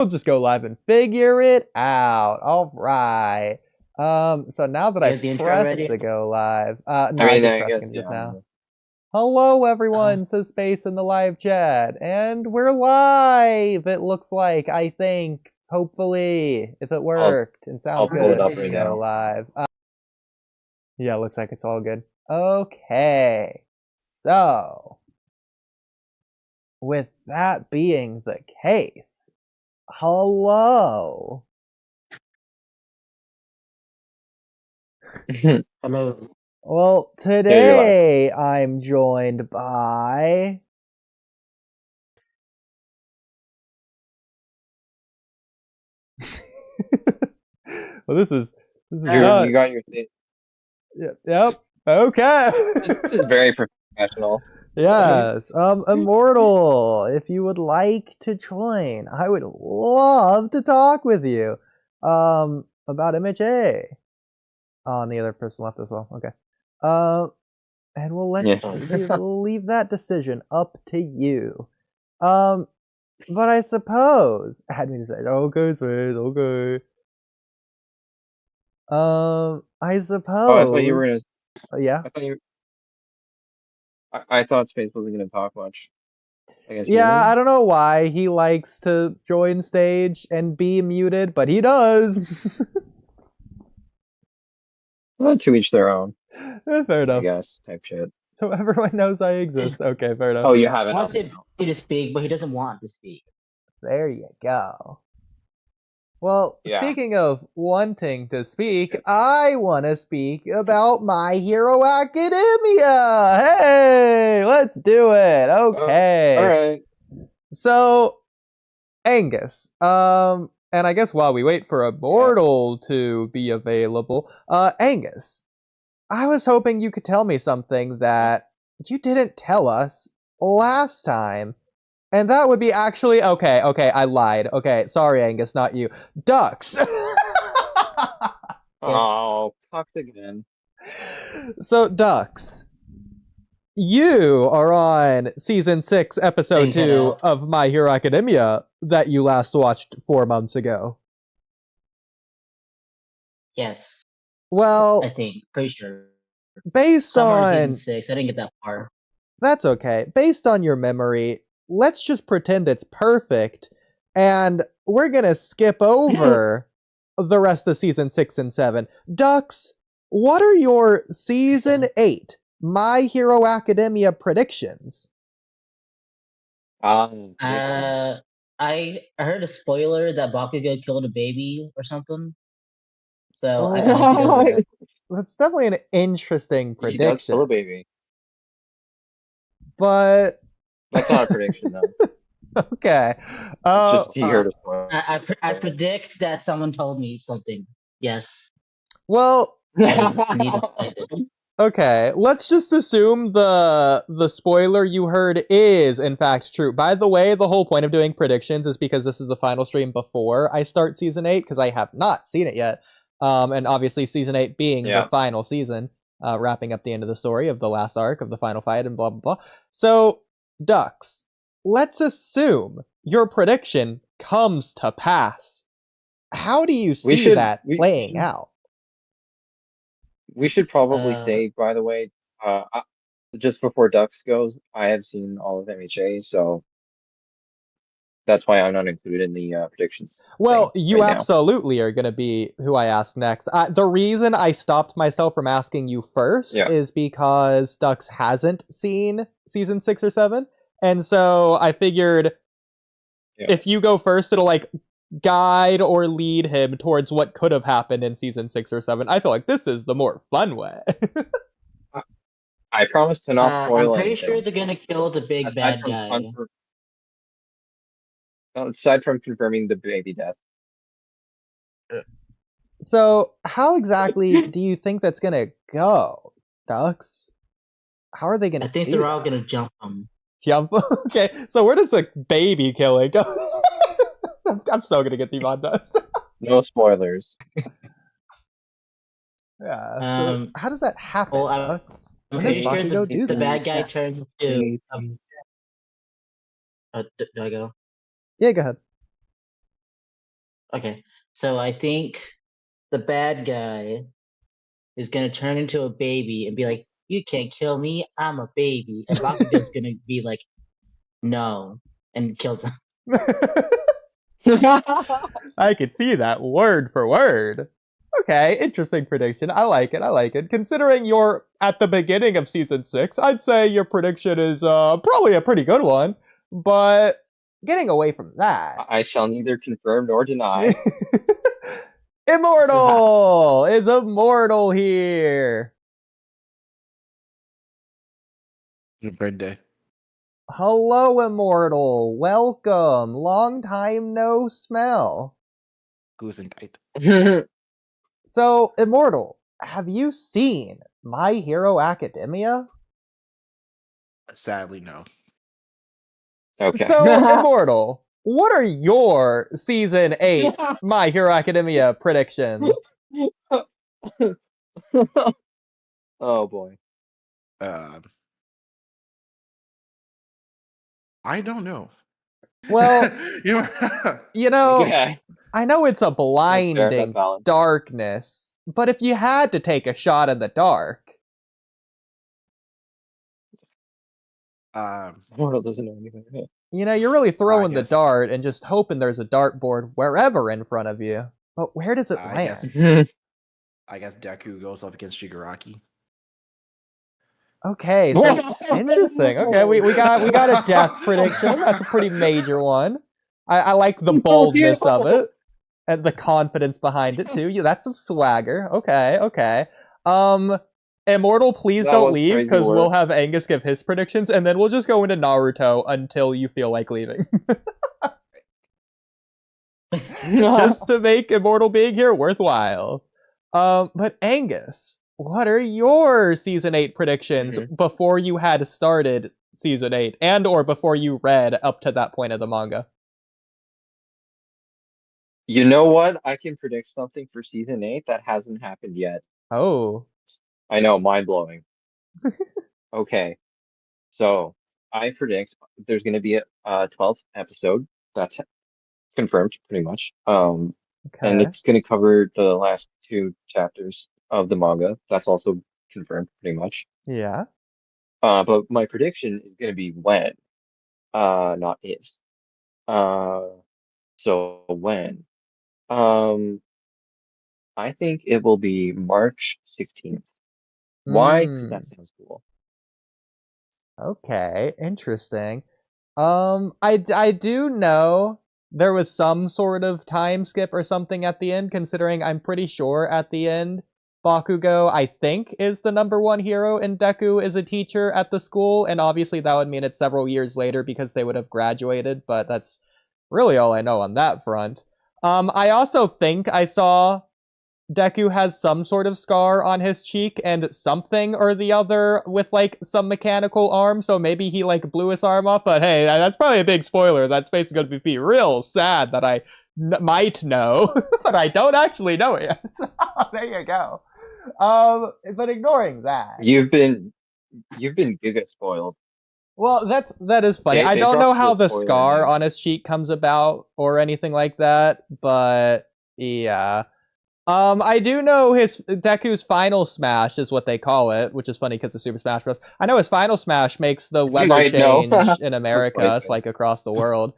We'll just go live and figure it out. All right. So now that You I have the intro pressed ready? the go live, no, I I mean, just I pressed guess, him just yeah. now. Hello, Uh, everyone, says Space in the live chat, and we're live. It looks like, I think, hopefully, if it worked and I'll sounds pull it good, up we right can go now. live. Yeah, looks like it's all good. Okay, so with that being the case, hello. Hello. Well, Yeah, you're live. today I'm joined by well, this is You not. got your thing. Yep. Okay. This is very professional. Yes. Immortal, if you would like to join, I would love to talk with you. About MHA. Oh, and the other person left as well. Okay. And we'll Yeah. leave that decision up to you. But I suppose I had me to say, okay, sweet, okay. I suppose. Oh, I thought you were gonna. Yeah. I thought you. I thought Space wasn't gonna talk much. I guess you Yeah, I did. don't know why he likes to join stage and be muted, but he does. Well, to each their own, Fair I enough. guess. Type shit. So everyone knows I exist. Okay, fair enough. Oh, you have He it up wants now. me to speak, but he doesn't want to speak. There you go. Well, Yeah. speaking of wanting to speak, I want to speak about My Hero Academia. Hey, let's do it. Okay. All right. So, Angus, and I guess while we wait for Yeah. Immortal to be available, Angus, I was hoping you could tell me something that you didn't tell us last time. And that would be actually okay, I lied. Okay, sorry Angus, not you. Ducks. Yes. Oh, talked again. So Ducks, you are on season 6, episode Big head 2 out. of My Hero Academia that you last watched 4 months ago. Yes. I Well, think. Pretty sure. based Somewhere in season on 6. I didn't get that far. that's okay. Based on your memory, let's just pretend it's perfect, and we're gonna skip over the rest of season 6 and 7. Ducks, what are your season 8 My Hero Academia predictions? Predictions. I heard a spoiler that Bakugo killed a baby or something. So I think he does Oh, that. that's definitely an interesting He does prediction, kill a baby. but That's not a prediction though. okay. It's just he Uh, heard a spoiler. I predict that someone told me something. Yes. Well, I just need to find it. okay, let's just assume the spoiler you heard is in fact true. By the way, the whole point of doing predictions is because this is the final stream before I start season 8 because I have not seen it yet. And obviously season 8 being the Yeah. final season, wrapping up the end of the story of the last arc of the final fight and blah blah blah. So, Ducks, let's assume your prediction comes to pass. How do you We see should. that playing out? We should probably say, by the way, just before Ducks goes, I have seen all of MHA, so that's why I'm not included in the predictions. Well, thing you right now. absolutely are going to be who I ask next. The reason I stopped myself from asking you first Yeah. is because Dux hasn't seen season 6 or 7. And so I figured if you go first, it'll like guide or lead him towards what could have happened in season 6 or 7. I feel like this is the more fun way. I promise to not spoil I'm pretty anything. sure they're gonna kill the big Aside bad from guy. aside from confirming the baby death. So, how exactly do you think that's going to go, Dux? How are they going I to think do they're all that? gonna jump him. Jump? Okay, so where does a baby killing go? I'm so gonna get the on dust. No spoilers. Yeah, so how does that happen, Well, Dux? I'm When does pretty sure Bakugo do the that? bad guy turns into. Do I go? Yeah, go ahead. Okay, so I think the bad guy is gonna turn into a baby and be like, "You can't kill me. I'm a baby," and Bakugo's gonna be like, "No," and kills him. I could see that word for word. Okay, interesting prediction. I like it. I like it. Considering you're at the beginning of season 6, I'd say your prediction is probably a pretty good one. But getting away from that, I shall neither confirm nor deny. Immortal is immortal here. Your birthday. Hello, Immortal. Welcome. Long time no smell. Gesundheit. So, Immortal, have you seen My Hero Academia? Sadly, no. Okay. So, Immortal, what are your season 8 My Hero Academia predictions? Oh boy. I don't know. Well, You you know, Okay. I know it's a That's blinding valid. darkness, but if you had to take a shot in the dark, Mortal doesn't know anything. you know, you're really throwing the guess- dart and just hoping there's a dartboard wherever in front of you. But where does it I land? guess- I guess Deku goes up against Shigaraki. Okay, so interesting. Okay, we got a death prediction. That's a pretty major one. I like the boldness of it and the confidence behind it too. Yeah, that's some swagger. Okay. Immortal, please That don't was leave crazy because we'll work. have Angus give his predictions, and then we'll just go into Naruto until you feel like leaving, just to make Immortal being here worthwhile. But Angus, what are your season 8 predictions before you had started season 8 and or before you read up to that point of the manga? You know what? I can predict something for season 8 that hasn't happened yet. Oh. I know, mind blowing. Okay, so I predict there's going to be a 12th episode. That's confirmed, pretty much. And Okay. it's going to cover the last 2 chapters of the manga. That's also confirmed, pretty much. Yeah. But my prediction is going to be when, not if. So when? I think it will be March 16th. Why? Because that sounds cool. Okay, interesting. I do know there was some sort of time skip or something at the end, considering I'm pretty sure at the end Bakugo, I think, is the number 1 hero and Deku is a teacher at the school, and obviously that would mean it's several years later because they would have graduated, but that's really all I know on that front. I also think I saw Deku has some sort of scar on his cheek and something or the other with like some mechanical arm, so maybe he like blew his arm off, but hey, that's probably a big spoiler. That's basically going to be real sad that I might know, but I don't actually know it yet. So, there you go. But ignoring that. You've been giga spoiled. Well, that is funny. I They don't know dropped how the the spoiler scar now. on his cheek comes about or anything like that, but yeah. I do know his Deku's final smash is what they call it, which is funny because it's Super Smash Bros. I know his final smash makes the weather might know. change in America, priceless. like across the world,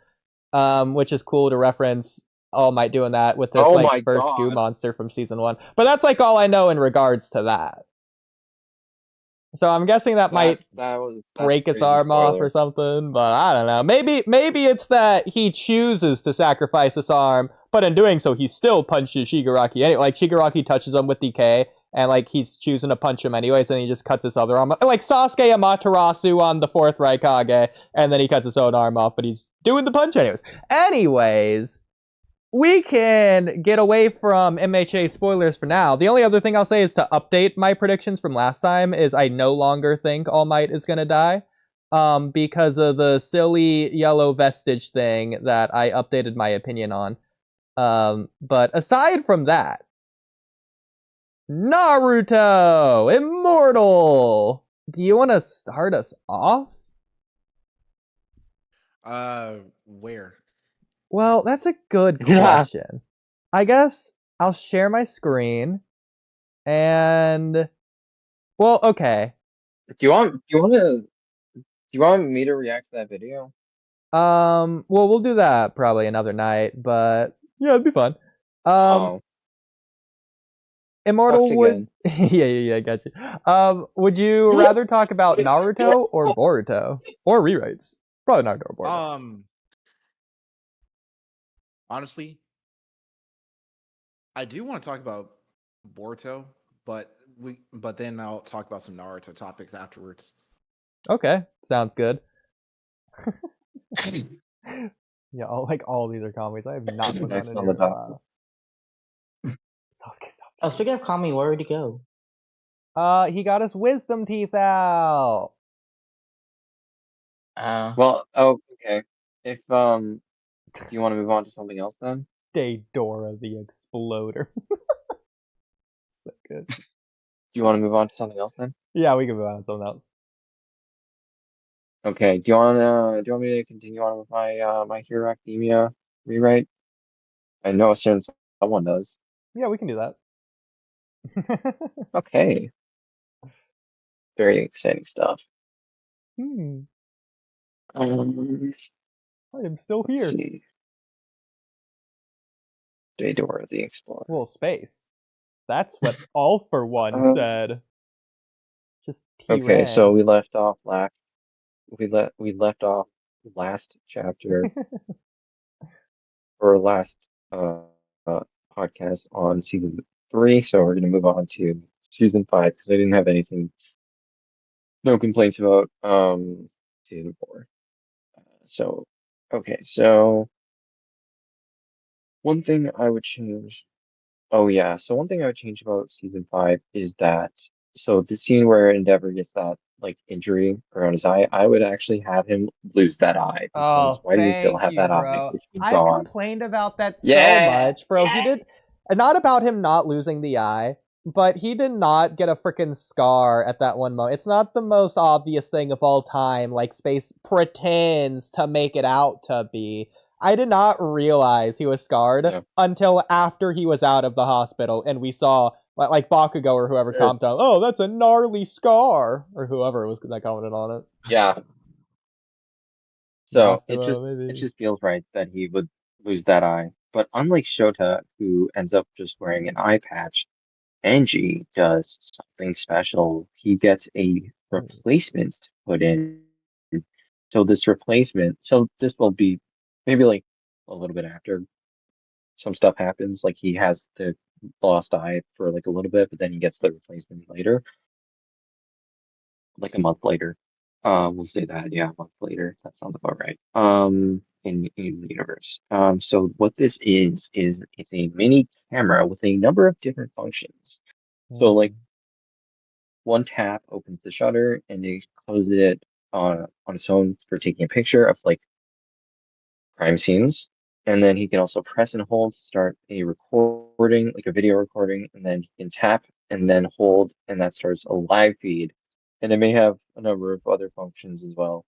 which is cool to reference All Might doing that with this Oh like my first goo God. monster from season 1. But that's like all I know in regards to that. So I'm guessing that might That's break his crazy arm off spoiler. or something, but I don't know. Maybe it's that he chooses to sacrifice his arm, but in doing so, he still punches Shigaraki. Anyway, like Shigaraki touches him with DK, and like he's choosing to punch him anyways, and he just cuts his other arm, like Sasuke Amaterasu on the 4th Raikage, and then he cuts his own arm off, but he's doing the punch anyways. Anyways, we can get away from MHA spoilers for now. The only other thing I'll say is to update my predictions from last time is I no longer think All Might is going to die because of the silly yellow vestige thing that I updated my opinion on. But aside from that, Naruto! Immortal! Do you want to start us off? Where? Well, that's a good Yeah. question. I guess I'll share my screen and well, okay. Do you want me to react to that video? Well, we'll do that probably another night, but yeah, it'd be fun. Oh, Immortal sucks would again. yeah, got you. Would you rather talk about Naruto or Boruto or rewrites? Probably Naruto or Boruto. Honestly, I do want to talk about Boruto, but then I'll talk about some Naruto topics afterwards. Okay, sounds good. Yeah, all these are comedies. I have not put Next that in on here the in a topic. while. Sasuke, Oh, speaking of Kami, where to go? he got his wisdom teeth out. Well, oh, okay. If do you want to move on to something else then? Daedora the Exploder. So good. Do you want to move on to something else then? Yeah, we can move on to something else. Okay. Do you want me to continue on with my My Hero Academia rewrite? I know someone does. Yeah, we can do that. Okay. Very exciting stuff. Hmm, Um, I am still let's here. see. Daedora the Explorer. Well, space. That's what All for One Um, said. Just okay, so T-Ren. we left off last chapter or last uh, uh podcast on season 3, so we're gonna move on to season 5 because I didn't have no complaints about season 4. So okay, so one thing I would change. Oh yeah, so one thing I would change about season 5 is that the scene where Endeavor gets that like injury around his eye, I would actually have him lose that eye because Oh, why does he still thank have you, that eye? bro. It should be I've gone. complained about that so Yeah, much, bro. He did, and not about him not losing the eye, but he did not get a freaking scar at that one moment. It's not the most obvious thing of all time, like space pretends to make it out to be. I did not realize he was scarred yeah. until after he was out of the hospital, and we saw like Bakugo or whoever commented, "Oh, that's a gnarly scar," or whoever was that commented on it. Yeah. So Matsuo, it maybe. just feels right that he would lose that eye. But unlike Shota, who ends up just wearing an eye patch, Angie does something special. He gets a replacement put in. So this will be maybe like a little bit after some stuff happens. Like he has the lost eye for like a little bit, but then he gets the replacement later, like a month later. We'll say that, yeah, a month later. That sounds about right. In the universe. So what this is it's a mini camera with a number of different functions. So like one tap opens the shutter and it closes it on its own for taking a picture of like crime scenes. And then he can also press and hold to start a recording, like a video recording, and then he can tap and then hold, and that starts a live feed. And it may have a number of other functions as well,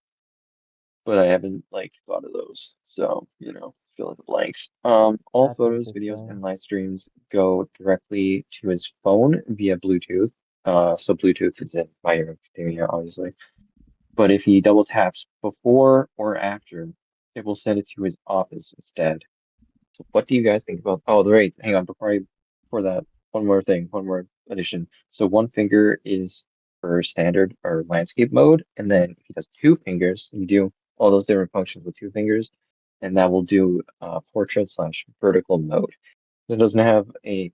but I haven't like thought of those. So, fill in the blanks. All That's photos, videos, interesting. and live streams go directly to his phone via Bluetooth. So Bluetooth is in My Hero Academia, obviously. But if he double taps before or after, it will send it to his office instead. So what do you guys think about? Oh, wait, hang on. Before that, one more thing, one more addition. So one finger is for standard or landscape mode, and then if he does two fingers, you do all those different functions with two fingers, and that will do portrait slash vertical mode. It doesn't have a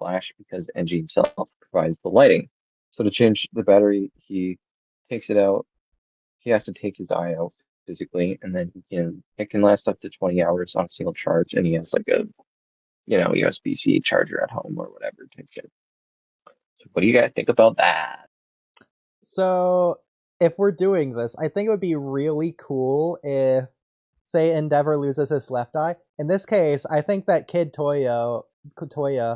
flash because NG himself provides the lighting. So to change the battery, he takes it out. He has to take his eye out physically, and then it can last up to 20 hours on a single charge, and he has like a USB-C charger at home or whatever type shit. So what do you guys think about that? So, if we're doing this, I think it would be really cool if, say, Endeavor loses his left eye. In this case, I think that Kid Toya,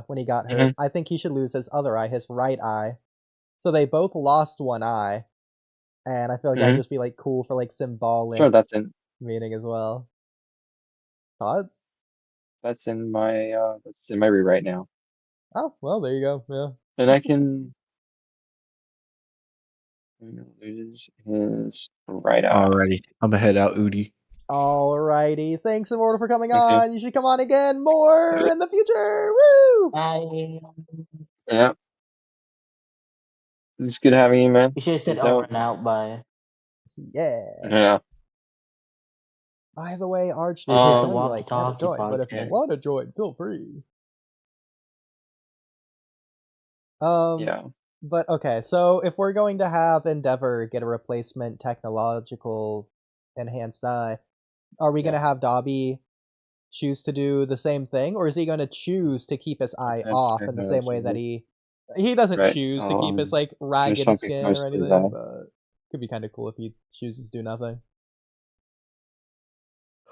when he got hurt, I think he should lose his other eye, his right eye. So they both lost one eye, and I feel like that'd just be like cool for like Sure, symbolic that's in. meaning as well. Thoughts? That's in my rewrite now. Oh, well, there you go. Yeah. And I can lose his right eye. Alrighty, I'm gonna head out, Oodie. Alrighty. Thanks, Immortal, for coming Okay. on. You should come on again more in the future. Woo! Bye. Yeah. It's good having you, man. You should have said Peace over out. and out. Bye. Yeah. Yeah. By the way, Arch, This is the I know you Walky never Talky joined, but if you podcast. want to join, feel free. Yeah. But okay, so if we're going to have Endeavor get a replacement technological enhanced eye, are we going to have Dobby choose to do the same thing, or is he going to choose to keep his eye off in the same way that he doesn't Right. choose to keep his like There's ragged something skin close or to his anything, eye. but it could be kind of cool if he chooses to do nothing.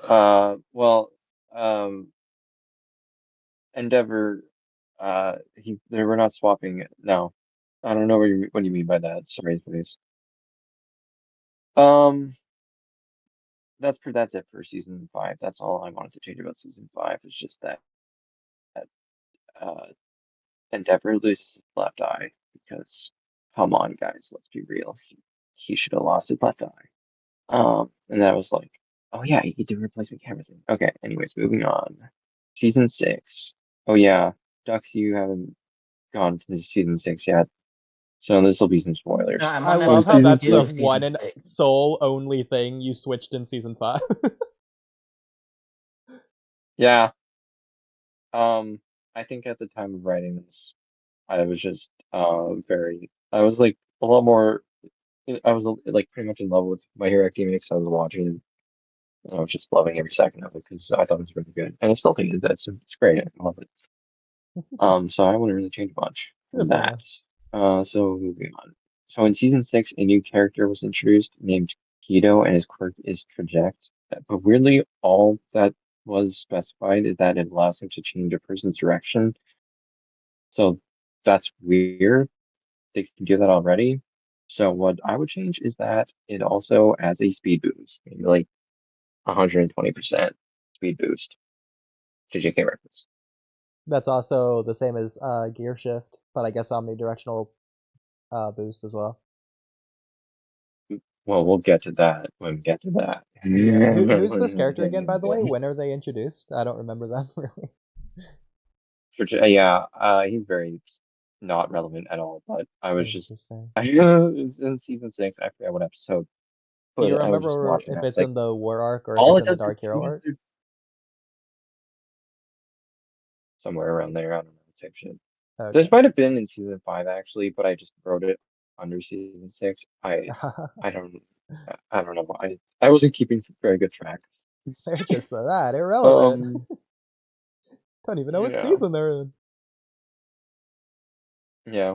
Well, Endeavor, we're not swapping it. No, I don't know what you mean by that. Sorry, please. Um, that's it for season 5. That's all I wanted to change about season 5. It's just that uh, Endeavor loses his left eye because, come on, guys, let's be real. He should have lost his left eye. And that was like, oh yeah, he could do replacement camera thing. Okay, anyways, moving on. Season 6. Oh yeah, Dux, you haven't gone to season 6 yet. So this will be some spoilers. No, I'm I on love how episode that's 2 the of season one and 6. sole only thing you switched in season 5. Yeah. I think at the time of writing this, I was just I was like a lot more I was like pretty much in love with My Hero Academia because I was watching it, and I was just loving every second of it because I thought it was really good. And I still think it's great. I love it. So I wouldn't really change much from Fair enough. that. So moving on. So in season 6, a new character was introduced named Keto, and his quirk is Traject. But weirdly, all that was specified is that it allows him to change a person's direction. So that's weird. They can do that already. So what I would change is that it also has a speed boost, maybe like 120% speed boost to JK reference. That's also the same as gear shift, but I guess omnidirectional boost as well. Well, we'll get to that when we get to that. Yeah. Who's this character again, by the way? When are they introduced? I don't remember them really. Yeah, he's very not relevant at all, but I was just, Interesting. it was in season 6, I forget what episode, Do you but I was just remember watching, if I was it's like, in the War arc or if all it's it in the does is Dark Hero arc? somewhere around there, I don't know, type shit. Okay. This might have been in season 5 actually, but I just wrote it under season 6. I don't know why. I wasn't keeping very good track. They're just that irrelevant. Don't even know what Yeah. season they're in. Yeah.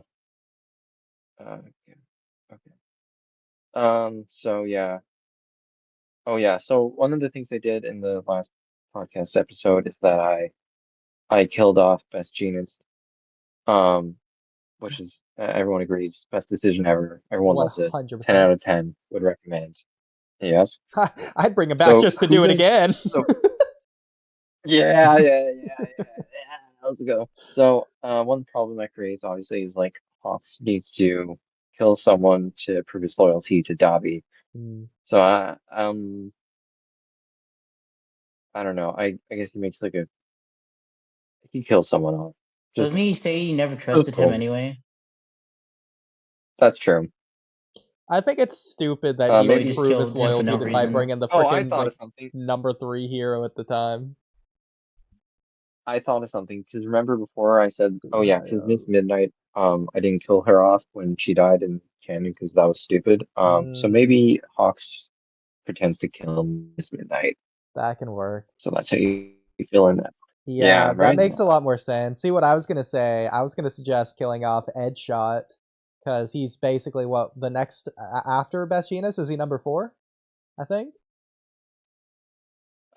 Okay. So yeah. Oh yeah. So one of the things I did in the last podcast episode is that I killed off Best Jeanist, which is everyone agrees best decision ever. Everyone loves it. 10 100%. out of 10 would recommend. Yes. I'd bring him back So just to who do it does- again. Yeah. Let's go. So one problem that creates obviously is like Hawks needs to kill someone to prove his loyalty to Dobby. So I don't know. I guess he makes like he kills someone off. Just Doesn't he say you never trusted him anyway? That's true. I think it's stupid that Maybe he would just prove killed his him for loyalty no by reason. bringing the Oh, I freaking thought like of something. number 3 hero at the time. I thought of something because remember before I said, oh yeah, because Scenario. Miss Midnight, I didn't kill her off when she died in canon because that was stupid. So maybe Hawks pretends to kill Miss Midnight. That can work. So that's how you feel in that. Yeah, that right? makes a lot more sense. See what I was gonna say? I was gonna suggest killing off Ed Shot because he's basically what the next after Best Jeanist is he number 4, I think.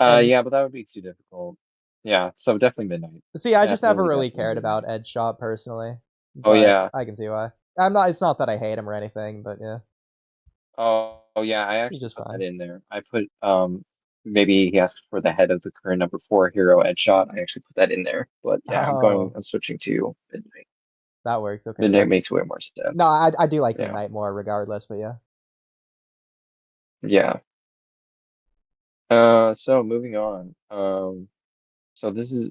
Yeah, but that would be too difficult. Yeah, so definitely Midnight. See, I just never Definitely, really definitely cared Midnight. about Ed Shot personally. Oh but yeah. I can see why. I'm not. It's not that I hate him or anything, but yeah. Oh yeah, I actually just put fine. that in there. I put maybe he asked for the head of the current number 4 hero headshot. I actually put that in there, but yeah, Oh, I'm switching to Midnight. that works. Okay, yeah. Midnight makes way more No, sense. I do like Yeah, Midnight more regardless, but yeah. yeah. So moving on. So this is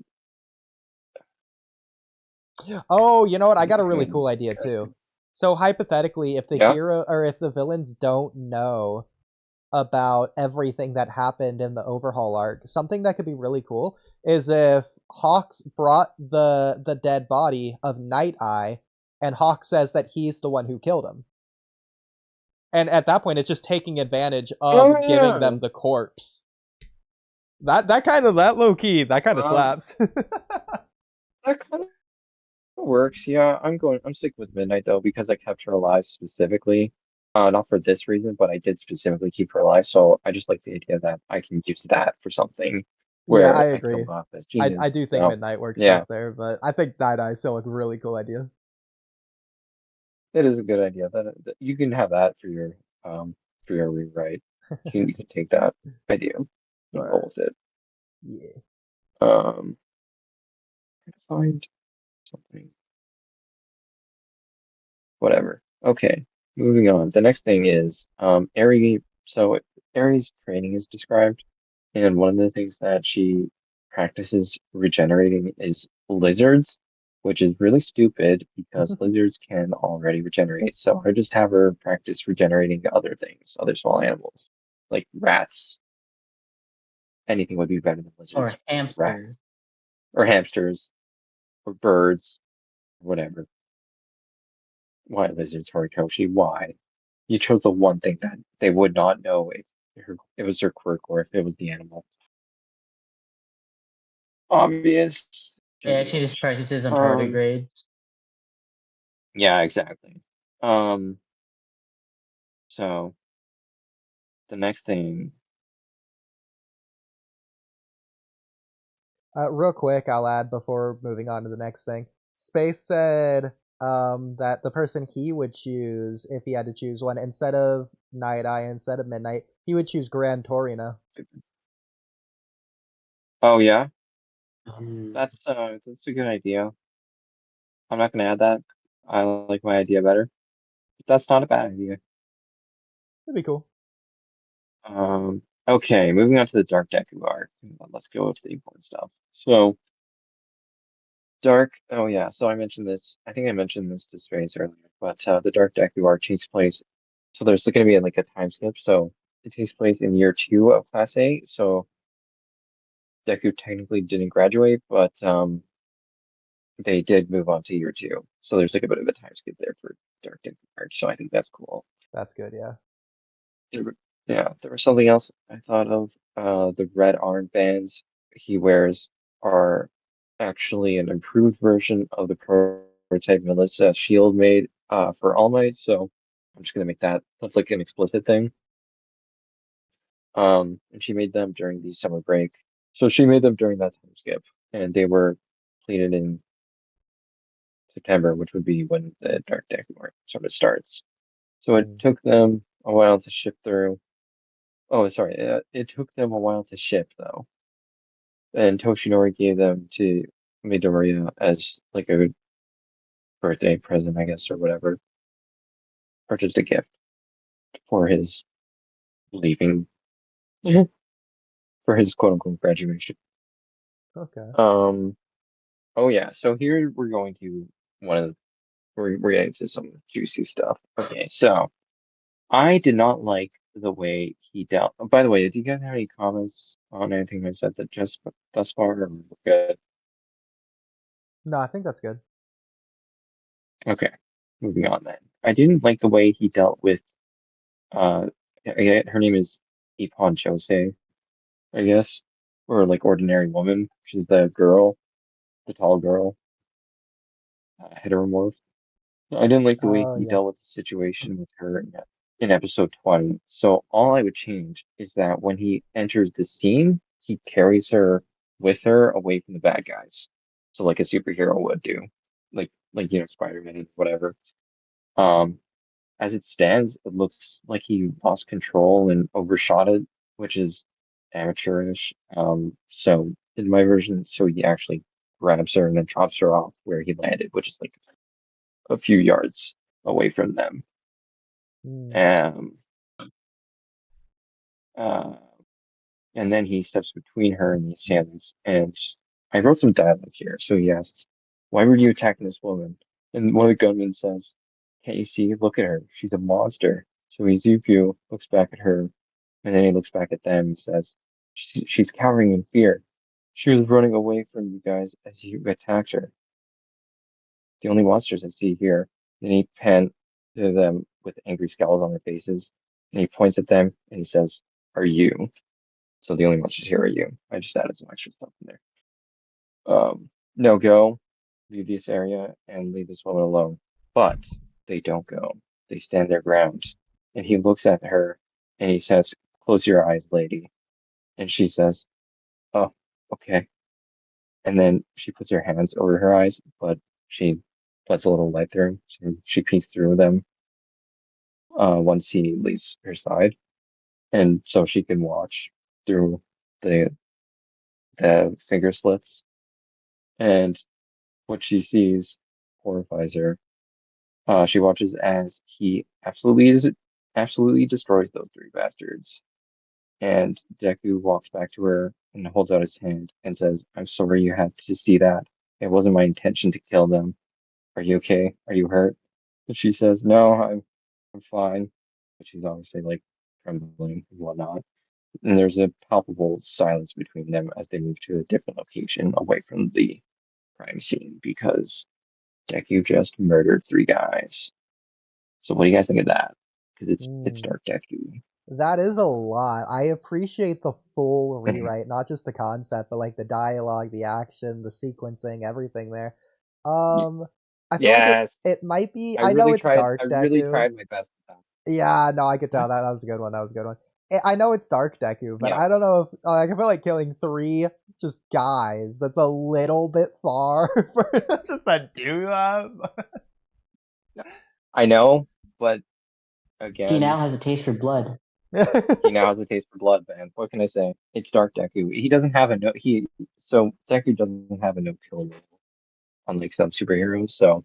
Oh, you know what? I got a really kind of cool idea too. interesting. So hypothetically, if the Yeah. hero or if the villains don't know about everything that happened in the overhaul arc, something that could be really cool is if Hawks brought the dead body of Night Eye, and Hawk says that he's the one who killed him. And at that point, it's just taking advantage Oh of giving yeah. them the corpse. That low key that kind of Um, slaps. that kind of works. Yeah, I'm sticking with Midnight though because I kept her alive specifically. Not for this reason, but I did specifically keep her alive. So I just like the idea that I can use that for something Yeah, I where I agree. killed off as I genius. do think So Midnight works yeah, best there, but I think Night Eye is still a really cool idea. it is a good idea. That you can have that um for your rewrite. You can take that idea and roll But with it. yeah. Um, find something. Whatever. Okay, moving on. The next thing is Eri. So Eri's training is described, and one of the things that she practices regenerating is lizards, which is really stupid because lizards can already regenerate. So I just have her practice regenerating other things, other small animals, like rats. Anything would be better than Or lizards. Just rat hamster. or hamsters or birds, whatever. Why lizards, Horikoshi? Why? You chose the one thing that they would not know if it was their quirk or if it was the animal. Obvious. Yeah, she just practices on Um, tardigrades. yeah, exactly. Um, so the next thing, Real quick, I'll add before moving on to the next thing. Space said that the person he would choose if he had to choose one instead of Night Eye, instead of Midnight, he would choose Gran Torino. oh yeah, Um, that's a good idea. I'm not gonna add that. I like my idea better. But that's not a bad idea. That'd be cool. Okay, moving on to the Dark Deku arc. Let's go with the important stuff. So Dark, oh yeah, so I mentioned this. I think I mentioned this to Space earlier, but the Dark Deku arc takes place. So there's going to be like a time skip. So it takes place in year 2 of Class A. So Deku technically didn't graduate, but they did move on to year 2. So there's like a bit of a time skip there for Dark Deku arc. So I think that's cool. That's good, yeah. Yeah, there was something else I thought of. The red armbands he wears are actually an improved version of the prototype Melissa Shield made for All Might, so I'm just gonna make that's like an explicit thing. And she made them during the summer break. So she made them during that time skip, and they were completed in September, which would be when the Dark Deck War sort of starts. So it Mm. took them a while to ship through. Oh, sorry. It took them a while to ship though, and Toshinori gave them to Midoriya as like a birthday present, I guess, or whatever, or just a gift for his leaving, for his quote unquote graduation. Okay. Um. Oh yeah. So here we're going to one of the, we're getting to some juicy stuff. Okay. So I did not like the way he dealt. Oh, by the way, did you guys have any comments on anything I said that just thus far? Or we're good. No, I think that's good. Okay, moving on then. I didn't like the way he dealt with her name is Ippon Chose, I guess, or like ordinary woman. She's the girl, the tall girl, heteromorph. I didn't like the way Oh, he yeah. dealt with the situation with her in episode 20. So all I would change is that when he enters the scene, he carries her with her away from the bad guys. So like a superhero would do, like Spider-Man, whatever. Um, as it stands, it looks like he lost control and overshot it, which is amateurish. So in my version, so he actually grabs her and then drops her off where he landed, which is like a few yards away from them. Um, uh, and then he steps between her and the assailants. And I wrote some dialogue here. So he asks, "Why were you attacking this woman?" And one of the gunmen says, "Can't you see? Look at her. She's a monster." So Izuku looks back at her, and then he looks back at them and says, she's cowering in fear. She was running away from you guys as you attacked her. The only monsters I see here." Then he pans to them with angry scowls on their faces, and he points at them and he says, "Are you?" So the only monsters here are you. I just added some extra stuff in there. No, go, leave this area and leave this woman alone. But they don't go. They stand their ground. And he looks at her and he says, "Close your eyes, lady." And she says, "Oh, okay." And then she puts her hands over her eyes, but she lets a little light through. So she peeks through them once he leaves her side. And so she can watch through the finger slits. And what she sees horrifies her. She watches as he absolutely destroys those three bastards. And Deku walks back to her and holds out his hand and says, "I'm sorry you had to see that. It wasn't my intention to kill them. Are you okay? Are you hurt?" And she says, "No, I'm fine." But she's obviously like trembling and whatnot. And there's a palpable silence between them as they move to a different location away from the crime scene because Deku just murdered three guys. So what do you guys think of that? Because it's Dark Deku. That is a lot. I appreciate the full rewrite, not just the concept, but like the dialogue, the action, the sequencing, everything there. I feel like it might be. I know it's Dark Deku. I really tried my best with that. Yeah, no, I could tell that was a good one. That was a good one. I know it's Dark Deku, but I don't know if I feel like killing three just guys. That's a little bit far for just to do that. I know, but again, he now has a taste for blood. He now has a taste for blood, man. What can I say? It's Dark Deku. He doesn't have a no. So Deku doesn't have a no kill rule, unlike some superheroes. So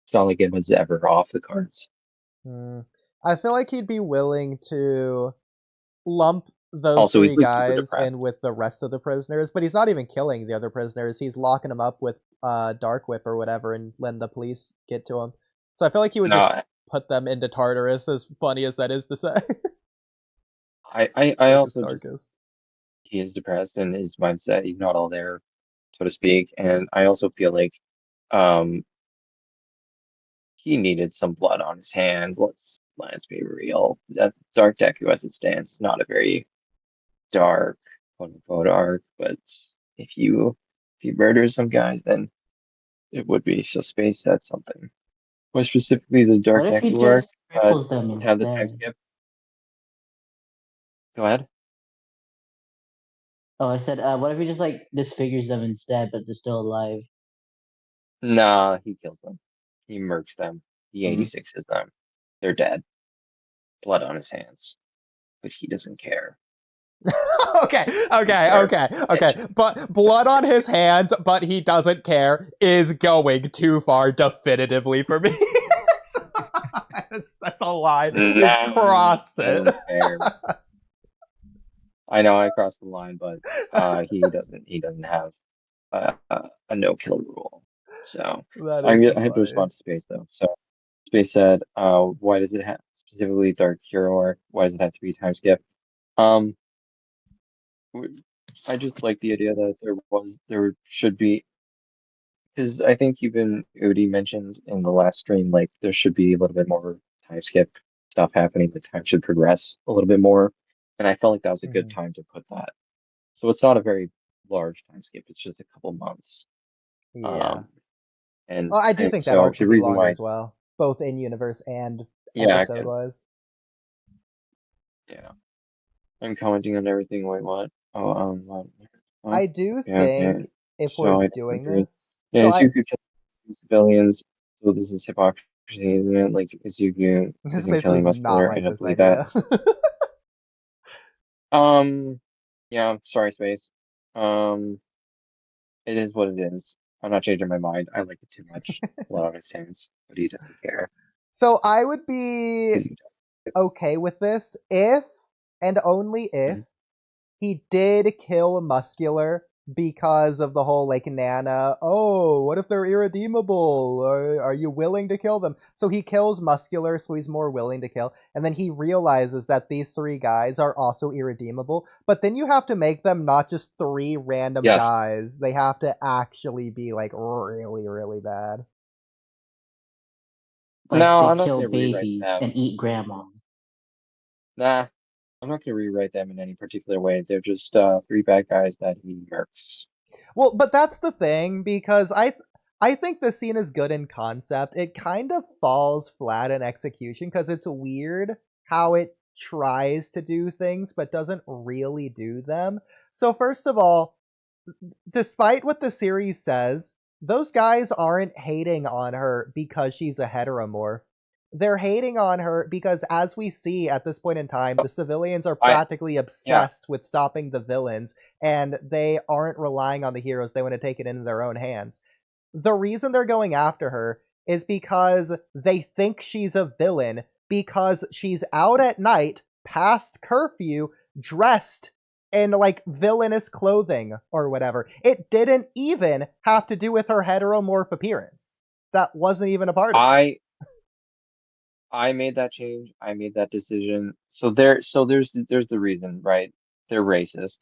it's not like it was ever off the cards. I feel like he'd be willing to lump those also, three guys in with the rest of the prisoners, but he's not even killing the other prisoners. He's locking them up with Dark Whip or whatever and letting the police get to him. So I feel like he would just put them into Tartarus, as funny as that is to say. I also just, he is depressed in his mindset. He's not all there, so to speak. And I also feel like he needed some blood on his hands. Let's be real. That Dark Deku as it stands is not a very dark, quote unquote arc, but if you murder some guys, then it would be. So Space said something. More specifically, the Dark Deku arc have this time skip. Go ahead. Oh, I said, what if he just like disfigures them instead, but they're still alive? Nah, he kills them. He murks them. He 86s them. They're dead. Blood on his hands. But he doesn't care. Okay. But blood on his hands, but he doesn't care is going too far definitively for me. That's a lie. He's crossed it. I know I crossed the line, but he doesn't have a no kill rule. So I have to respond to Space though. So Space said, why does it have specifically Dark Hero arc? Why does it have to be time skip? I just like the idea that there should be, because I think even Oodie mentioned in the last stream, like there should be a little bit more time skip stuff happening. The time should progress a little bit more, and I felt like that was a good time to put that. So it's not a very large time skip; it's just a couple months. Yeah. And I do think that arc should be longer as well, both in universe and episode wise. Yeah. I'm commenting on everything. Wait, what? Oh, what? I do think if we're doing this, Izuku killing civilians. So this is hypocrisy, isn't it? Like Izuku this isn't killing muscular. not like this idea. Yeah, sorry, Space. It is what it is. I'm not changing my mind. I like it too much. A lot of his hands, but he doesn't care. So I would be okay with this if, and only if, Mhm. he did kill Muscular because of the whole, like, Nana, oh, what if they're irredeemable? Are you willing to kill them? So he kills Muscular, so he's more willing to kill, and then he realizes that these three guys are also irredeemable, but then you have to make them not just three random Yes. guys, they have to actually be, like, really, really bad. Like No, they I'm not kill gonna rewrite babies them. and eat grandma. Nah, I'm not gonna rewrite them in any particular way. They're just three bad guys that he murks. Well, but that's the thing, because I think the scene is good in concept. It kind of falls flat in execution because it's weird how it tries to do things but doesn't really do them. So first of all, despite what the series says, those guys aren't hating on her because she's a heteromorph. They're hating on her because, as we see at this point in time, the civilians are I practically obsessed with stopping the villains, and they aren't relying on the heroes. They want to take it into their own hands. The reason they're going after her is because they think she's a villain, because she's out at night, past curfew, dressed in, like, villainous clothing or whatever. It didn't even have to do with her heteromorph appearance. That wasn't even a part of it. I made that change. I made that decision. So there's the reason, right? They're racist.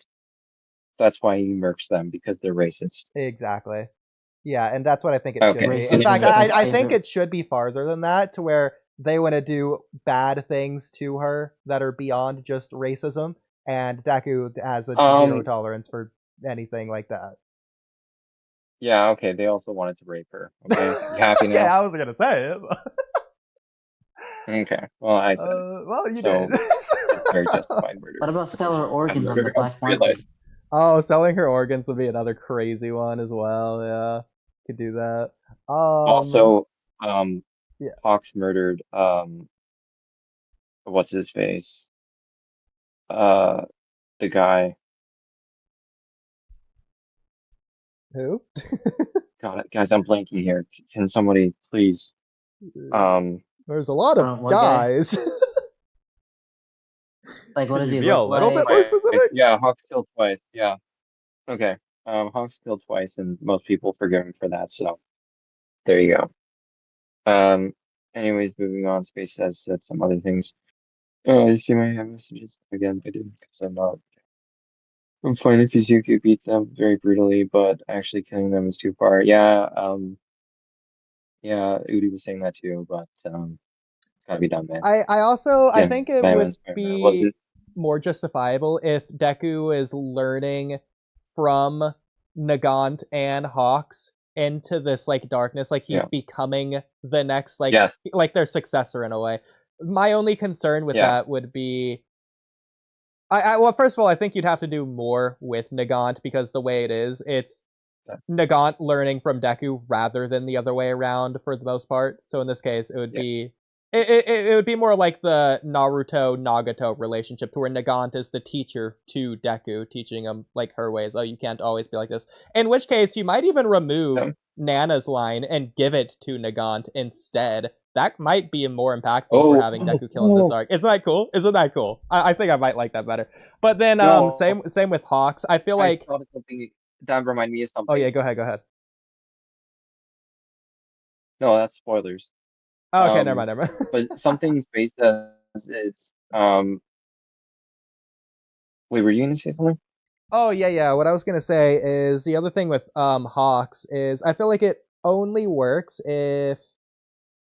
That's why he murks them, because they're racist. Exactly. Yeah, and that's what I think it should Okay. be. So In fact, Racism is my I think favorite. it should be farther than that, to where they want to do bad things to her that are beyond just racism, and Deku has a zero tolerance for anything like that. Yeah, okay. They also wanted to rape her. Okay. You happy now? Yeah, I was gonna say it. Okay. Well, I said it. Well, you So did. it's very justified murder. What about selling her organs on the murdered her black in real market? life. Oh, selling her organs would be another crazy one as well. Yeah, could do that. Also, yeah. Hawks murdered what's his face? Uh, the guy. Who? God, guys, I'm blanking here. Can somebody please? There's a lot of What guy? guys. Like, what Could does you he be a look little like? bit more specific? Yeah, Hawks killed twice. Yeah. Okay. Hawks killed twice, and most people forgive him for that. So there you go. Anyways, moving on. Space has said some other things. Oh, you see my messages again? I didn't, because I'm not. I'm fine if Izuku beats them very brutally, but actually killing them is too far. Yeah. Yeah. Oodie was saying that too, but gotta be done, man. I also I Yeah, think it that would was that be wasn't. more justifiable if Deku is learning from Nagant and Hawks into this, like, darkness, like he's Yeah. becoming the next, Yes. like their successor in a way. My only concern with Yeah. that would be well, first of all, I think you'd have to do more with Nagant, because the way it is, it's Yeah. Nagant learning from Deku rather than the other way around for the most part. So in this case, it would Yeah. be it would be more like the Naruto Nagato relationship, to where Nagant is the teacher to Deku, teaching him, like, her ways. Oh, you can't always be like this. In which case, you might even remove Yeah. Nana's line and give it to Nagant instead. That might be more impactful for Oh. having Deku kill in this arc. Isn't that cool? Isn't that cool? I think I might like that better. But then, No. same with Hawks. I feel I like. thought of something that reminded me of something. Oh yeah, go ahead. No, that's spoilers. Oh, okay, never mind. But something Space does is wait, were you gonna say something? Oh yeah. What I was gonna say is, the other thing with Hawks is, I feel like it only works if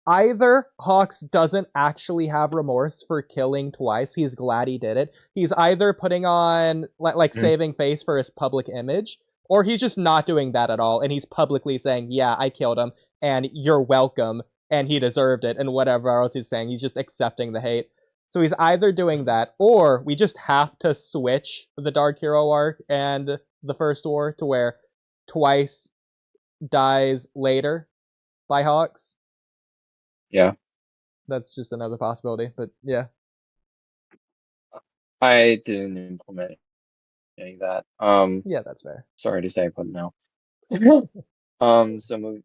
either Hawks doesn't actually have remorse for killing twice. He's glad he did it. He's either putting on like saving face for his public image, or he's just not doing that at all, and he's publicly saying, "Yeah, I killed him, and you're welcome, and he deserved it," and whatever else he's saying. He's just accepting the hate. So he's either doing that, or we just have to switch the Dark Hero arc and the First War to where Twice dies later by Hawks. Yeah. That's just another possibility, but yeah. I didn't implement getting that. Yeah, that's fair. Sorry to say, but no. So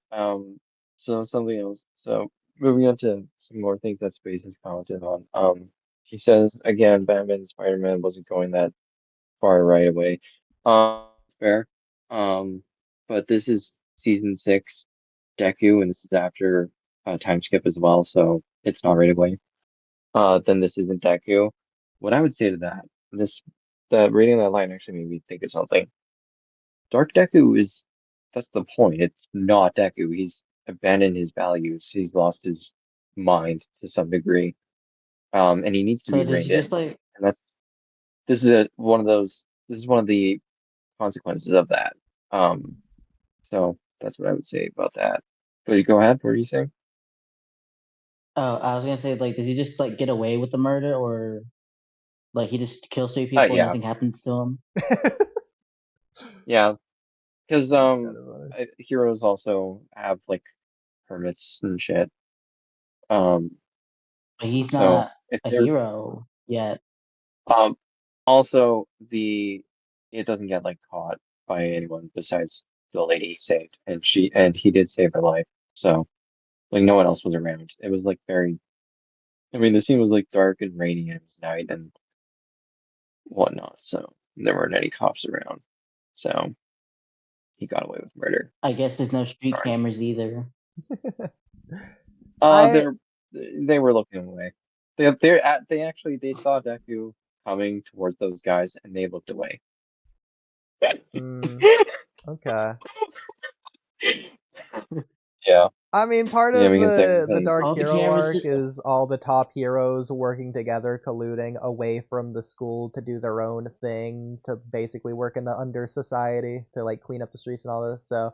so something else. So moving on to some more things that Space has commented on. He says again, Batman and Spider-Man wasn't going that far right away. Fair. But this is season 6, Deku, and this is after time skip as well, so it's not right away. Then this isn't Deku. What I would say to that, this that reading that line actually made me think of something. Dark Deku is that's the point. It's not Deku. He's abandoned his values. He's lost his mind to some degree. And he needs to So be does he reined in. just like And this is one of the consequences of that. So that's what I would say about that. But you go ahead, what are you saying? oh, I was gonna say like does he just like get away with the murder or like he just kills 3 people and Yeah. nothing happens to him? Yeah. Because Kind of funny. heroes also have like permits and shit. Um But he's so not if a they're hero yet. um also the it doesn't get like caught by anyone besides the lady he saved and he did save her life. So like no one else was around. It was like very I mean the scene was like dark and rainy and it was night and whatnot, so there weren't any cops around. So he got away with murder. I guess there's no street Darn. cameras either. Uh, I they're they were looking away. They actually they saw Deku coming towards those guys and they looked away. okay. Yeah, I mean, part yeah, of we can say the anything. Dark All the Hero cameras arc is all the top heroes working together, colluding away from the school to do their own thing, to basically work in the under society, to like clean up the streets and all this. So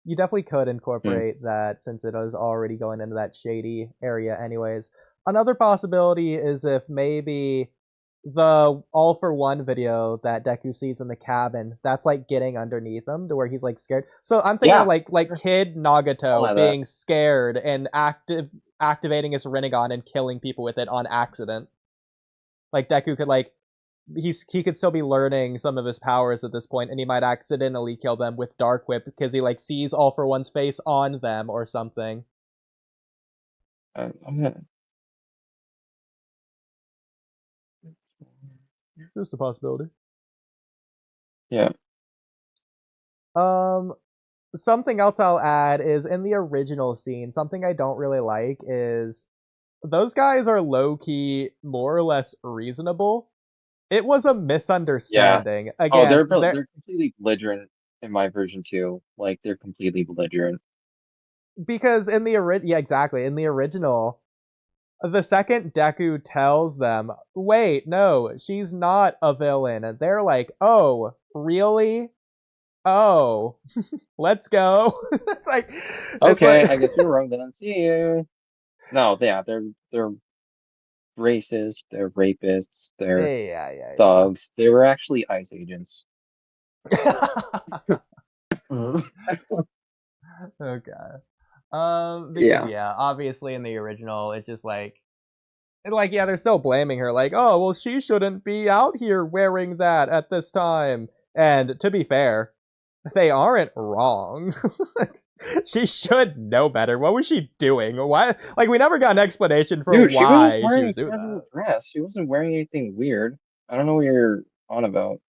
you definitely could incorporate that since it is already going into that shady area anyways. Another possibility is if maybe the All for One video that Deku sees in the cabin, that's like getting underneath him to where he's like scared. So I'm thinking Yeah, of like sure. kid I'll Nagato have that. being scared and activating his Rinnegan and killing people with it on accident. Like Deku could like he could still be learning some of his powers at this point, and he might accidentally kill them with Dark Whip because he like sees All for One's face on them or something. I'm gonna. Just a possibility. Yeah, Something else I'll add is in the original scene, something I don't really like is those guys are low key more or less reasonable. It was a yeah. misunderstanding. Oh, Again, they're completely belligerent in my version too. Like they're completely belligerent. because in the yeah, exactly. In the original, the second Deku tells them, "Wait, no, she's not a villain," and they're like, "Oh, really? Oh, let's go." Okay, I guess you're wrong then. See you. No, yeah, they're racist, they're rapists, they're yeah. thugs. They were actually ICE agents. Okay. Because Yeah. yeah, obviously in the original, it's just like yeah, they're still blaming her, like, oh, well, she shouldn't be out here wearing that at this time. And to be fair, they aren't wrong. She should know better. What was she doing? Why? Like, we never got an explanation for Dude, she was just why she wearing was a doing casual that. dress. She wasn't wearing anything weird. I don't know what you're on about.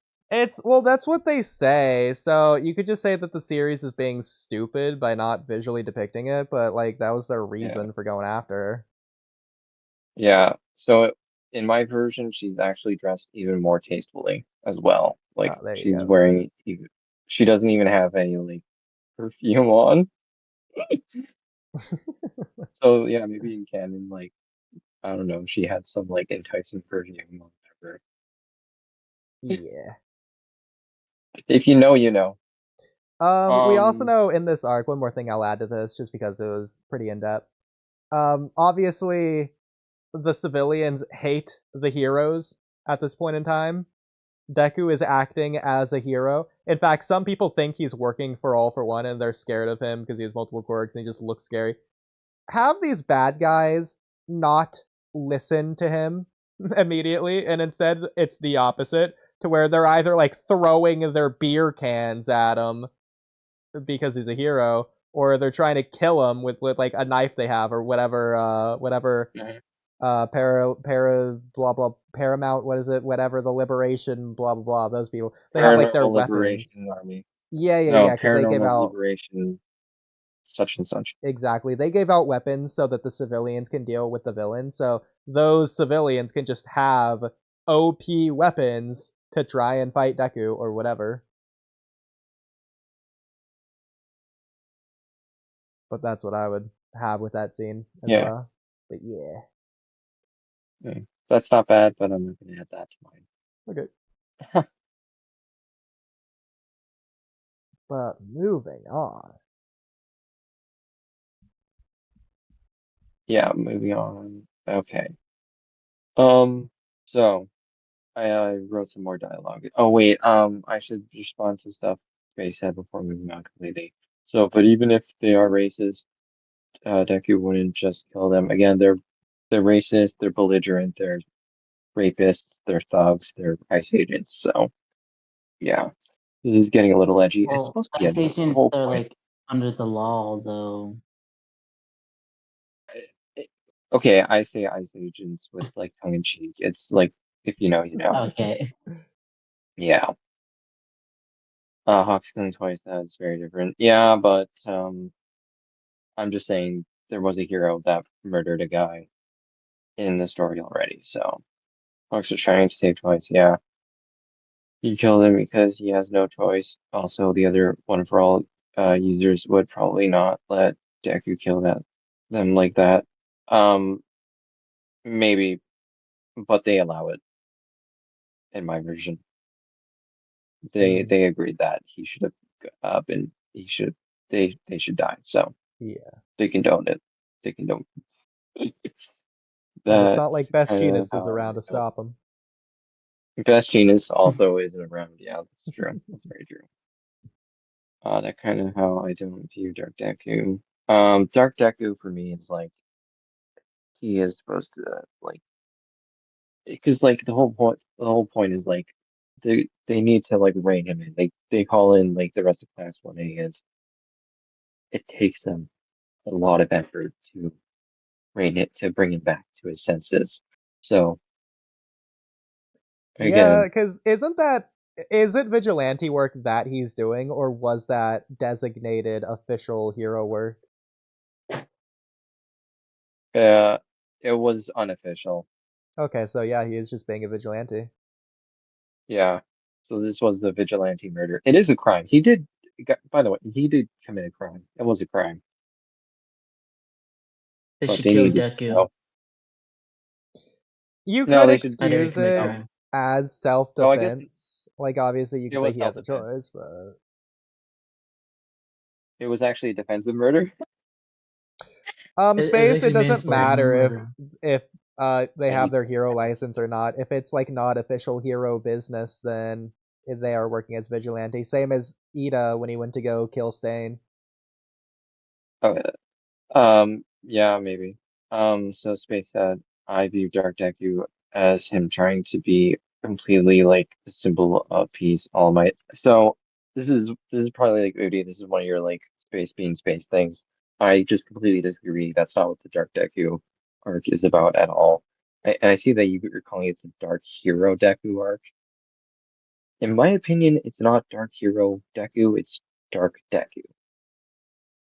Well, that's what they say. So you could just say that the series is being stupid by not visually depicting it, but like that was their Yeah. reason for going after her. Yeah. So in my version, she's actually dressed even more tastefully as well. Like Oh, there you she's go. wearing she doesn't even have any like perfume on. So yeah, maybe in canon, like I don't know, she had some like enticing perfume or whatever. Yeah. If you know, you know. We also Um, know in this arc, one more thing I'll add to this, just because it was pretty in depth. Obviously, the civilians hate the heroes at this point in time. Deku is acting as a hero. In fact, some people think he's working for All for One, and they're scared of him because he has multiple quirks and he just looks scary. Have these bad guys not listen to him immediately, and instead it's the opposite. to where they're either like throwing their beer cans at him because he's a hero, or they're trying to kill him with like a knife they have or whatever blah blah Paramount, what is it, whatever, the Liberation blah blah blah, those people, they have like their Paranormal weapons. Liberation Army. Yeah, because they gave Paranormal out Liberation such and such. exactly, they gave out weapons so that the civilians can deal with the villains, so those civilians can just have OP weapons to try and fight Deku or whatever. But that's what I would have with that scene as well. But yeah. Okay. That's not bad, but I'm not going to add that to mine. Okay. But moving on. Yeah, moving on. Okay. So I wrote some more dialogue. Oh wait, I should respond to stuff Ray said before moving on completely. So, but even if they are racist, Deku wouldn't just kill them. Again, they're racist, they're belligerent, they're rapists, they're thugs, they're ICE agents. So yeah, this is getting a little edgy. It's Well, supposed to be ICE edgy. That's the agents whole are point. like under the law, though. Okay, I say ICE agents with like tongue in cheek. It's like if you know, you know. Okay. Yeah. Hawks killing twice, that's very different. Yeah, but I'm just saying there was a hero that murdered a guy in the story already, so Hawks was trying to save twice, yeah. He killed him because he has no choice. Also, the other one for all users would probably not let Deku kill them like that. Um, maybe, but they allow it in my version. They agreed that he should have been he should they should die. So Yeah. they condoned it. They condoned And it's not that's like Best kind of Genius is how around I to felt. stop him. Best Genius also isn't around. Yeah, that's true. That's very true. That kind of how I don't view Dark Deku. Dark Deku for me is like he is supposed to like because like the whole point is like they need to like rein him in. They call in like the rest of Class 1A, and it takes them a lot of effort to bring him back to his senses. So Yeah, again, because is it vigilante work that he's doing, or was that designated official hero work? it was unofficial. Okay, so yeah, he is just being a vigilante. Yeah. So this was the vigilante murder. It is a crime. By the way, he did commit a crime. It was a crime, They but should they kill needed to Deku. know. You No, could they should. How did he excuse commit a it crime? as Oh, I guess self-defense. Like, obviously, you it could say was he has a self-defense. choice, but It was actually a defensive murder. It was Space, it actually doesn't manslaughter, not matter murder. if they have Maybe. their hero license or not. If it's like not official hero business, then they are working as vigilante. Same as Ida when he went to go kill Stain. Oh, yeah, maybe. So Space said, I view Dark Deku as him trying to be completely like the symbol of peace, all might. So this is probably like Oodie. This is one of your like space being space things. I just completely disagree. That's not what the Dark Deku arc is about at all. And I see that you're calling it the Dark Hero Deku arc. In my opinion, it's not Dark Hero Deku, it's Dark Deku.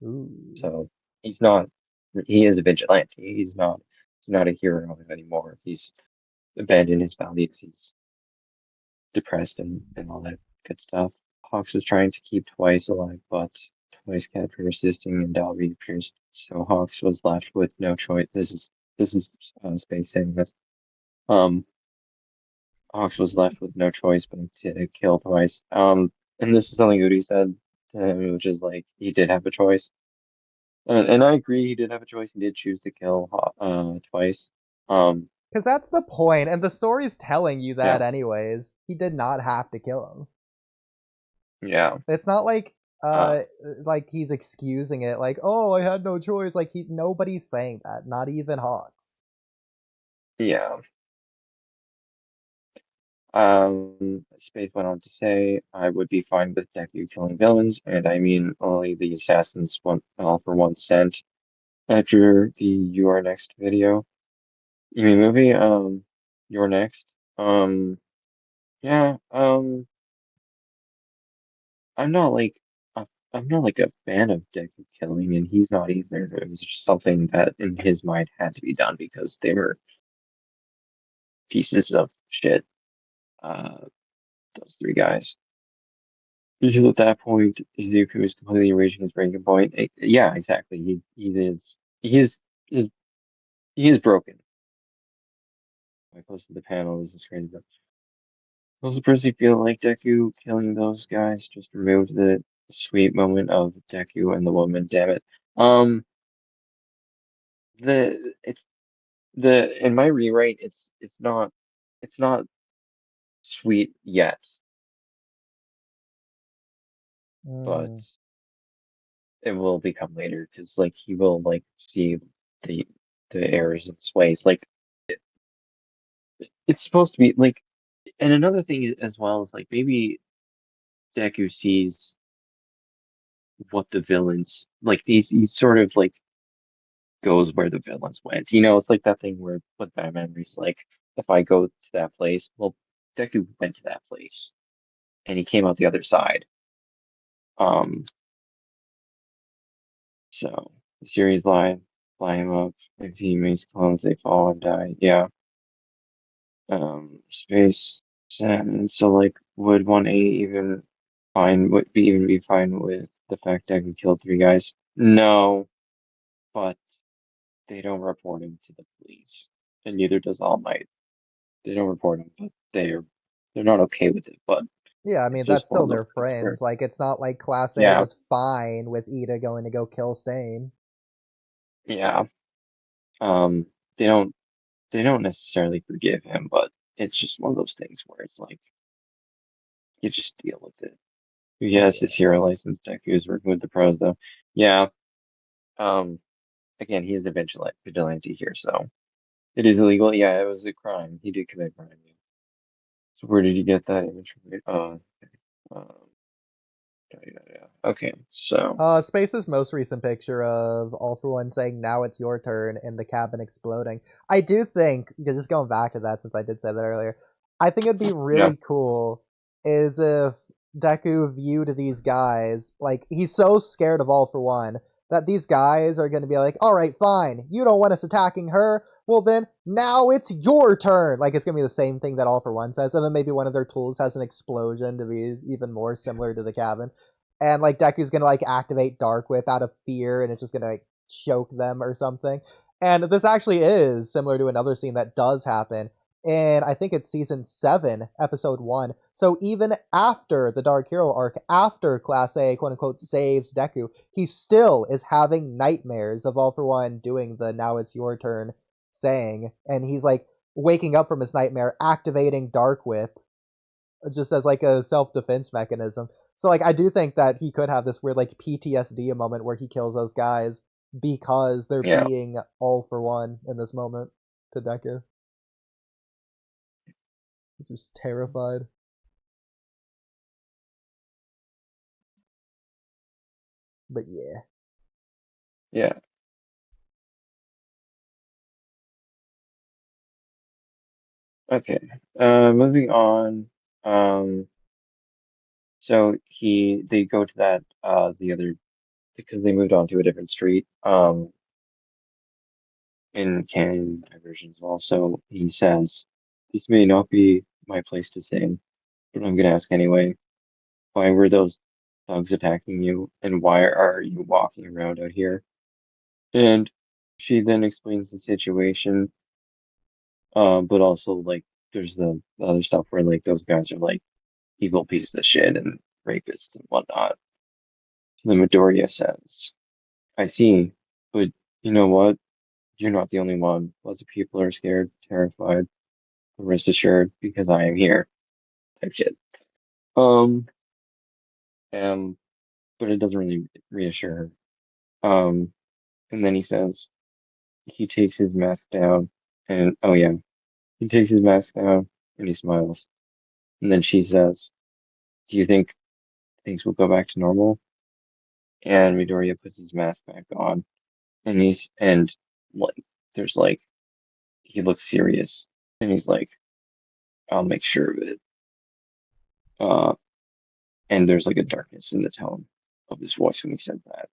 Ooh. So he's not. He is a vigilante. He's not a hero anymore. He's abandoned his values. He's depressed and all that good stuff. Hawks was trying to keep Twice alive, but Twice kept persisting and Dalby pierced. So Hawks was left with no choice. This is Space saying this. Um, Hawks was left with no choice but to kill Twice. And this is something Udi said to him, which is like he did have a choice. And I agree, he did have a choice. He did choose to kill Twice. Because that's the point, and the story's telling you that Yeah, anyways. He did not have to kill him. yeah, It's not like uh, like he's excusing it, like, oh, I had no choice. Like nobody's saying that, not even Hawks. yeah. Space went on to say, I would be fine with Deku killing villains, and I mean only the assassins want all for 1 cent. After the You Are Next video. You mean movie? You're Next. Yeah, I'm not like a, I'm not like a fan of Deku killing, and he's not either. It was just something that in his mind had to be done because they were pieces of shit. Uh, those 3 guys. Usually at that point, Izuku is completely reaching his breaking point. Yeah, exactly. He is he is broken. I posted the panel. This is crazy. I also personally feel like Deku killing those guys just removed the sweet moment of Deku and the woman. Damn it. Um, it's the in my rewrite, it's not sweet yet, but Mm. it will become later because like he will like see the the errors in his ways. Like it's supposed to be like, and another thing as well is like maybe Deku sees what the villains like. He's sort of like goes where the villains went. You know, it's like that thing where with bad memories, like if I go to that place, well, Deku went to that place and he came out the other side. Um, so the series line, fly him up. If he makes clones, they fall and die. Yeah. Space and so like would 1A even even be fine with the fact that he killed 3 guys? No, but they don't report him to the police, and neither does All Might. They don't report him, but they're not okay with it. But Yeah, I it's mean just that's one still of those their things where, friends. Like it's not like Class A yeah, was fine with Ida going to go kill Stain. yeah. Um, they don't they don't necessarily forgive him, but it's just one of those things where it's like you just deal with it. He has his Yeah. hero license. Deku is working with the pros though. Yeah. Um, again, he's a vigilante here, so it is illegal. Yeah, it was a crime. He did commit a crime. Yeah. So where did he get that image from? Um, yeah. Okay, so Space's most recent picture of All For One saying "Now it's your turn" and the cabin exploding. I do think, because just going back to that, since I did say that earlier, I think it'd be yeah, really cool is if Deku viewed these guys like he's so scared of All For One that these guys are going to be like, "All right, fine, you don't want us attacking her. Well, then now it's your turn." Like it's going to be the same thing that All For One says, and then maybe one of their tools has an explosion to be even more similar to the cabin, and like Deku's gonna like activate Dark Whip out of fear, and it's just gonna like choke them or something. And this actually is similar to another scene that does happen, and I think it's season 7, episode 1. So even after the Dark Hero arc, after Class A quote unquote saves Deku, he still is having nightmares of All For One doing the "Now it's your turn" saying, and he's like waking up from his nightmare, activating Dark Whip just as like a self defense mechanism. So like I do think that he could have this weird like PTSD moment where he kills those guys because they're yeah, being All For One in this moment to Deku. He's just terrified. But yeah. yeah. Okay. Moving on. Um, so they go to that the other because they moved on to a different street. In canon versions also, he says, "This may not be my place to say, but I'm gonna ask anyway. Why were those thugs attacking you, and why are you walking around out here?" And she then explains the situation. But also like there's the other stuff where like those guys are like evil pieces of shit and rapists and whatnot. So the Midoriya says, "I see, but you know what? You're not the only one. Lots of people are scared, terrified, but rest assured, because I am here." Type shit. Um, um, but it doesn't really reassure her. Um, and then he says he takes his mask down, and oh yeah, he takes his mask down and he smiles. And then she says, "Do you think things will go back to normal?" And Midoriya puts his mask back on, and like there's like he looks serious, and he's like, "I'll make sure of it." Uh, and there's like a darkness in the tone of his voice when he says that.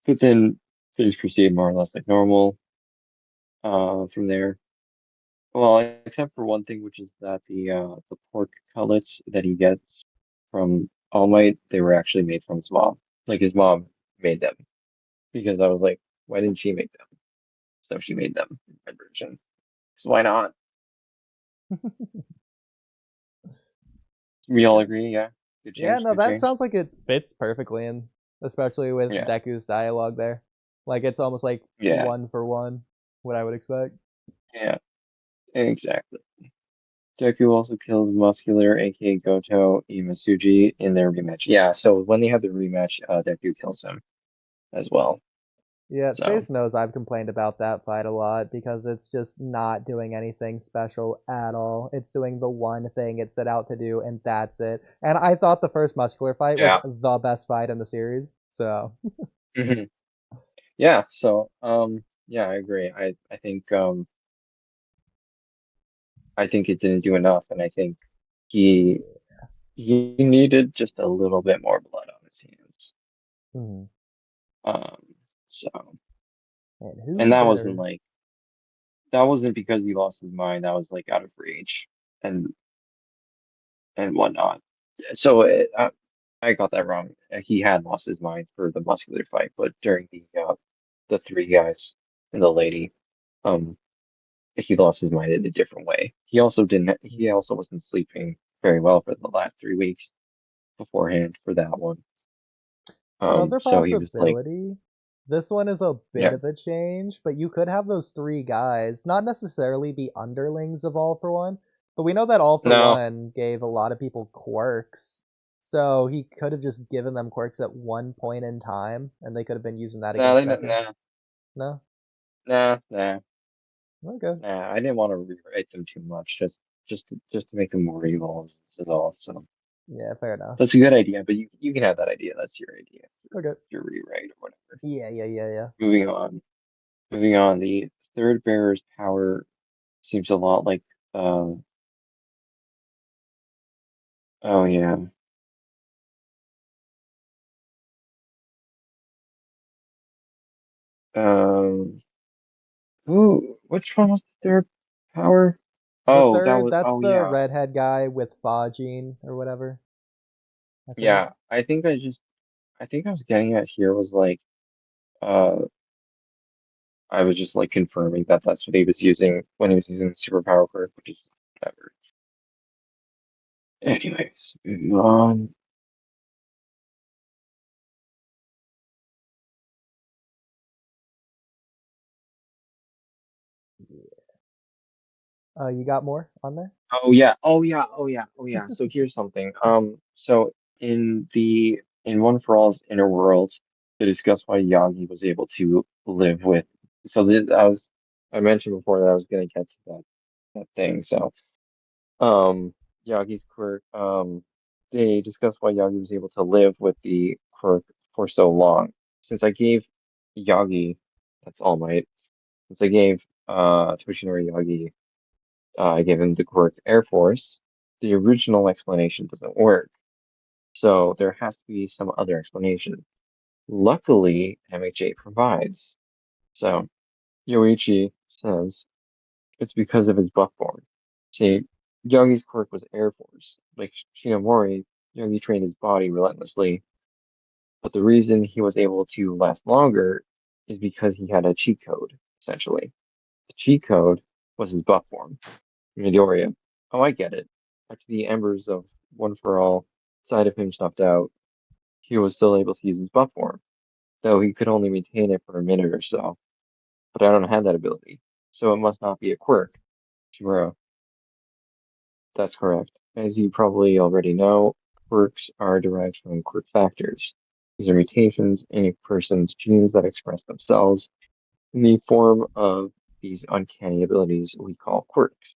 But then things proceed more or less like normal. From there. Well, except for one thing, which is that the pork cutlets that he gets from All Might, they were actually made from his mom. Like his mom made them. Because I was like, why didn't she make them? So she made them in Red version. So why not? We all agree, yeah. Good Yeah, change, no, good that change. sounds like it fits perfectly, and especially with Yeah, Deku's dialogue there. Like it's almost like yeah, one for one, what I would expect. yeah, exactly. Deku also kills Muscular, aka Goto Imasuji, in their rematch. Yeah, so when they have the rematch, Deku kills him as well. Yeah, So Space knows I've complained about that fight a lot because it's just not doing anything special at all. It's doing the one thing it set out to do, and that's it. And I thought the first muscular fight was yeah. the best fight in the series. So Hmm. Yeah, so yeah, I agree. I think it didn't do enough, and I think he he needed just a little bit more blood on his hands. mhm. Um, so And and who that wasn't better? like that wasn't because he lost his mind. That was like out of rage and and whatnot. So I got that wrong. He had lost his mind for the muscular fight, but during the three guys and the lady, um, he lost his mind in a different way. He also didn't. He also wasn't sleeping very well for the last 3 weeks beforehand for that one. Another So he was like, possibility. This one is a bit yeah, of a change, but you could have those three guys not necessarily be underlings of All for One, but we know that All for no, One gave a lot of people quirks. So he could have just given them quirks at one point in time, and they could have been using that no, against they didn't, Deku. nah, No? nah, nah, Okay. nah. I didn't want to rewrite them too much, just to make them more evil. Is all. So Yeah, fair enough. that's a good idea, but you can have that idea. That's your idea for Okay. your rewrite or whatever. Yeah, yeah, yeah, yeah. Moving on. Moving on. The third bearer's power seems a lot like oh yeah. Um which one was the third power? The Oh, third, that's oh the yeah. redhead guy with Fa gene or whatever, I think. Yeah. I think I was getting at here was like uh I was just like confirming that that's what he was using when he was using the superpower quirk, which is whatever. Anyways, moving on. You got more on there? Oh yeah. Oh yeah. Oh yeah. Oh yeah. So here's something. So in One for All's Inner World, they discuss why Yagi was able to live with. So I mentioned before that I was gonna get to that thing. So Yagi's quirk. They discuss why Yagi was able to live with the quirk for so long. Since I gave Yagi, that's All Might. Since I gave Toshinori Yagi I gave him the quirk Air Force, the original explanation doesn't work. So there has to be some other explanation. Luckily, MHA provides. So Yoichi says it's because of his buff form. See, Yogi's quirk was Air Force. Like Shinomori, Yogi trained his body relentlessly, but the reason he was able to last longer is because he had a cheat code, essentially. The cheat code was his buff form. Midoriya. Oh, I get it. After the embers of One for All side of him snuffed out, he was still able to use his buff form, though he could only maintain it for a minute or so. But I don't have that ability, so it must not be a quirk. Shimura, that's correct. As you probably already know, quirks are derived from quirk factors. These are mutations in a person's genes that express themselves in the form of these uncanny abilities we call quirks.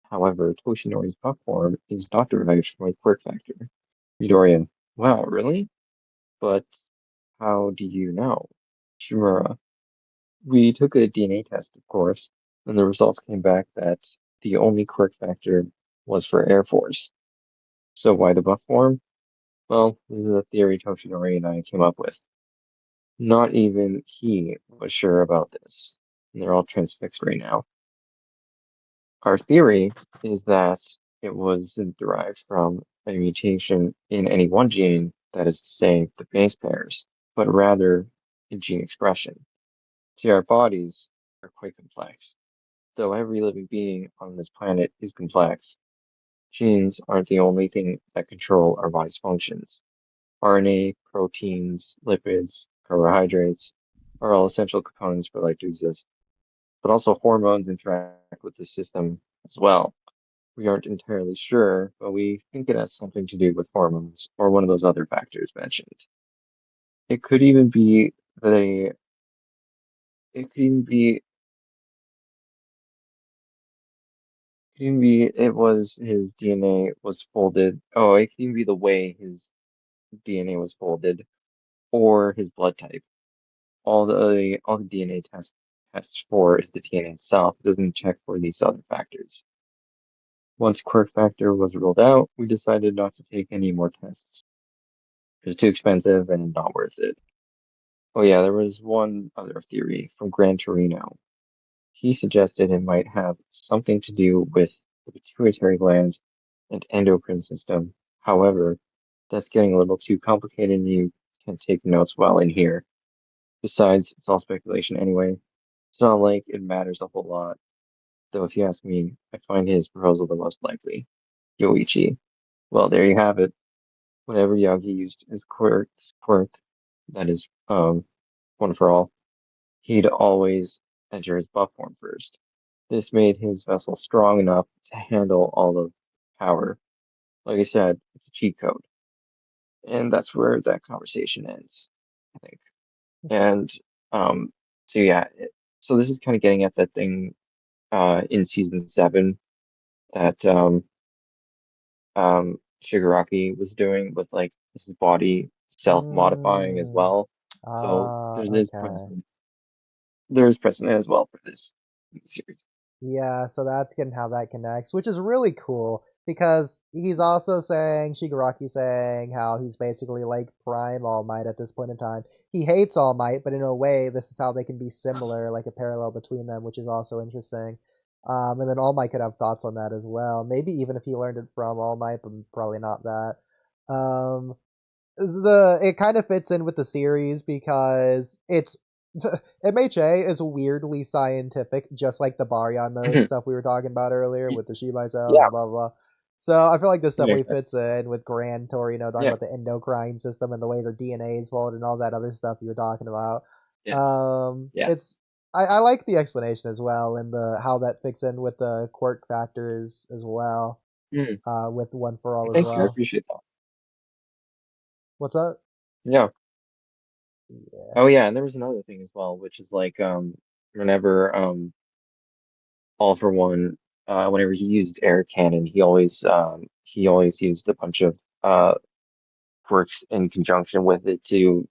However, Toshinori's buff form is not derived from a quirk factor. Midoriya, wow, really? But how do you know? Shimura, we took a DNA test, of course, and the results came back that the only quirk factor was for Air Force. So why the buff form? Well, this is a theory Toshinori and I came up with. Not even he was sure about this. And they're all transfixed right now. Our theory is that it wasn't derived from a mutation in any one gene, that is to say, the base pairs, but rather in gene expression. See, our bodies are quite complex. Though every living being on this planet is complex, genes aren't the only thing that control our body's functions. RNA, proteins, lipids, carbohydrates are all essential components for life to exist. But also hormones interact with the system as well. We aren't entirely sure, but we think it has something to do with hormones or one of those other factors mentioned. It could even be the it could even be it was his DNA was folded. Oh, it could even be the way his DNA was folded or his blood type. All the DNA tests for is the DNA itself. It doesn't check for these other factors. Once quirk factor was ruled out, we decided not to take any more tests. It was too expensive and not worth it. Oh yeah, there was one other theory from Gran Torino. He suggested it might have something to do with the pituitary gland and endocrine system. However, that's getting a little too complicated and you can take notes while in here. Besides, it's all speculation anyway. It's not like it matters a whole lot. Though if you ask me, I find his proposal the most likely. Yoichi. Well, there you have it. Whenever Yagi used his quirk, that is, one for all, he'd always enter his buff form first. This made his vessel strong enough to handle all of power. Like I said, it's a cheat code. And that's where that conversation ends, I think. And so yeah, so this is kind of getting at that thing in season 7 that Shigaraki was doing with like his body self-modifying as Mm. well. So Okay. there's precedent as well for this series. Yeah, so that's getting how that connects, which is really cool because he's also saying, Shigaraki saying how he's basically like Prime All Might at this point in time. He hates All Might, but in a way, this is how they can be similar, like a parallel between them, which is also interesting. And then All Might could have thoughts on that as well. Maybe even if he learned it from All Might, but probably not that. Um, it kind of fits in with the series because it's MHA is weirdly scientific, just like the Baryon mode stuff we were talking about earlier with the Shibai cells Yeah, and blah blah blah. So I feel like this that makes definitely sense. fits in with Gran Torino talking Yeah, about the endocrine system and the way their DNA is folded and all that other stuff you were talking about. yes, yes. It's I like the explanation as well and the how that fits in with the quirk factors as well. Mm, With One for All as thank you. I well. appreciate that. What's up? Yeah. Yeah. Oh yeah, and there was another thing as well, which is like whenever All for One whenever he used air cannon, he always used a bunch of quirks in conjunction with it to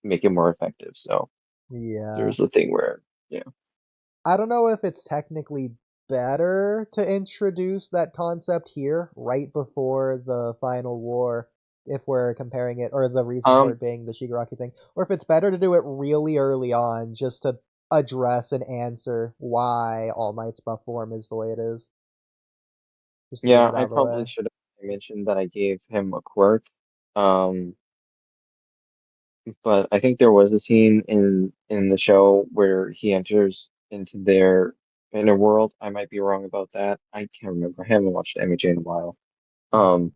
make it more effective. So Yeah. there's the thing where yeah. I don't know if it's technically better to introduce that concept here right before the final war, if we're comparing it, or the reason for Um it being the Shigaraki thing, or if it's better to do it really early on just to address and answer why All Might's buff form is the way it is, just to get yeah, it out I of the probably way. should have mentioned that I gave him a quirk. Um but I think there was a scene in the show where he enters into their inner world. I might be wrong about that. I can't remember. I haven't watched MJ in a while. Mhm. Um,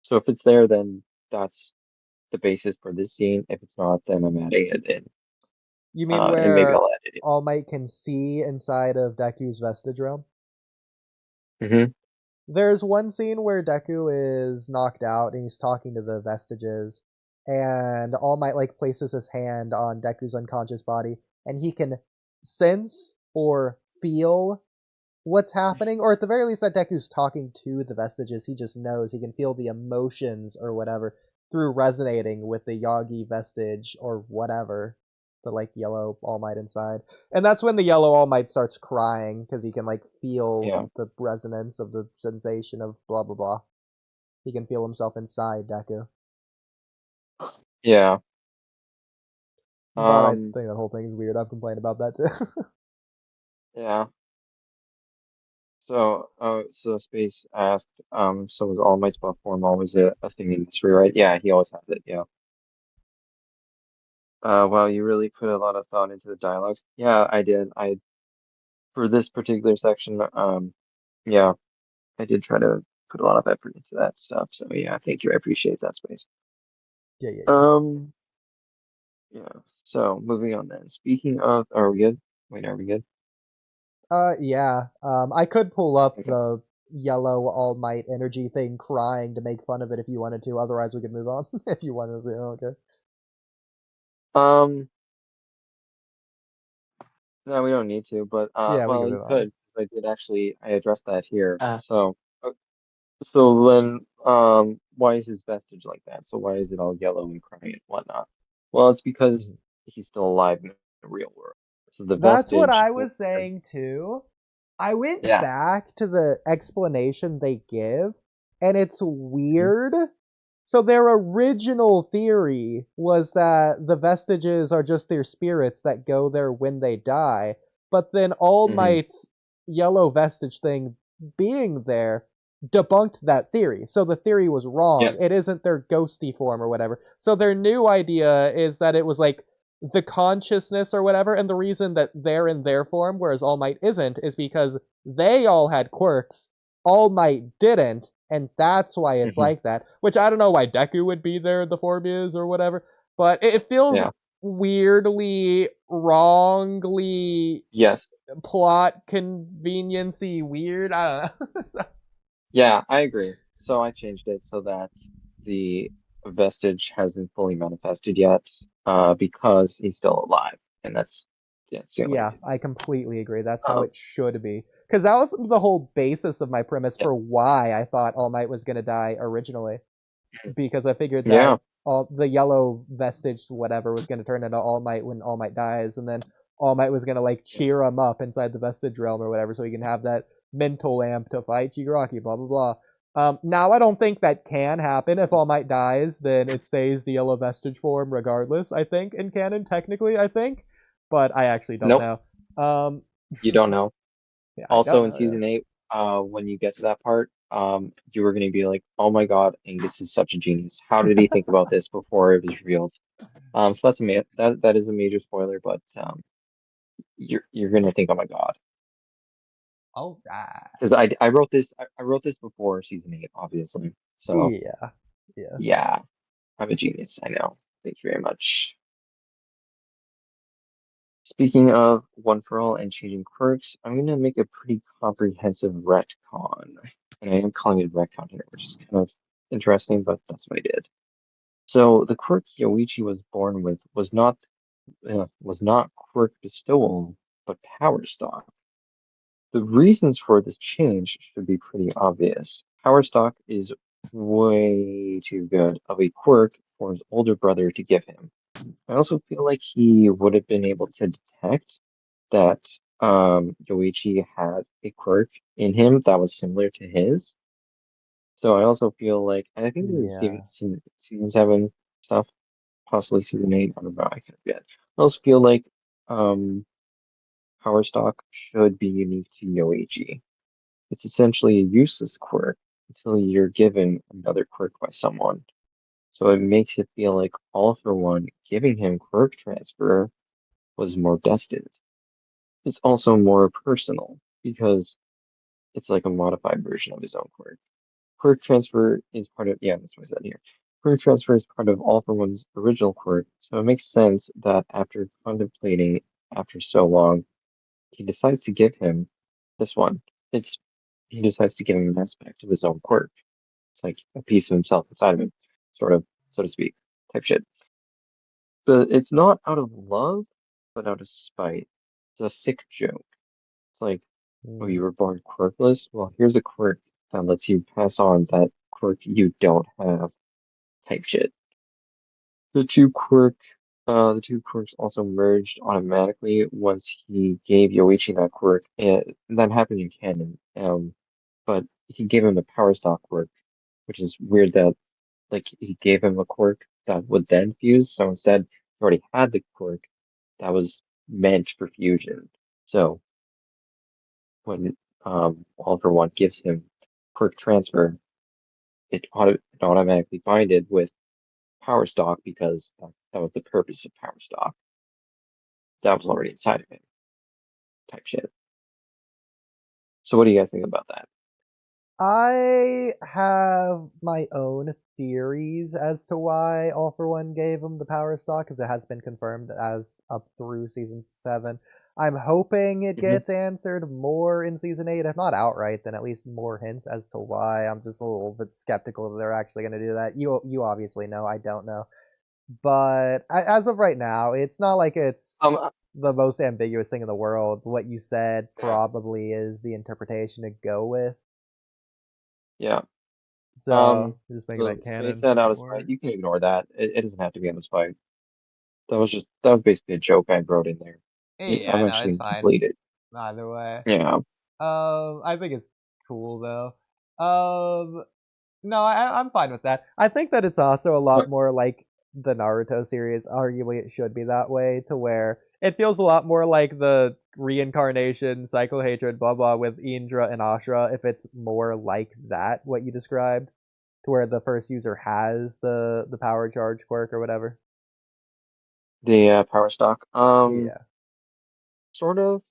so if it's there, then that's the basis for this scene. If it's not, then I'm adding it in. You mean And maybe where I'll add it All Might can see inside of Deku's vestige realm? in. Hmm. There's one scene where Deku is knocked out and he's talking to the vestiges, and All Might like places his hand on Deku's unconscious body, and he can sense or feel what's happening, or at the very least that Deku's talking to the vestiges. He just knows, he can feel the emotions or whatever through resonating with the Yagi vestige or whatever, the like yellow All Might inside. And that's when the yellow All Might starts crying, because he can like feel the resonance of the sensation of blah blah blah. He can feel himself inside Deku. Yeah. But I think that whole thing is weird. I've complained about that too. Yeah. So, so Space asked, so was All Might's buff form always a thing in history, right? Yeah, he always had it, yeah. Well, you really put a lot of thought into the dialogues. Yeah, I did. For this particular section, yeah, I did try to put a lot of effort into that stuff. So yeah, thank you. I appreciate that, Space. Yeah. Yeah. So moving on then. Speaking of, are we good? Wait, are we good? Yeah. I could pull up Okay. the yellow All Might energy thing crying to make fun of it if you wanted to. Otherwise, we could move on if you wanted to say, oh, okay. No, we don't need to, but Yeah, we can well, you move on. could. 'Cause I did actually. I addressed that here. Uh, So then, why is his vestige like that? So why is it all yellow and crying and whatnot? Well, it's because Mhm. he's still alive in the real world. So the That's what vestige I was has, saying too. I went yeah. back to the explanation they give, and it's Mhm. weird. So their original theory was that the vestiges are just their spirits that go there when they die. But then All Mhm. Might's yellow vestige thing being there debunked that theory. So the theory was wrong. Yes. It isn't their ghosty form or whatever. So their new idea is that it was like the consciousness or whatever, and the reason that they're in their form, whereas All Might isn't, is because they all had quirks, All Might didn't, and that's why it's Mhm. like that. Which I don't know why Deku would be there, the form is, or whatever, but it feels Yeah. weirdly, wrongly Yes. plot conveniency weird. I don't know. So, Yeah, I agree. So I changed it so that the vestige hasn't fully manifested yet, because he's still alive, and that's the only yeah, reason. I completely agree. That's how Um, it should be. Because that was the whole basis of my premise yeah. for why I thought All Might was going to die originally. Because I figured Yeah. that all the yellow vestige, whatever, was going to turn into All Might when All Might dies, and then All Might was going to like cheer him up inside the vestige realm or whatever, so he can have that mental lamp to fight Shigaraki. Blah blah blah. Now I don't think that can happen. If All Might dies, then it stays the yellow vestige form regardless. I think in canon, technically, I think, but I actually don't Nope, know. Um, you don't know. yeah, I Also don't in know. Yeah. season 8, when you get to that part, you were gonna be like, "Oh my God, Angus is such a genius. How did he think about this before it was revealed?" So that's that is a major spoiler, but you're gonna think, "Oh my God," All right. because I wrote this before season 8, obviously. So Yeah. Yeah. yeah, I'm a genius. I know. Thank you very much. Speaking of One for All and changing quirks, I'm gonna make a pretty comprehensive retcon. And I am calling it retcon here, which is kind of interesting, but that's what I did. So the quirk Yoichi was born with was not quirk bestowal, but power stock. The reasons for this change should be pretty obvious. Power stock is way too good of a quirk for his older brother to give him. I also feel like he would have been able to detect that Yoichi had a quirk in him that was similar to his. So I also feel like, and I think this is Yeah. season 7 stuff, possibly season 8. I don't know. I can't forget. I also feel like um, Power Stock should be unique to Yoichi. It's essentially a useless quirk until you're given another quirk by someone. So it makes it feel like All for One giving him quirk transfer was more destined. It's also more personal because it's like a modified version of his own quirk. Quirk transfer is part of, yeah, that's what I said here. Quirk transfer is part of All for One's original quirk, so it makes sense that after contemplating after so long, he decides to give him this one. It's he decides to give him an aspect of his own quirk. It's like a piece of himself inside of him, sort of, so to speak, type shit. But it's not out of love, but out of spite. It's a sick joke. It's like Oh, you were born quirkless? Well, here's a quirk that lets you pass on that quirk you don't have type shit. The two quirk, the two quirks also merged automatically once he gave Yoichi that quirk, and that happened in canon. But he gave him the Power Stock quirk, which is weird that like he gave him a quirk that would then fuse. So instead, he already had the quirk that was meant for fusion. So when All for One gives him quirk transfer, it automatically binded with Power Stock because that was the purpose of Power Stock. That was already inside of him, type shit. So what do you guys think about that? I have my own theories as to why All for One gave him the power stock, because it has been confirmed as up through season 7. I'm hoping it gets answered more in season 8, if not outright, then at least more hints as to why. I'm just a little bit skeptical that they're actually going to do that. You obviously know, I don't know. But as of right now, it's not like it's the most ambiguous thing in the world. What you said probably is the interpretation to go with. Yeah. So just making So that canon. Space that out of spite. You can ignore that. It doesn't have to be on the spite. That was basically a joke I wrote in there. Yeah, I'm no, actually it's fine. completed. Either way. Yeah. I think it's cool though. No, I'm fine with that. I think that it's also a lot more like the Naruto series. Arguably, it should be that way, to where it feels a lot more like the reincarnation, cycle hatred, blah blah, with Indra and Ashra. If it's more like that, what you described, to where the first user has the power charge quirk or whatever. The Power Stock. Yeah. Sort of,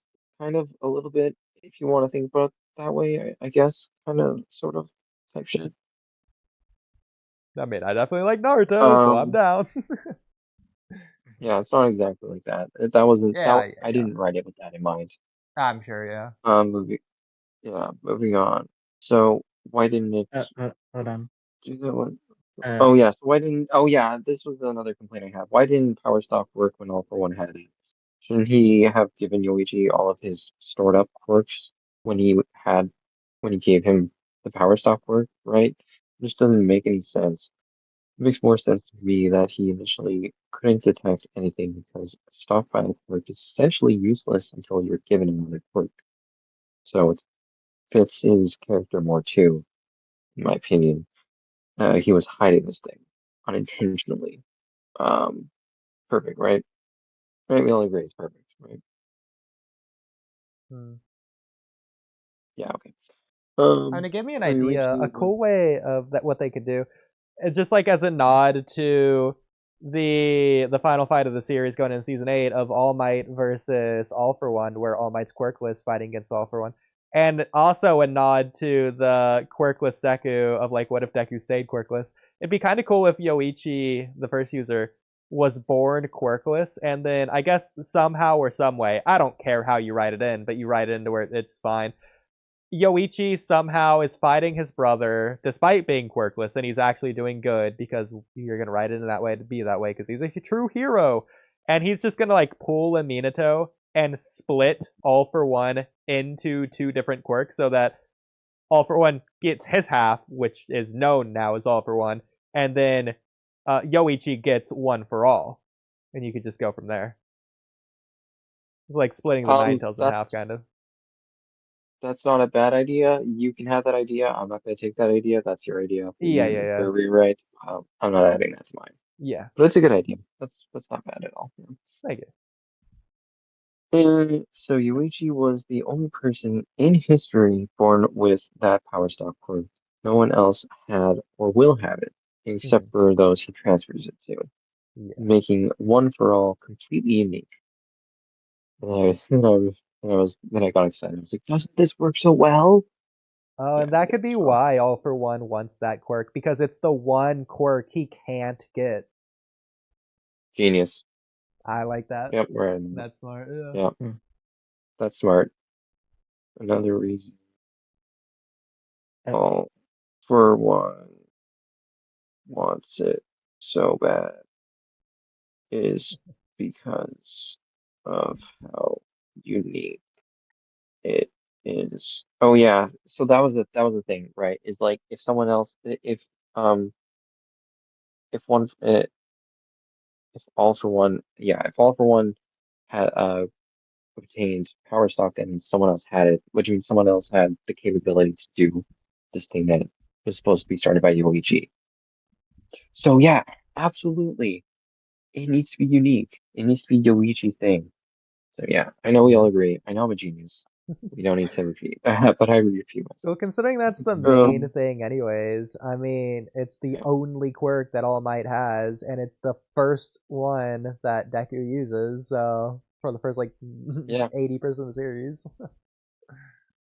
kind of, a little bit, if you want to think about it that way, I guess. Kind of, sort of, type shit. I mean, I definitely like Naruto, so I'm down. Yeah, it's not exactly like that. That wasn't Yeah, that I didn't write it with that in mind. I'm sure, yeah. Moving on. So why didn't it Hold on. do that one? Oh yeah, so why didn't oh yeah, this was another complaint I have. Why didn't Power Stock work when All for One had it? Shouldn't he have given Yoichi all of his stored up quirks when he gave him the Power Stock quirk, right? It just doesn't make any sense. It makes more sense to me that he initially couldn't detect anything because a stockpile quirk is essentially useless until you're given another quirk. So it fits his character more too, in my opinion. He was hiding this thing unintentionally. Um, Perfect, right? Right, we all agree it's perfect, right? Yeah, okay. I mean, it gave me an So idea, Yoichi a cool way of that what they could do. It's just like as a nod to the final fight of the series going in season 8 of All Might versus All for One, where All Might's quirkless fighting against All for One, and also a nod to the quirkless Deku of like, what if Deku stayed quirkless? It'd be kind of cool if Yoichi, the first user, was born quirkless, and then I guess somehow or some way, I don't care how you write it in, but you write it into where it's fine. Yoichi somehow is fighting his brother despite being quirkless, and he's actually doing good because you're gonna write it in that way to be that way because he's a true hero, and he's just gonna like pull a Minato and split All for One into 2 different quirks so that All for One gets his half, which is known now as All for One, and then Yoichi gets One for All, and you could just go from there. It's like splitting the Nine Tails in half, kind of. That's not a bad idea. You can have that idea. I'm not going to take that idea. That's your idea for Yeah. rewrite. I'm not adding that to mine. Yeah. But it's a good idea. That's not bad at all. Thank you. So Yuichi was the only person in history born with that power stock quirk. No one else had or will have it, except for those he transfers it to, making One for All completely unique. Then I got excited. I was like, doesn't this work so well? Oh, and that could be why All for One wants that quirk, because it's the one quirk he can't get. Genius. I like that. Yep, right. That's smart. Yeah. That's smart. Another reason. All for One wants it so bad is because of how unique it is so that was the thing, right? Is like if someone else if one if all for one had obtained power stock and someone else had it, which means someone else had the capability to do this thing that was supposed to be started by Yoichi. So yeah, absolutely. It needs to be unique. It needs to be Yoichi thing. So yeah, I know we all agree. I know I'm a genius. We don't need to repeat, but I repeat Well, myself. considering that's the main Um, thing, anyways, I mean, it's the yeah, only quirk that All Might has, and it's the first one that Deku uses, so for the first, like, yeah. 80% of the series.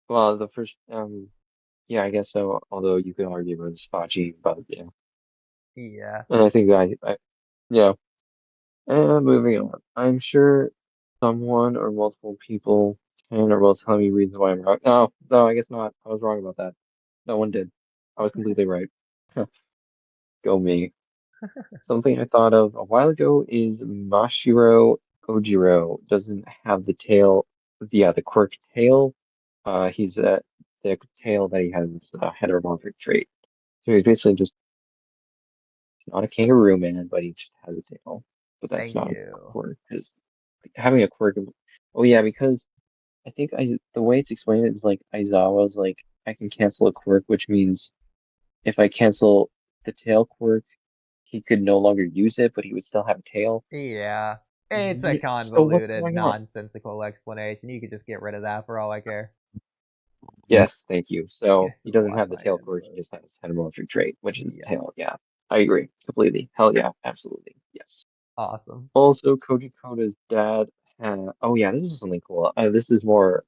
Well, the first, yeah, I guess so. Although you could argue it's Fachi, but yeah, Yeah. and I think yeah. And moving on, I'm sure someone or multiple people can or will tell me reasons why I'm wrong. No, no, I guess not. I was wrong about that. No one did. I was completely right. Go me. Something I thought of a while ago is Mashiro Ojiro doesn't have the tail, yeah, the quirk tail. He's the tail that he has is a heteromorphic trait. So he's basically just not a kangaroo man, but he just has a tail. But that's Thank not a you. quirk because having a quirk. Oh yeah, because I think the way it's explained is like Aizawa's like I can cancel a quirk, which means if I cancel the tail quirk, he could no longer use it, but he would still have a tail. Yeah. It's a So what's convoluted, going on? nonsensical explanation. You could just get rid of that for all I care. Yes, thank you. So This he is doesn't why have the my tail quirk, he input. just has heteromorphic trait, which is Yeah. tail. Yeah, I agree completely. Hell yeah, absolutely. Yes. Awesome. Also, Koji Koda's dad had, oh yeah, this is something cool. This is more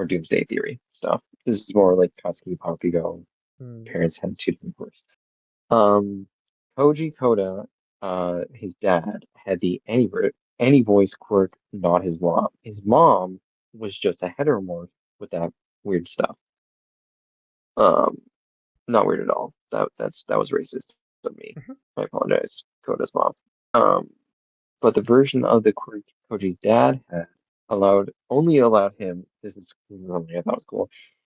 doomsday theory stuff. This is more like Katsuki Bakugo. Hmm. Parents had two different quirks. Um, Koji Koda, his dad had the any voice quirk, not his mom. His mom was just a heteromorph with that weird stuff. Um, not weird at all. That was racist of me. I apologize, Koda's mom. Um, but the version of the quirk Koji's dad had only allowed him. This is something I thought was cool.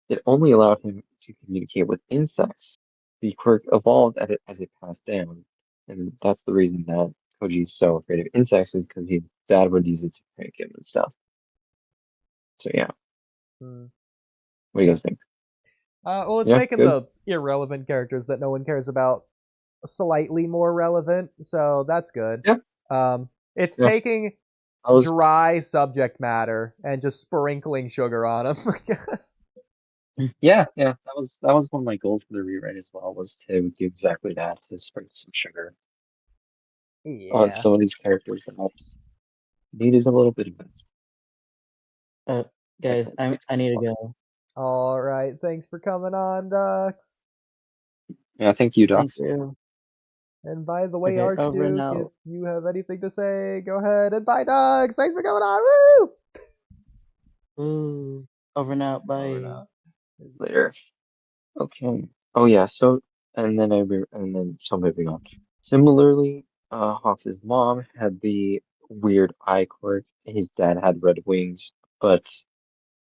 It only allowed him to communicate with insects. The quirk evolved as it passed down, and that's the reason that Koji's so afraid of insects is because his dad would use it to prank him and stuff. So yeah, Hmm. what do you Yeah. guys think? Well, it's Yeah, making good. the irrelevant characters that no one cares about slightly more relevant, so that's good. Yeah, It's yeah. taking I was dry subject matter and just sprinkling sugar on them, I guess. yeah. That was one of my goals for the rewrite as well, was to do exactly that, to sprinkle some sugar on Yeah. some of these characters that needed a little bit of it. Uh, Yeah, guys, I need to go. All right. Thanks for coming on, Ducks. yeah. Thank you, Thank Docs. you. And by the way, Okay, over and Archduke, if out. you have anything to say, go ahead. And bye, Ducks. Thanks for coming on. Woo! Ooh, over and out. Over Bye. now. Later. Okay. Oh yeah. So so moving on. Similarly, Hawks' mom had the weird eye quirk. His dad had red wings, but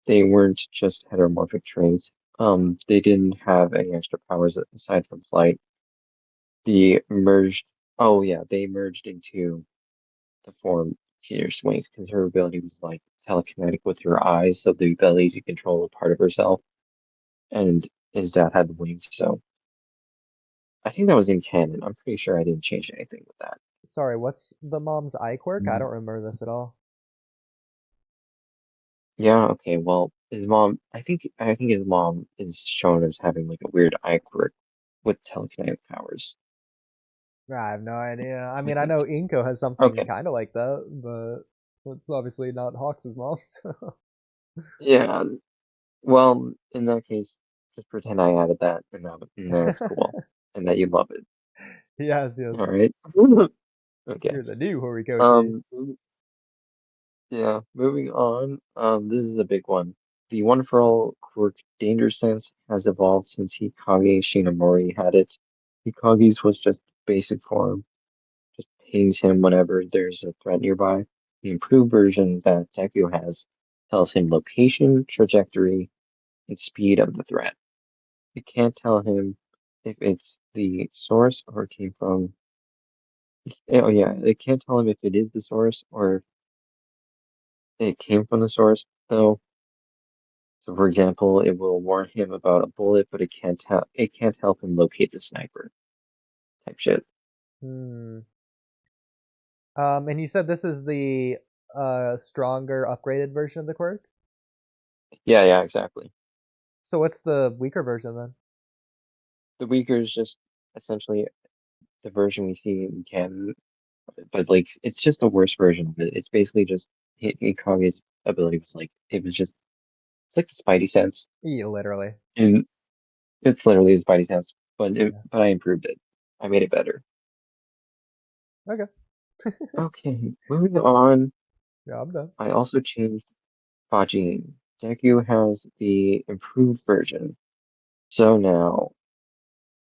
they weren't just heteromorphic traits. They didn't have any extra powers aside from flight. The merged. Oh yeah, they merged into the form Teenage Wings because her ability was like telekinetic with her eyes, so the ability to control a part of herself. And his dad had the wings, so. I think that was in canon. I'm pretty sure I didn't change anything with that. Sorry, what's the mom's eye quirk? I Mm. don't remember this at all. Yeah, okay, well, I think his mom is shown as having like a weird eye quirk with telekinetic powers. I have no idea. I I mean, I think. know Inko has something Okay. kind of like that, but it's obviously not Hawks' mom. So. Yeah. Well, in that case, just pretend I added that and that's cool. And that you love it. Yes, All yes. right. Okay. You're the new Horikoshi. Um yeah, moving on. This is a big one. The one for all quirk Danger Sense has evolved since Hikage Shinomori had it. Hikage's was just basic form, just pings him whenever there's a threat nearby. The improved version that Deku has tells him location, trajectory, and speed of the threat. It can't tell him if it's the source or it came from. Oh yeah, it can't tell him if it is the source or if it came from the source, though. So for example, it will warn him about a bullet, but it can't help him locate the sniper type shit. Hmm. And you said this is the stronger, upgraded version of the quirk? Yeah, exactly. So what's the weaker version then? The weaker is just essentially the version we see in canon, but like it's just the worst version of it. It's basically just Ikage's ability was like it's like the Spidey sense, Yeah, literally. and it's literally his Spidey sense, but Yeah. but I improved it. I made it better. Okay. Okay, moving on. Yeah, I'm done. I also changed Fajin. Deku has the improved version, so now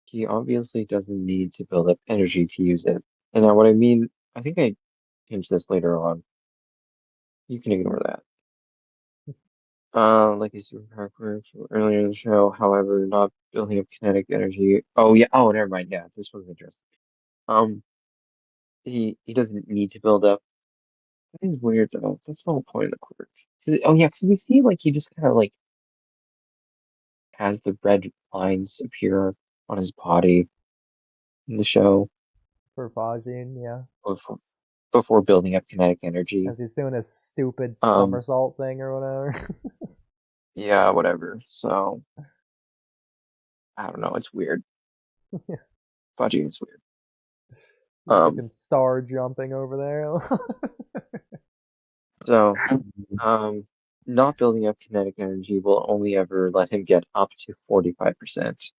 he obviously doesn't need to build up energy to use it. And now what I mean, I think I changed this later on. You can ignore that. Like a superpower from earlier in the show, however, not building up kinetic energy. Oh yeah, oh never mind. Yeah, this was interesting. Um, he doesn't need to build up. That is weird though. That's the whole point of the quirk. Oh yeah, because we see like he just kind of like has the red lines appear on his body in the show For Fajin, yeah. before before building up kinetic energy. As he's doing his stupid Um, somersault thing or whatever. yeah, whatever. So I don't know. It's weird. Fudgy is weird. He's fucking star jumping over there. So, not building up kinetic energy will only ever let him get up to 45%.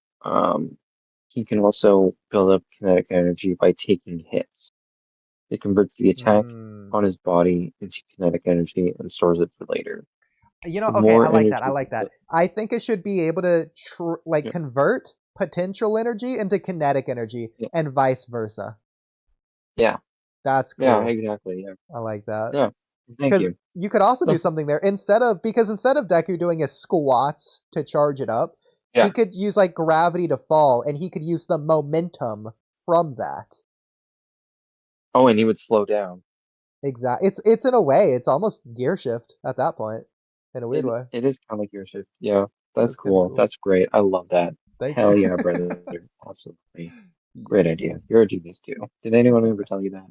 He can also build up kinetic energy by taking hits. It converts the attack on his body into kinetic energy and stores it for later. You know, The okay, more I like that. energy I like he that. I think it should be able to Yeah. convert potential energy into kinetic energy Yeah. and vice versa. Yeah. That's cool. Yeah, exactly. Yeah. I like that. Yeah. Thank Because you. you could also do something there instead of Deku doing his squats to charge it up, Yeah. he could use like gravity to fall, and he could use the momentum from that. Oh, and he would slow down. Exactly. It's in a way, it's almost gear shift at that point, in a weird way. It is kind of like your shift. Yeah, that's That's kinda cool. cool. That's great. I love that. Thank Hell you. yeah, brother. Absolutely. Great idea. You're a genius too. Did anyone ever tell you that?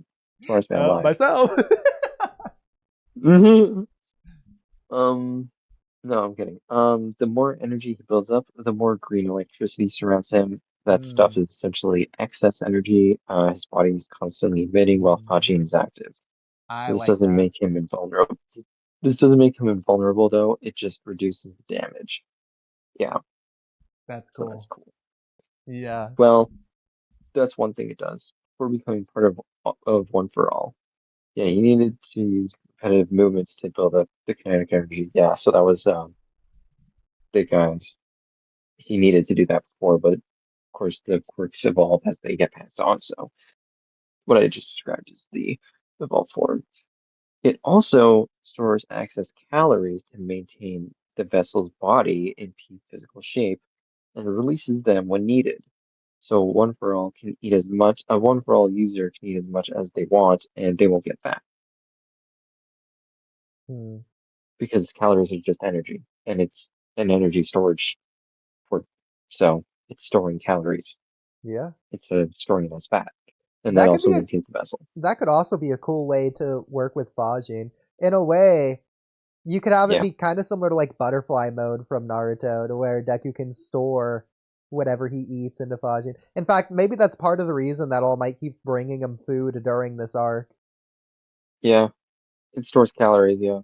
Smartest man alive. Myself. No, I'm kidding. The more energy he builds up, the more green electricity surrounds him. That stuff is essentially excess energy. His body is constantly emitting while Fajin is active. I This like doesn't that. make him invulnerable. This doesn't make him invulnerable though. It just reduces the damage. Yeah. That's So cool. that's cool. Yeah. Well, that's one thing it does. For becoming part of One for All. Yeah, you needed to use repetitive movements to build up the kinetic energy. Yeah, so that was big guys. He needed to do that before, but of course the quirks evolve as they get passed on. So what I just described is the evolved form. It also stores excess calories to maintain the vessel's body in peak physical shape and releases them when needed. So One for All can eat as much, a One for All user can eat as much as they want and they won't get fat because calories are just energy and it's an energy storage for, so it's storing calories. Yeah. Instead of storing it as fat. And That that could also be a maintains the vessel. that could also be a cool way to work with Fajin. In a way, you could have it Yeah. be kind of similar to like butterfly mode from Naruto, to where Deku can store whatever he eats into Fajin. In fact, maybe that's part of the reason that All Might keeps bringing him food during this arc. Yeah. It stores calories, yeah.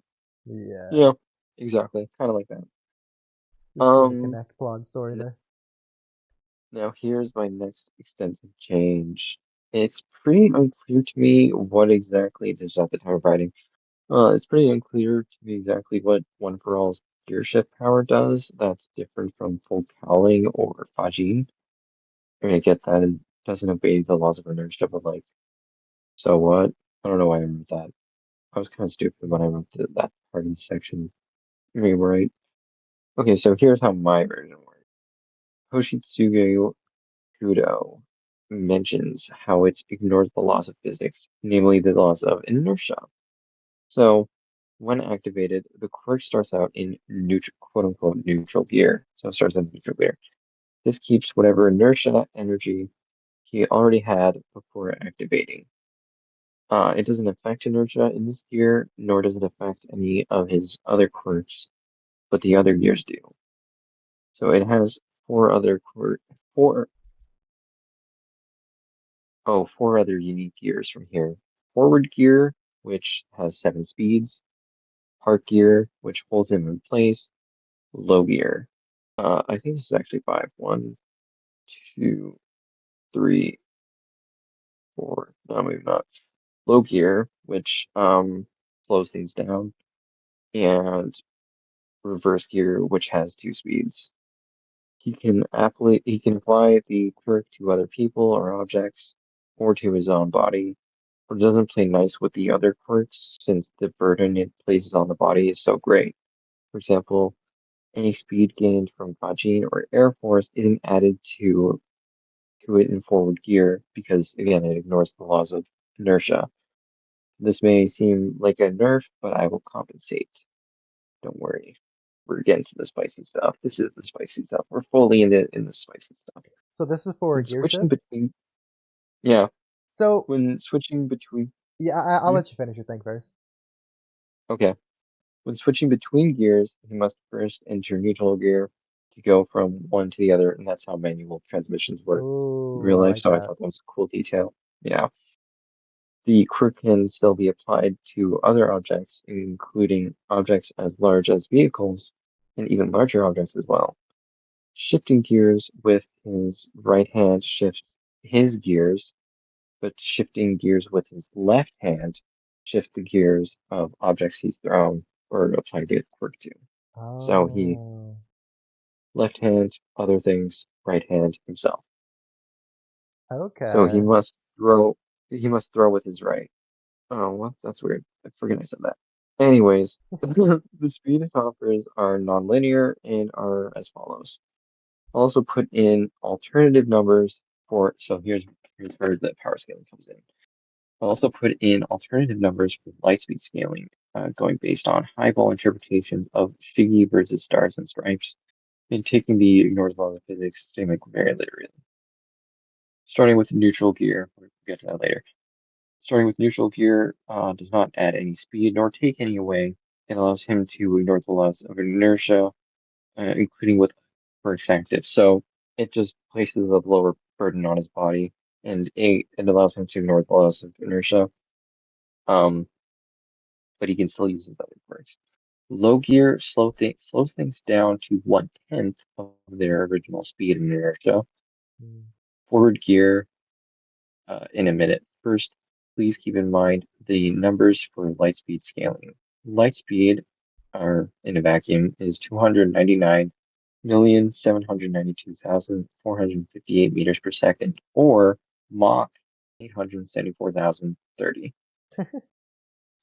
Yeah. Yeah. Exactly. Kind of like that. Just silly Connect Blonde story there. Now here's my next extensive change. It's pretty unclear to me what exactly this is at the time of writing. It's pretty unclear to me exactly what One for All's gear shift power does. That's different from full cowling or Fajin. I mean, I get that it doesn't obey the laws of inertia, but like, so what? I don't know why I wrote that. I was kind of stupid when I wrote that part in the section. Maybe right. Okay, so here's how my version works. Hoshitsugu Kudo mentions how it ignores the laws of physics, namely the laws of inertia. So, when activated, the quirk starts out in neutral, quote unquote, neutral gear. So it starts in neutral gear. This keeps whatever inertia energy he already had before activating. It doesn't affect inertia in this gear, nor does it affect any of his other quirks, but the other gears do. So it has four four other unique gears from here. Forward gear, which has 7 speeds. Park gear, which holds him in place. Low gear. I think this is actually 5. 1, 2, 3, 4. No, maybe not. Low gear, which slows things down, and reverse gear, which has 2 speeds. He can apply the quirk to other people or objects, or to his own body, or doesn't play nice with the other quirks since the burden it places on the body is so great. For example, any speed gained from Fajin or Air Force isn't added to it in forward gear because again it ignores the laws of inertia. This may seem like a nerf, but I will compensate. Don't worry. We're getting to the spicy stuff. This is the spicy stuff. We're fully in the spicy stuff. So this is for When a gear switching shift. between yeah, So when switching between yeah, I'll hmm? let you finish your thing first. Okay. When switching between gears, he must first enter neutral gear to go from one to the other, and that's how manual transmissions work in Oh, real I life, like so I that. thought that was a cool detail. Yeah. The quirk can still be applied to other objects, including objects as large as vehicles, and even larger objects as well. Shifting gears with his right hand shifts his gears, but shifting gears with his left hand shifts the gears of objects he's thrown or applied the quirk to. So he Oh, left hand, other things, right hand, himself. So okay. he must throw with his right. Oh, what? That's weird. I forget I said that. Anyways, the speed hoppers are nonlinear and are as follows. I'll also put in alternative numbers so here's where the power scaling comes in. I'll also put in alternative numbers for light speed scaling, going based on highball interpretations of Shiggy versus Stars and Stripes, and taking the ignores laws of physics statement very literally. Starting with neutral gear, we'll get to that later. Starting with neutral gear does not add any speed nor take any away. It allows him to ignore the laws of inertia, including with quirks active. So it just places a lower burden on his body, and it allows him to ignore the laws of inertia. Um, but he can still use his other quirks. Low gear slows things down to 1/10 of their original speed and inertia. Mm. Forward gear in a minute. First, please keep in mind the numbers for light speed scaling. Light speed, or in a vacuum, is 299,792,458 meters per second, or Mach 874,030.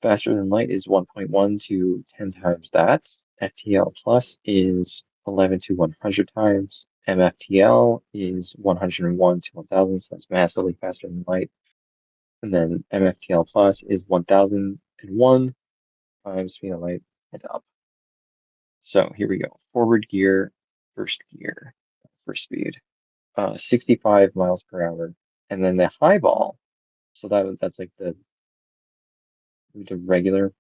Faster than light is 1.1 to 10 times that. FTL plus is 11 to 100 times. MFTL is 101 to 1000, so that's massively faster than light. And then MFTL plus is 1001 times speed of light and up. So here we go. Forward gear, first speed, 65 miles per hour. And then the high ball, so that's like the regular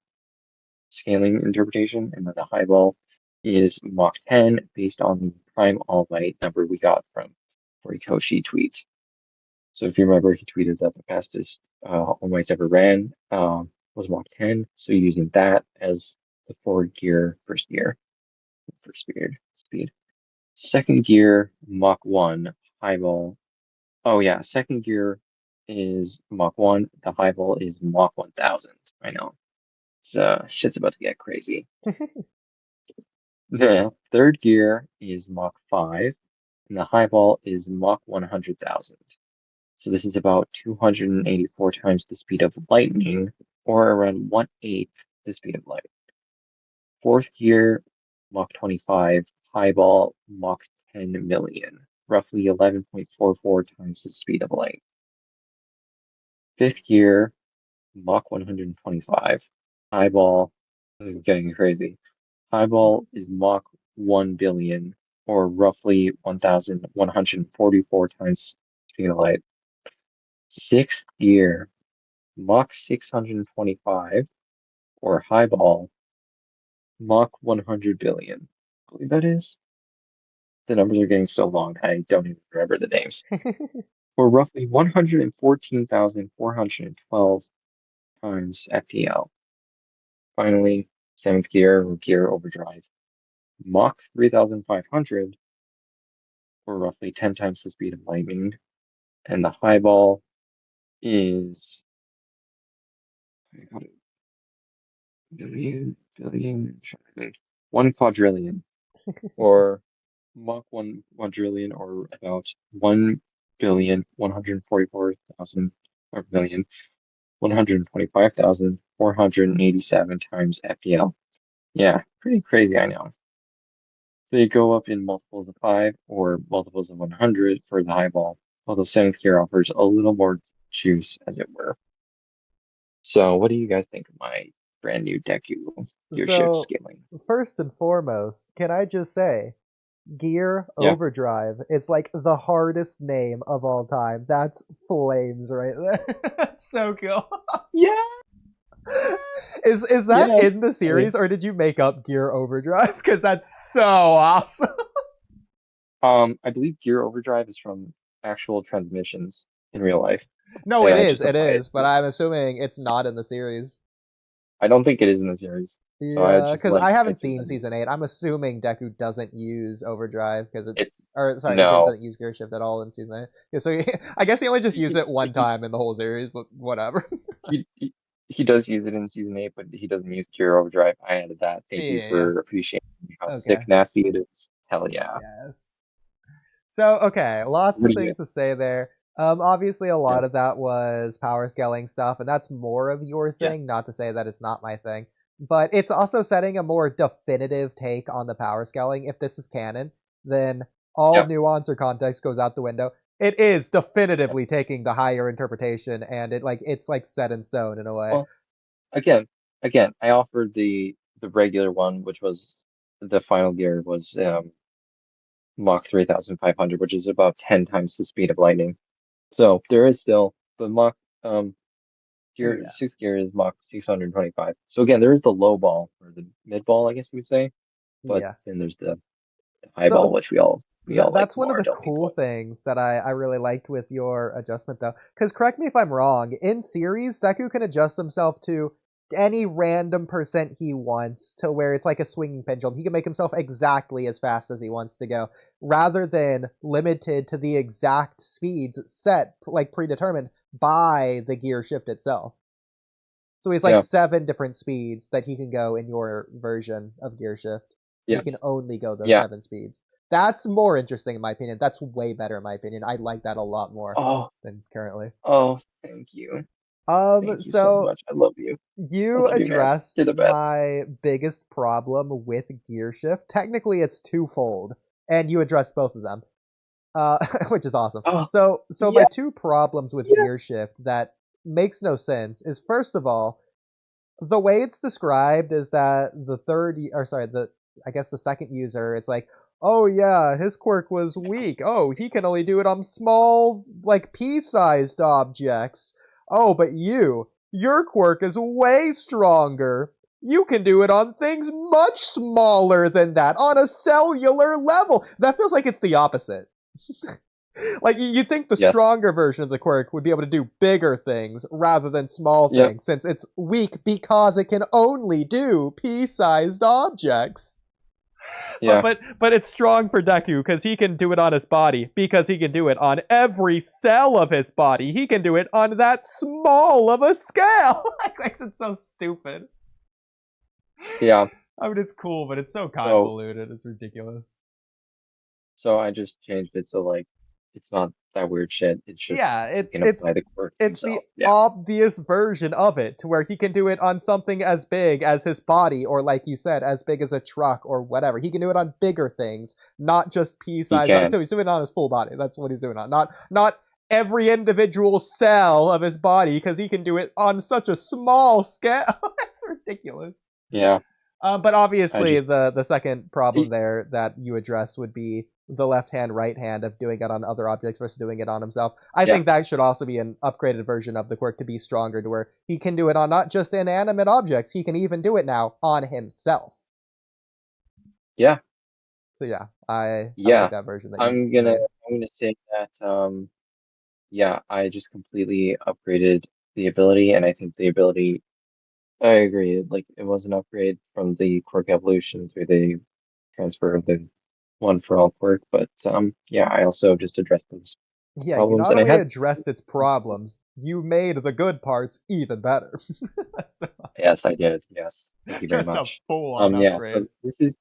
scaling interpretation, and then the high ball is Mach 10 based on the prime all light number we got from Horikoshi tweet. So if you remember, he tweeted that the fastest All Might ever ran was Mach 10. So using that as the forward gear, first speed. Second gear, Mach 1, high ball. Oh yeah, second gear is Mach 1. The high ball is Mach 1000. I know. So shit's about to get crazy. The third gear is Mach 5, and the high ball is Mach 100,000. So this is about 284 times the speed of lightning, or around 1/8 the speed of light. Fourth gear Mach 25, highball, Mach 10 million, roughly 11.44 times the speed of light. Fifth gear, Mach 125, highball, this is getting crazy. Highball is Mach 1 billion, or roughly 1,144 times speed of light. Sixth gear, Mach 625, or highball, Mach 100 billion. I believe that is. The numbers are getting so long, I don't even remember the names. Or roughly 114,412 times FTL. Finally, seventh gear or gear overdrive, Mach 3,500, or roughly 10 times the speed of lightning. And the highball is, I got it, billion, billion, 1 quadrillion, or Mach 1 quadrillion, or about 1,144,000 or million 125,487 times FPL. Yeah, pretty crazy, I know. They go up in multiples of 5 or multiples of 100 for the highball, although seventh gear offers a little more juice, as it were. So, what do you guys think of my brand new Deku gear shift So, scaling? first and foremost, can I just say, Gear Yeah. Overdrive is like the hardest name of all time. That's flames right there. That's so cool. Yeah. Is that Yes. in the series, or did you make up Gear Overdrive? Because that's so awesome. I believe Gear Overdrive is from actual transmissions in real life. No, And it I is, just it applied is, it. but I'm assuming it's not in the series. I don't think it is in the series. So I Yeah, just because I haven't typed in seen the season 8. I'm assuming Deku doesn't use Overdrive because It it's, or sorry, he no. doesn't use Gear Shift at all in season 8. Yeah, so I guess he only just used it one He, time in the whole series, but whatever. he does use it in season 8, but he doesn't use Gear Overdrive. I added that. Thank you Yeah. for appreciating how Okay. sick nasty it is. Hell yeah. Yes. So, okay, lots What of do you things get? to say there. Obviously, a Yeah. lot of that was power scaling stuff, and that's more of your Yes. thing. Not to say that it's not my thing, but it's also setting a more definitive take on the power scaling. If this is canon, then all Yeah. nuance or context goes out the window. It is definitively taking the higher interpretation, and it's like set in stone in a way. Well, again, I offered the regular one, which was the final gear was Mach 3,500, which is about 10 times the speed of lightning. So there is still the Mach gear, Yeah. sixth gear is Mach 625. So again, there is the low ball or the mid ball, I guess you would say, but Yeah. then there's the high So ball, which we all like that's one of more, the don't we, cool boys? things that I really liked with your adjustment, though. Because correct me if I'm wrong, in series, Deku can adjust himself to any random percent he wants to where it's like a swinging pendulum. He can make himself exactly as fast as he wants to go, rather than limited to the exact speeds set, like predetermined by the gear shift itself. So he's like Yeah. 7 different speeds that he can go in your version of gear shift. He Yes. can only go those Yeah. 7 speeds. That's more interesting in my opinion. That's way better in my opinion. I like that a lot more Oh, than currently. thank you. Um, Thank you so so much. I love you. I you love you, man. addressed You're the best. my biggest problem with gear shift. Technically, it's twofold, and you addressed both of them, which is awesome. Oh, So my yeah. 2 problems with Yeah. gear shift that makes no sense is, first of all, the way it's described is that I guess the second user, it's like, oh yeah, his quirk was weak. Oh, he can only do it on small, like pea-sized objects. Oh, but your quirk is way stronger. You can do it on things much smaller than that, on a cellular level. That feels like it's the opposite. Like, you think the Yes. stronger version of the quirk would be able to do bigger things rather than small Yep. things, since it's weak because it can only do pea-sized objects. Yeah. But it's strong for Deku because he can do it on his body, because he can do it on every cell of his body. He can do it on that small of a scale. Like, it's so stupid. Yeah. I mean, it's cool, but it's so convoluted. It's ridiculous. So I just changed it so like it's not that weird shit. It's just Yeah, he can apply the quirk it's the himself. Yeah, obvious version of it, to where he can do it on something as big as his body, or like you said, as big as a truck or whatever. He can do it on bigger things, not just he pea-sized. can. So he's doing it on his full body. That's what he's doing on. Not every individual cell of his body, because he can do it on such a small scale. That's ridiculous. Yeah, But obviously, just the second problem he, there that you addressed would be the left hand, right hand of doing it on other objects versus doing it on himself. I yeah, think that should also be an upgraded version of the quirk to be stronger, to where he can do it on not just inanimate objects, he can even do it now on himself. yeah, So yeah, I like yeah. that version that you I'm gonna made. I'm gonna say that yeah, I just completely upgraded the ability, and I think the ability I agree. Like it was an upgrade from the quirk evolution to the transfer of the one for all quirk, but yeah, I also just addressed those Yeah, you problems, not and I only had addressed its problems, you made the good parts even better. So, yes, I did. Yes, thank you very just a much. full-on Yeah, so upgrade. this is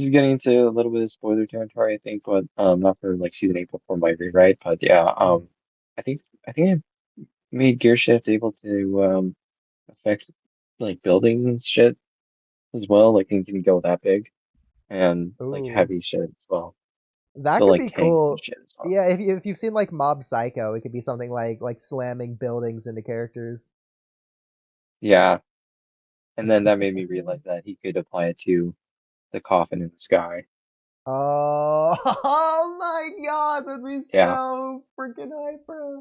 getting into a little bit of spoiler territory, I think, but not for like season 8 before my rewrite, but yeah, I think I made Gear Shift able to affect like buildings and shit as well. Like it can go that big and like Ooh. heavy shit as well. That So could like be tanks and cool. shit as well. Yeah, if you've seen like Mob Psycho, it could be something like slamming buildings into characters. Yeah. And then that made me realize that he could apply it to the coffin in the sky. Oh, oh my god, that'd be Yeah. so freaking hyper.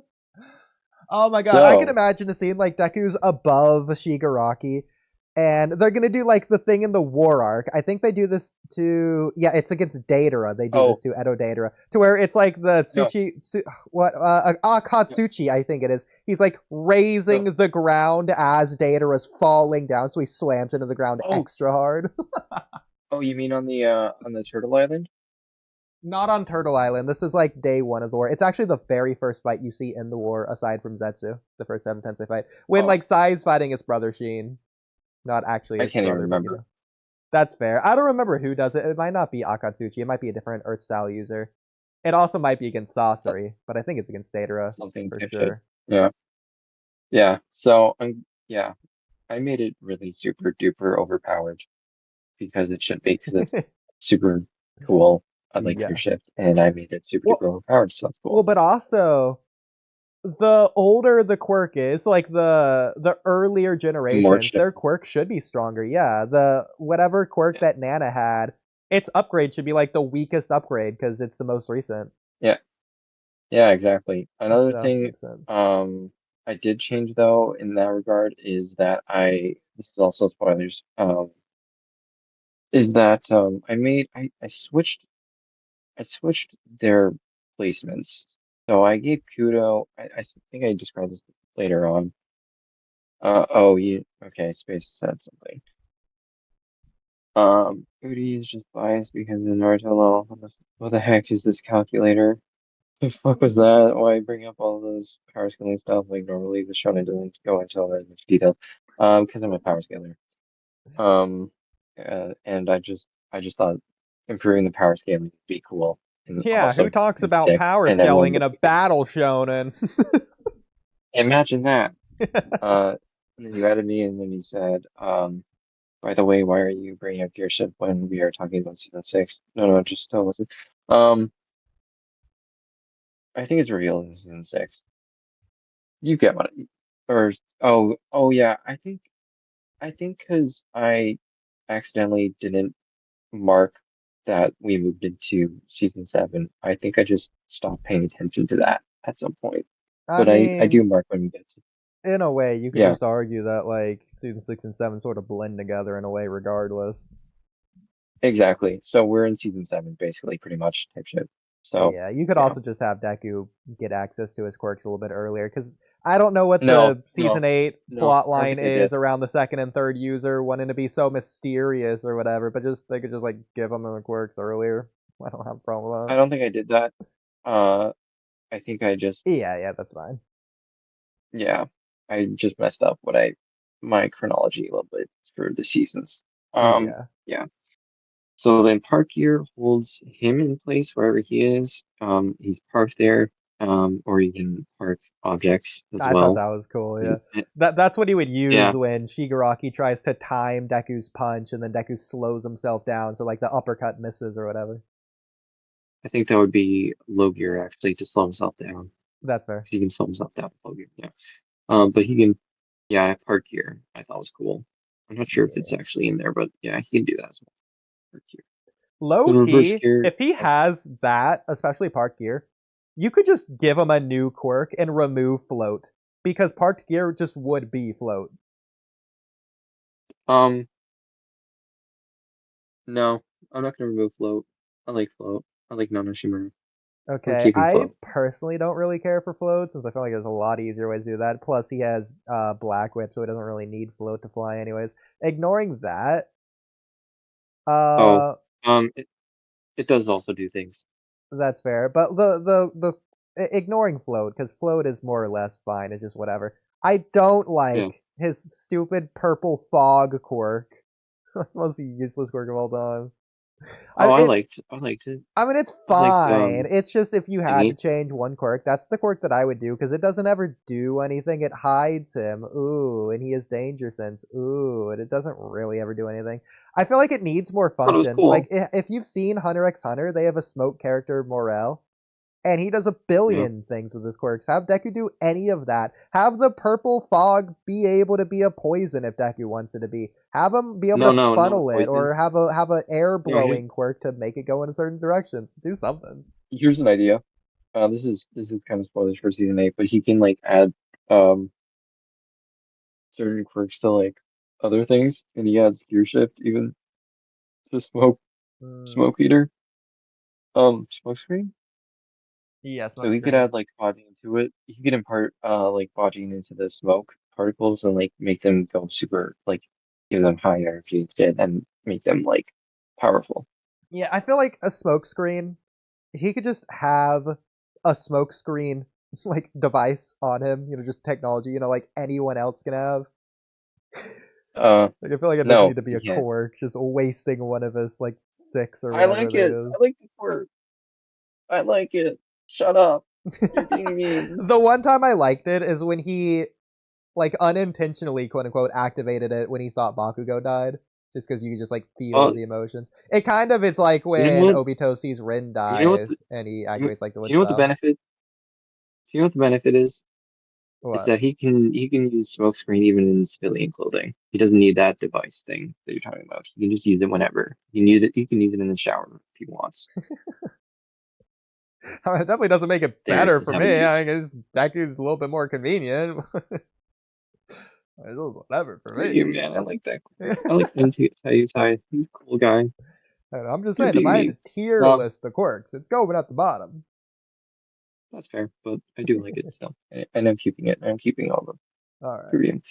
Oh my god, I can So, imagine a scene like Deku's above Shigaraki, and they're gonna do like the thing in the War Arc. I think they do this to, yeah, it's against Datara. They do oh, this to Edo Datara, to where it's like the no, no, Akatsuchi, I think it is. He's like no. raising the ground as Datara's falling down, so he slams into the ground Oh, extra hard. oh, you mean on the Turtle Island? Not on Turtle Island. This is like day one of the war. It's actually the very first fight you see in the war, aside from Zetsu, the first Seven Tensei fight. When Oh, like Sai's fighting his brother Sheen, not actually I his can't even brother, but you remember. know. That's fair. I don't remember who does it. It might not be Akatsuchi. It might be a different Earth style user. It also might be against Sasori, but I think it's against Datara Something for dipshit. sure. Yeah. Yeah. So, yeah, I made it really super duper overpowered because it should be, because it's super cool. I like your shift, Yes. and I made it super duper Well, overpowered, so that's cool. but also the older the quirk is, like the earlier More generations, shift. their quirk should be stronger. Yeah, the whatever quirk Yeah. that Nana had, its upgrade should be like the weakest upgrade because it's the most recent. Yeah. Yeah, exactly. Another So thing, makes sense. I did change though in that regard is that this is also spoilers, is that I switched their placements. So I gave Kudo, think I described this later on. Oh, okay, Space said something. Oodie is just biased because of Naruto lol. What the heck is this calculator? The fuck was that? Why bring up all those power scaling stuff? Like normally the shonen doesn't go into all that much details. Because I'm a power scaler. Um, and I just thought improving the power scaling would be cool, and Yeah, who also talks fucking about sick, power and everyone scaling in would a be happy. battle shonen? Imagine that. And then you added me, and then you said, by the way, why are you bringing up your ship when we are talking about season 6? No, no, just tell us. Um, I think it's revealed in season 6. You get what or oh yeah, I think because I accidentally didn't mark that we moved into season 7. I think I just stopped paying attention to that at some point. I But I do mean, mark when we get to, in a way, you could yeah, just argue that like season 6 and 7 sort of blend together in a way, regardless. exactly. So we're in season 7 basically pretty much type shit. So Yeah, you could yeah. also just have Deku get access to his quirks a little bit earlier, because I don't know what No, the no, season 8 no, plot I don't line think they did. is around the second and third user wanting to be so mysterious or whatever, but just they could just like give them the quirks earlier. I don't have a problem with I don't think I did that. Uh I think I just that. Yeah, that's fine. yeah, I just messed up my chronology a little bit for the seasons. Yeah. Yeah. So then park gear holds him in place wherever he is. He's parked there. Or you can park objects as I thought well. that was cool, yeah. And- That's what he would use Yeah. when Shigaraki tries to time Deku's punch and then Deku slows himself down so like the uppercut misses or whatever. I think that would be low gear actually to slow himself down. That's fair. 'Cause he can slow himself down with low gear, yeah. But he can, yeah, park gear. I thought was cool. I'm not sure if it's actually in there, but yeah, he can do that as well. Park gear. Low The reverse key, gear. if he has that, especially park gear, you could just give him a new quirk and remove float because parked gear just would be float. No, I'm not gonna remove float. I like float. I like Nanoshimura. I'm Okay, keeping I float. personally don't really care for float since I feel like there's a lot easier ways to do that. Plus, he has black whip, so he doesn't really need float to fly, anyways. Ignoring that, Oh, it does also do things. that's fair. But ignoring float because float is more or less fine. It's just whatever. I don't like his stupid purple fog quirk. That's the most useless quirk of all time. I liked it. I mean, it's I liked, fine. It's just if you had thingy. to change one quirk, that's the quirk that I would do because it doesn't ever do anything. It hides him. Ooh, and he has danger sense. Ooh, and it doesn't really ever do anything. I feel like it needs more But it was function. cool. Like if you've seen Hunter x Hunter, they have a smoke character Morel, and he does a billion things with his quirks. Have Deku do any of that. Have the purple fog be able to be a poison if Deku wants it to be. Have him be able to funnel it, or have a air blowing quirk to make it go in a certain direction. Do something. Here's an idea. This is kind of spoilers for season 8, but he can like add certain quirks to like other things, and he adds gear shift even to smoke eater. Smoke screen. Yeah, So he could add like fudging into it. He could impart like fudging into the smoke particles and like make them go super like give them high energy instead and make them like powerful. Yeah, I feel like a smoke screen. He could just have a smoke screen like device on him. Just technology. Like anyone else can have. Like I feel like it doesn't need to be a quirk. Just wasting one of his like 6 or whatever. I like it. I like the quirk. I like it. Shut up. You're being mean. The one time I liked it is when he, like, unintentionally, quote unquote, activated it when he thought Bakugo died. Just because you could just, like, feel the emotions. It's like when Obito sees Rin dies and he activates, like, the witch what the benefit? Do you know what the benefit is? What? Is that he can use smokescreen even in civilian clothing. He doesn't need that device thing that you're talking about. He can just use it whenever. He can use it in the shower if he wants. I mean, it definitely doesn't make it better for me. I guess Deku's a little bit more convenient. It's whatever for me. You, man, I like that. I like him too. He's a cool guy. I'm just saying, if I had to tier list the quirks, it's going at the bottom. That's fair, but I do like it still, and I'm keeping it. I'm keeping all of them. All right.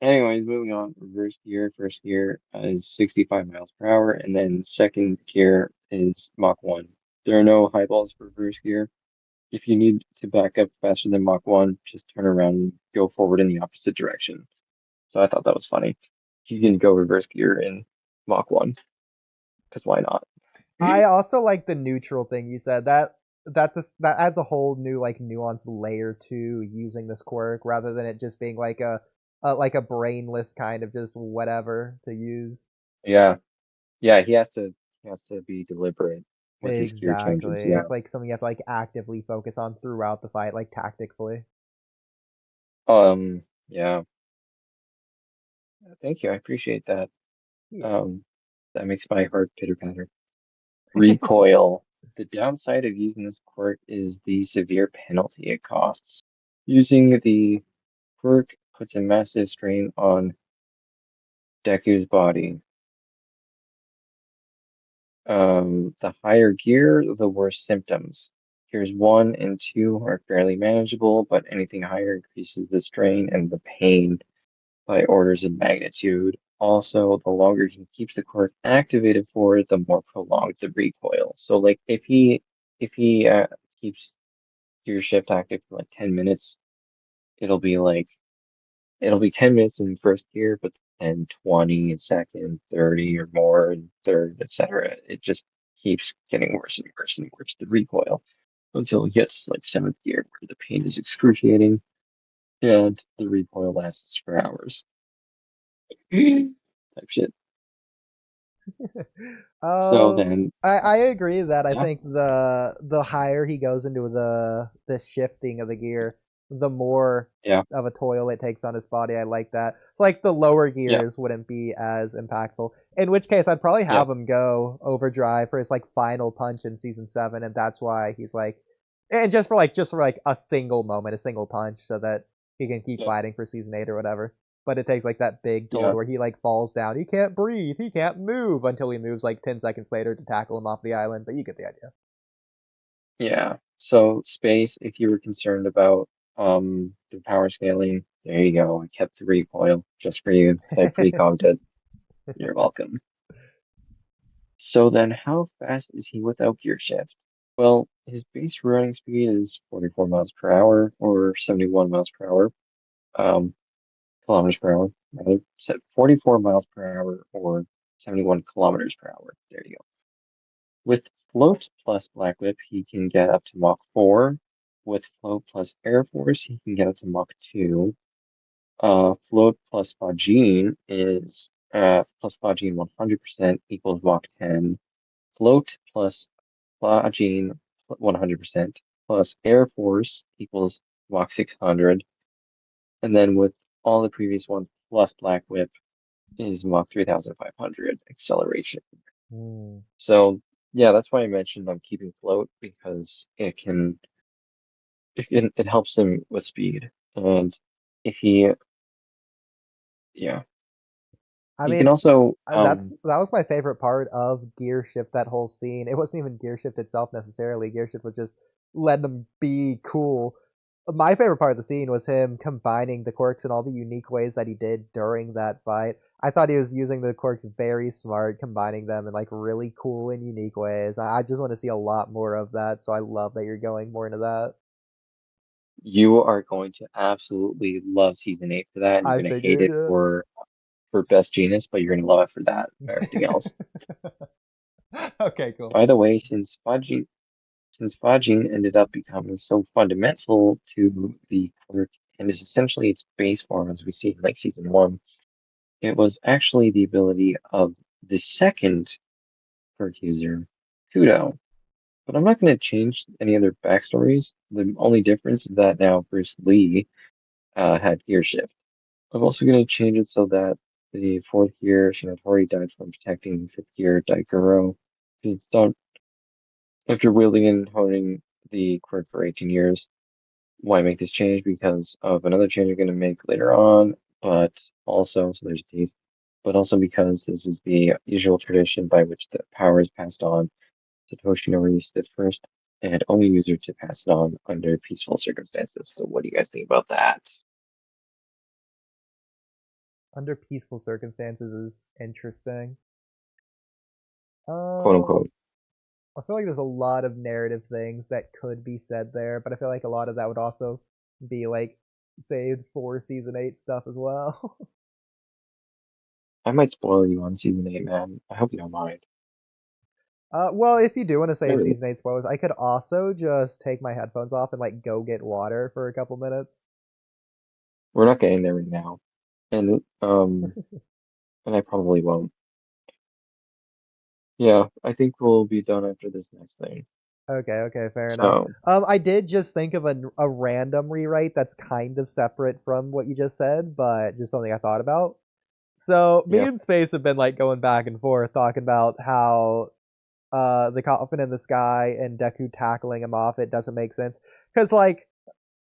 Anyways, moving on. Reverse gear. First gear is 65 miles per hour, and then second gear is Mach 1. There are no high balls for reverse gear. If you need to back up faster than Mach 1, just turn around and go forward in the opposite direction. So I thought that was funny. You can go reverse gear in Mach 1, because why not? I also like the neutral thing you said. That adds a whole new like nuanced layer to using this quirk rather than it just being like a brainless kind of just whatever to use. Yeah, he has to be deliberate with his gear changes. Yeah, It's like something you have to like actively focus on throughout the fight, like tactically. Yeah. Thank you. I appreciate that. Yeah. That makes my heart pitter patter. Recoil. The downside of using this quirk is the severe penalty it costs. Using the quirk puts a massive strain on Deku's body. The higher gear, the worse symptoms. Gears 1 and 2 are fairly manageable, but anything higher increases the strain and the pain by orders of magnitude. Also, the longer he keeps the quirk activated for, the more prolonged the recoil. So, like, if he keeps gear shift active for like 10 minutes, it'll be like it'll be 10 minutes in first gear, but then 20 in second, 30 or more in third, etc. It just keeps getting worse and worse and worse, the recoil, until it gets like seventh gear, where the pain is excruciating and the recoil lasts for hours. Type shit. So then, I agree that I yeah, think the higher he goes into the shifting of the gear, the more yeah, of a toil it takes on his body. I like that. So like the lower yeah, gears wouldn't be as impactful. In which case I'd probably yeah, have him go overdrive for his like final punch in season 7, and that's why he's like, and just for like a single moment, a single punch, so that he can keep yeah, fighting for season 8 or whatever. But it takes like that big toll yeah, where he like falls down. He can't breathe. He can't move until he moves like 10 seconds later to tackle him off the island. But you get the idea. yeah. So space, if you were concerned about the power scaling, there you go. I kept the recoil just for you. Type precogged it. You're welcome. So then how fast is he without gear shift? Well, his base running speed is 44 miles per hour or 71 miles per hour. Um, kilometers per hour, rather. So 44 miles per hour or 71 kilometers per hour. There you go. With float plus Black Whip, he can get up to Mach 4. With float plus Air Force, he can get up to Mach 2. Float plus Fajin is plus Fajin 100% equals Mach 10. Float plus Fajin 100% plus Air Force equals Mach 600. And then with all the previous ones plus Black Whip is Mach 3500 acceleration. Hmm. So yeah, that's why I mentioned I'm keeping float because it helps him with speed. And if he yeah, I he can mean, also that was my favorite part of Gear Shift. That whole scene. It wasn't even Gear Shift itself necessarily. Gear Shift was just letting him be cool. My favorite part of the scene was him combining the quirks in all the unique ways that he did during that fight. I thought he was using the quirks very smart, combining them in like really cool and unique ways. I just want to see a lot more of that. So I love that you're going more into that. you are going to absolutely love season 8 for that, and you're I gonna hate figured it for Best Genius, but you're gonna love it for that, for everything else. it. Okay, cool. By the way, since Fajin ended up becoming so fundamental to the quirk and is essentially its base form as we see in like season 1, it was actually the ability of the second quirk user, Kudo. But I'm not going to change any other backstories. The only difference is that now Bruce Lee had gear shift. I'm also going to change it so that the fourth gear Shinatori died from protecting the fifth gear Daigoro. Because it's not, if you're wielding and honing the quirk for 18 years, why make this change? Because of another change you're going to make later on, but also, so there's these, but also because this is the usual tradition by which the power is passed on. Satoshi Nori is the first and only user to pass it on under peaceful circumstances. So what do you guys think about that? Under peaceful circumstances is interesting. Quote Um, unquote. I feel like there's a lot of narrative things that could be said there, but I feel like a lot of that would also be like saved for season 8 stuff as well. I might spoil you on season 8, man. I hope you don't mind. Well, if you do want to say Really, season 8 spoilers, I could also just take my headphones off and like go get water for a couple minutes. we're not getting there right now. And I probably won't. Yeah, I think we'll be done after this next thing. Okay, fair enough. So, I did just think of a random rewrite that's kind of separate from what you just said, but just something I thought about. So me yeah, and Space have been like going back and forth talking about how the coffin in the sky and Deku tackling him off it doesn't make sense because like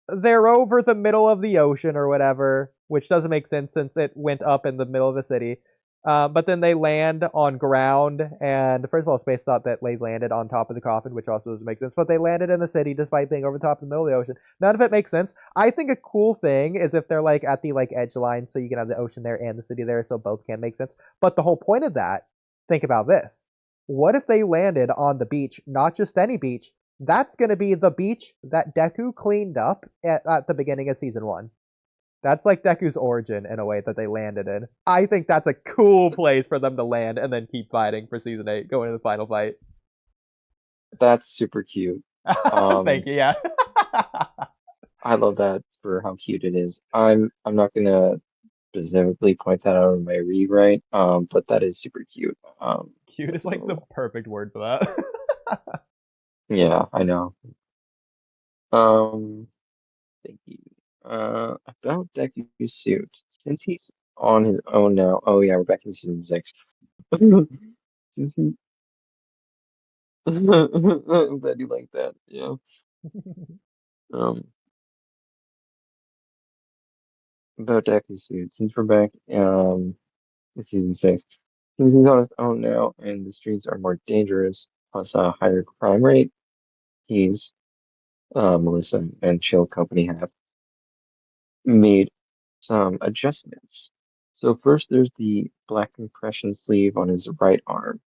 they're over the middle of the ocean or whatever, which doesn't make sense since it went up in the middle of the city. But then they land on ground, and first of all, Space thought that they landed on top of the coffin, which also doesn't make sense. But they landed in the city despite being over the top of the middle of the ocean. None of it makes sense. I think a cool thing is if they're like at the like edge line, so you can have the ocean there and the city there, so both can make sense. But the whole point of that, think about this: what if they landed on the beach, not just any beach? That's going to be the beach that Deku cleaned up at the beginning of season 1. That's like Deku's origin in a way that they landed in. I think that's a cool place for them to land and then keep fighting for season 8, going to the final fight. That's super cute. Thank you. Yeah. I love that for how cute it is. I'm not gonna specifically point that out in my rewrite, but that is super cute. Cute That's is like the adorable. perfect word for that. Yeah, I know. Thank you. About Deku's suit. Since he's on his own now. Oh yeah, we're back in season 6. Since he I'm glad you like that. Yeah. Um, about Deku's suit. Since we're back in season 6. Since he's on his own now and the streets are more dangerous, plus a higher crime rate, he's Melissa and Chill Company have made some adjustments. So first there's the black compression sleeve on his right arm.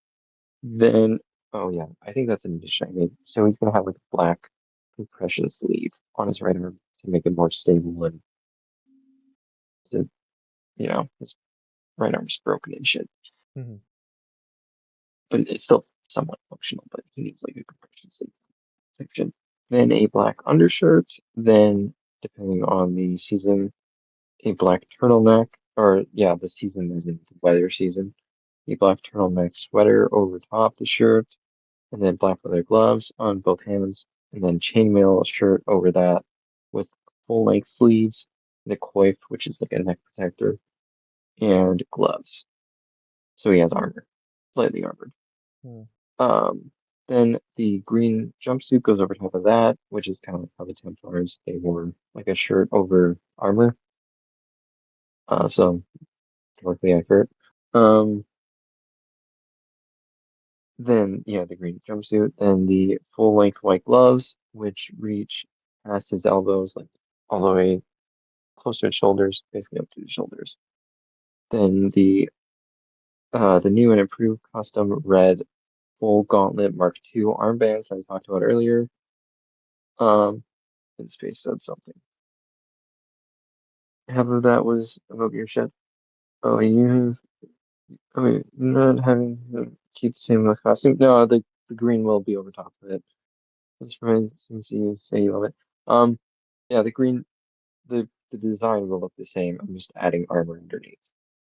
Then, oh yeah, I think that's an addition I made. So he's gonna have like a black compression sleeve on his right arm to make it more stable and to, his right arm's broken and shit. Mhm. But it's still somewhat functional, but he needs like a compression sleeve section. Then a black undershirt, then depending on the season, a black turtleneck, or yeah, the season is in the weather season. A black turtleneck sweater over top the shirt, and then black leather gloves on both hands, and then chainmail shirt over that with full length sleeves, and a coif, which is like a neck protector, and gloves. So he has armor, lightly armored. Hmm. Um, then the green jumpsuit goes over top of that, which is kind of like how the Templars they wore like a shirt over armor. So directly accurate. Um, then yeah, the green jumpsuit, then the full length white gloves, which reach past his elbows, like all the way close to his shoulders, basically up to his shoulders. Then the new and improved custom red full gauntlet Mark II armbands that I talked about earlier. And Space said something. Half of that was about your shit. Oh, you have. I mean, not having to keep the same costume. No, the green will be over top of it. I'm surprised since you say you love it. Yeah, the green, the design will look the same. I'm just adding armor underneath.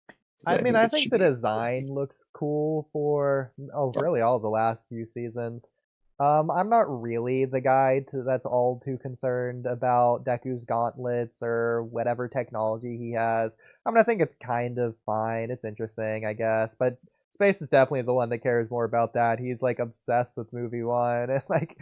'Cause I I mean, think I it think should the be design looks cool for yeah. really all the last few seasons. I'm not really the guy that's all too concerned about Deku's gauntlets or whatever technology he has. I mean, I think it's kind of fine. It's interesting, I guess, but Space is definitely the one that cares more about that. He's like obsessed with movie one and like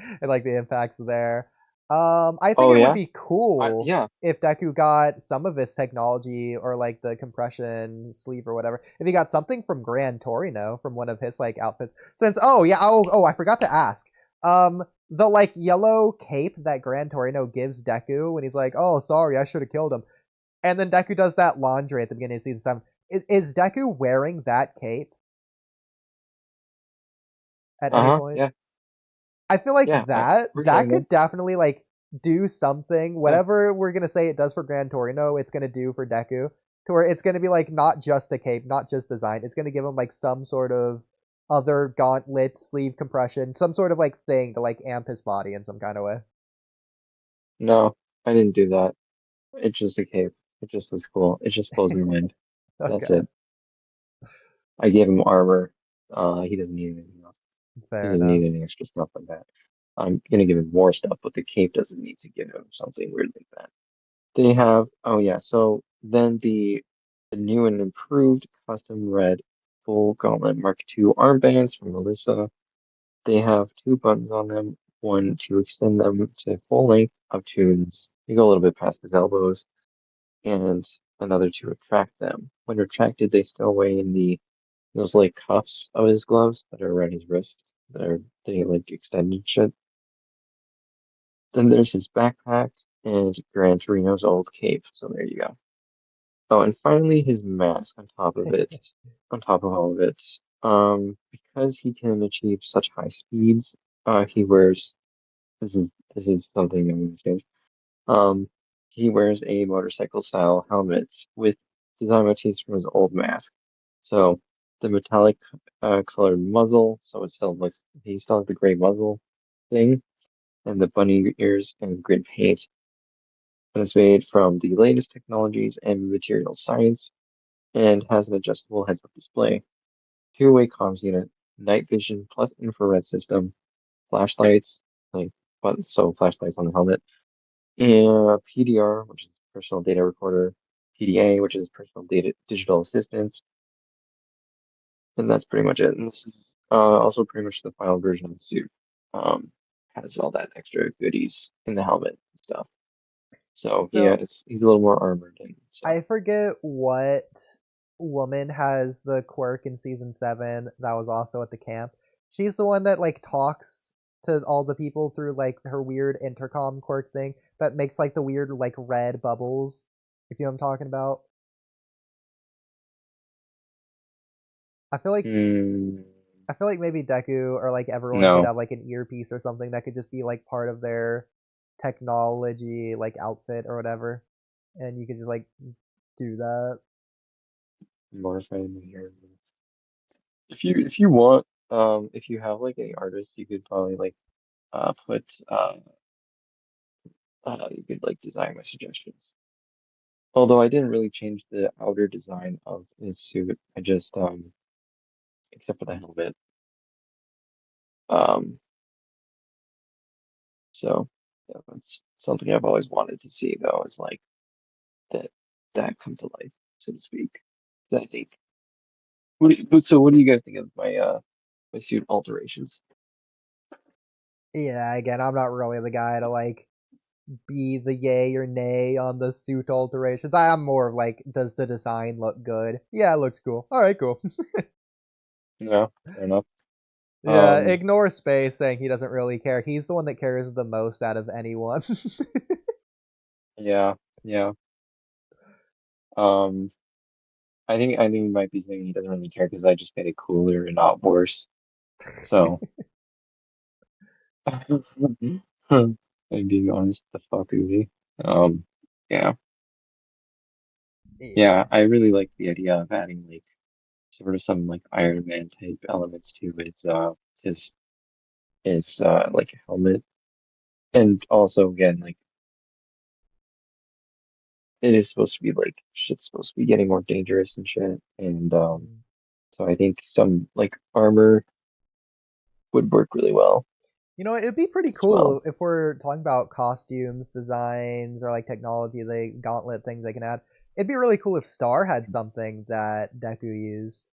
the impacts there. I think Oh it would yeah, be cool yeah. if Deku got some of his technology or like the compression sleeve or whatever. If he got something from Gran Torino from one of his like outfits. Since I forgot to ask. The like yellow cape that Gran Torino gives Deku when he's like, "Oh, sorry, I should have killed him." And then Deku does that laundry at the beginning of season 7. Is Deku wearing that cape at any Uh-huh. point? Yeah. I feel like Yeah. We're that getting there. could definitely like do something. Yeah. Whatever we're gonna say it does for Gran Torino, it's gonna do for Deku. To where it's gonna be like not just a cape, not just design. It's gonna give him like some sort of other gauntlet, sleeve compression, some sort of like thing to like amp his body in some kind of way. No, I didn't do that. It's just a cape. It just looks cool. It just flows in the wind. That's Okay, it. I gave him armor. He doesn't need anything else. He fair doesn't enough. need any extra stuff like that. I'm gonna give him more stuff, but the cape doesn't need to give him something weird like that. They have, oh yeah, so then the new and improved custom red full gauntlet Mark II armbands from Melissa. They have two buttons on them, one to extend them to full length up to you go a little bit past his elbows, and another to retract them. When retracted, they still weigh in those like cuffs of his gloves that are around his wrist that are they like extended shit. Then there's his backpack and Gran Torino's old cape. So there you go. Oh, and finally his mask on top of it, on top of all of it. Because he can achieve such high speeds, he wears this is something I'm gonna change. Um, he wears a motorcycle style helmet with design motifs from his old mask. So the metallic colored muzzle, so it still looks he still has the gray muzzle thing, and the bunny ears and grid paint. And it's made from the latest technologies and material science and has an adjustable heads-up display, two-way comms unit, night vision plus infrared system, flashlights, like so flashlights on the helmet, and PDR, which is personal data recorder, PDA, which is personal data digital assistant, and that's pretty much it. And this is also pretty much the final version of the suit. Has all that extra goodies in the helmet and stuff. So So he's a little more armored and I stuff. forget what woman has the quirk in season 7 that was also at the camp. She's the one that like talks to all the people through like her weird intercom quirk thing that makes like the weird like red bubbles. If you know what I'm talking about. I feel like Hmm, maybe Deku or like everyone could no, have like an earpiece or something that could just be like part of their technology like outfit or whatever, and you could just like do that. mortified here. If you want, if you have like any artists, you could probably like put you could like design my suggestions. Although I didn't really change the outer design of his suit, I just except for the helmet. Um, so yeah, that's something I've always wanted to see though, is like that come to life, so to speak. I think. What do you guys think of my suit alterations? Yeah, again, I'm not really the guy to like be the yay or nay on the suit alterations. I am more of like, does the design look good? Yeah, it looks cool. All right, cool. No, fair enough. Yeah, Um, ignore Space saying he doesn't really care. He's the one that cares the most out of anyone. yeah, yeah. Um, I think he might be saying he doesn't really care because I just made it cooler and not worse. So, I'm being honest, the fuck Oodie. Um, yeah, yeah. Yeah. I really like the idea of adding like sort of some like Iron Man type elements to his like helmet, and also again like it is supposed to be like shit's supposed to be getting more dangerous and shit, and so I think some like armor would work really well You know, it'd be pretty as well. cool if we're talking about costumes, designs, or like technology, the gauntlet things they can add. It'd be really cool if Star had something that Deku used.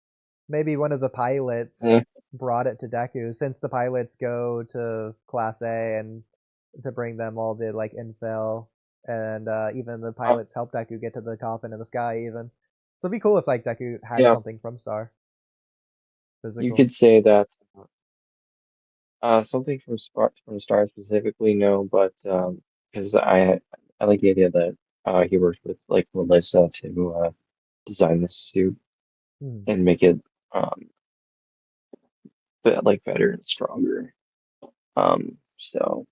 Maybe one of the pilots Eh, brought it to Deku, since the pilots go to Class A and to bring them all the like infill, and even the uh, pilots help Deku get to the coffin in the sky. Even so, it'd be cool if like Deku had yeah, something from Star you physical. could say that something from Star specifically, no, but because I like the idea that he worked with like Melissa to design this suit Hmm. and make it um like better and stronger. So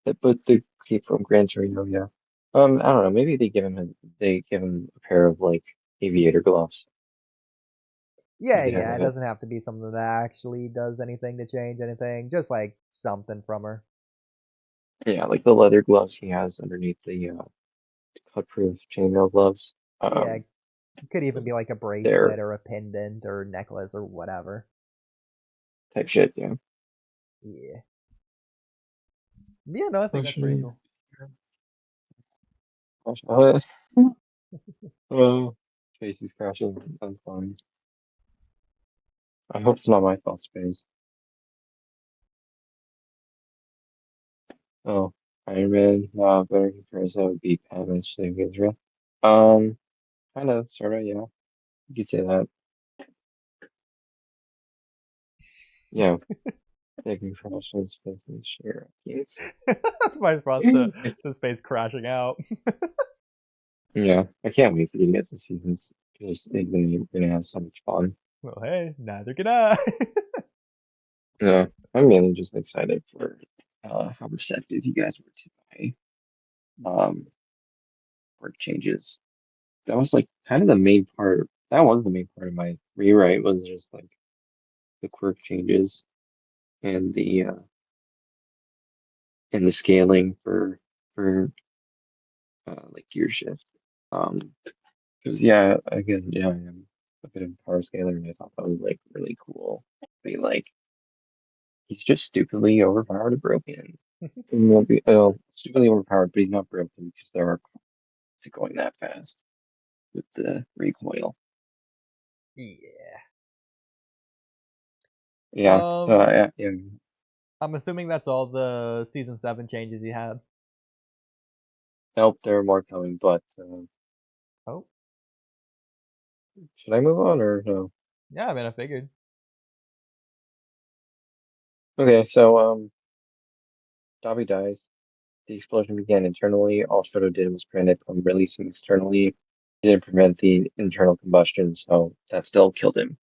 but the kid from Gran Torino, yeah. I don't know. Maybe they give him a pair of like aviator gloves at Yeah, the end yeah, of it it. doesn't have to be something that actually does anything to change anything. Just like something from her. Yeah, like the leather gloves he has underneath the cut-proof chainmail gloves. Yeah, Um, it could even be like a they're bracelet or a pendant or necklace or whatever. type shit, yeah. Yeah. Yeah, no, I think that's pretty Actually, cool. uh, oh, Tracy's crashing. That's funny. I hope it's not my fault, Space. Oh, Iron Man, better comparison would be Padme's saving Israel. Um, kind of, sort of, yeah. You could say that. Yeah, taking crashes, business share. Yes. That's my response to space crashing out. Yeah, I can't wait for you to get to seasons. Because gonna have so much fun. Well, hey, neither can I. Yeah, I'm mainly just excited for how receptive you guys were to my quirk changes. That was like kind of the main part. That was the main part of my rewrite was just like the quirk changes and the scaling for like gear shift. Um, because yeah, again, yeah, I am a bit of a power scaler, and I thought that was like really cool. Be like, he's just stupidly overpowered and broken. He won't be stupidly overpowered, but he's not broken because there are to going that fast with the recoil. Yeah. Yeah, so yeah, I'm assuming that's all the season 7 changes you had. nope, there are more coming, but Oh, should I move on or no? yeah, I mean, I figured. Okay, so Dobby dies. The explosion began internally. All Shoto did was prevent it from releasing externally. It didn't prevent the internal combustion, so that still killed him.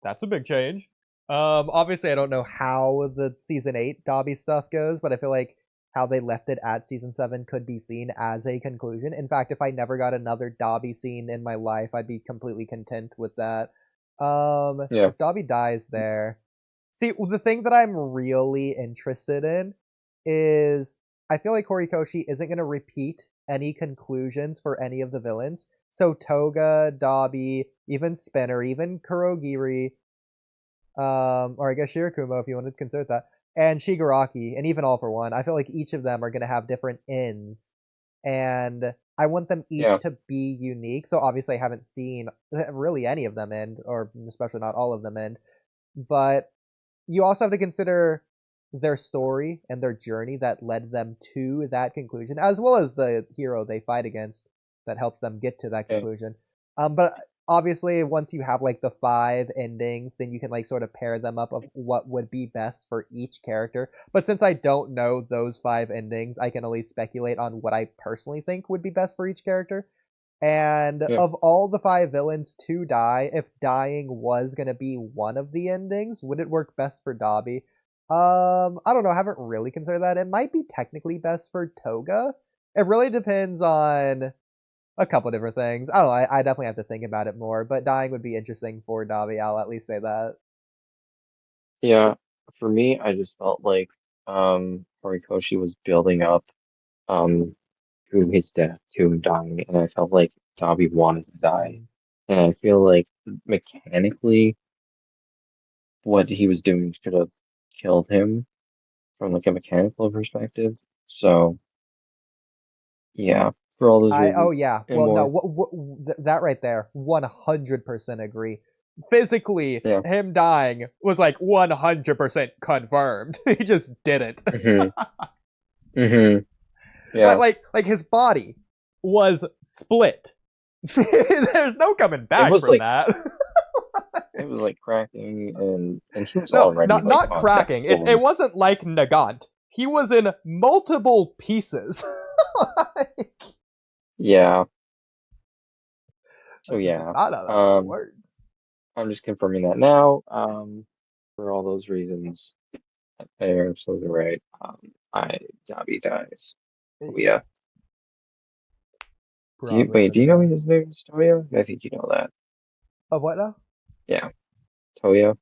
That's a big change. Obviously, I don't know how the season 8 Dobby stuff goes, but I feel like how they left it at season 7 could be seen as a conclusion. In fact, if I never got another Dobby scene in my life, I'd be completely content with that. Yeah, If Dobby dies there, see, the thing that I'm really interested in is I feel like Horikoshi isn't going to repeat any conclusions for any of the villains. So Toga, Dobby, even Spinner, even Kurogiri, or I guess Shirakumo if you wanted to consider that, and Shigaraki, and even All for One. I feel like each of them are going to have different ends, and I want them yeah, each to be unique. So obviously, I haven't seen really any of them end, or especially not all of them end. But you also have to consider their story and their journey that led them to that conclusion, as well as the hero they fight against that helps them get to that okay, conclusion. But obviously, once you have like the 5 endings, then you can like sort of pair them up of what would be best for each character. But since I don't know those 5 endings, I can only speculate on what I personally think would be best for each character. And yeah, of all the 5 villains to die, if dying was gonna be one of the endings, would it work best for Dobby? I don't know. I haven't really considered that. It might be technically best for Toga. It really depends on a couple different things. I don't know. I definitely have to think about it more. But dying would be interesting for Dobby. I'll at least say that. yeah. For me, I just felt like Horikoshi was building up um through his death to him dying, and I felt like Dobby wanted to die, Mm. and I feel like mechanically what he was doing should have killed him from like a mechanical perspective. So yeah, for all those Oh reasons yeah. and Well, no. more. That right there, 100% agree. Physically, Yeah. him dying was like 100% confirmed. He just did it. Hmm. Hmm. Yeah. Like his body was split. There's no coming It back was from like that. it was like cracking and he was No, already like not on death's cracking. door. It wasn't like Nagant. He was in multiple pieces. Yeah. So That's just yeah. not how that Um works. I'm just confirming that now. For all those reasons, they're absolutely right. I Dobby dies. Oh Yeah, yeah. probably Wait, do you know gonna. his name is Toya? I think you know that. Of what now? Yeah. Toya.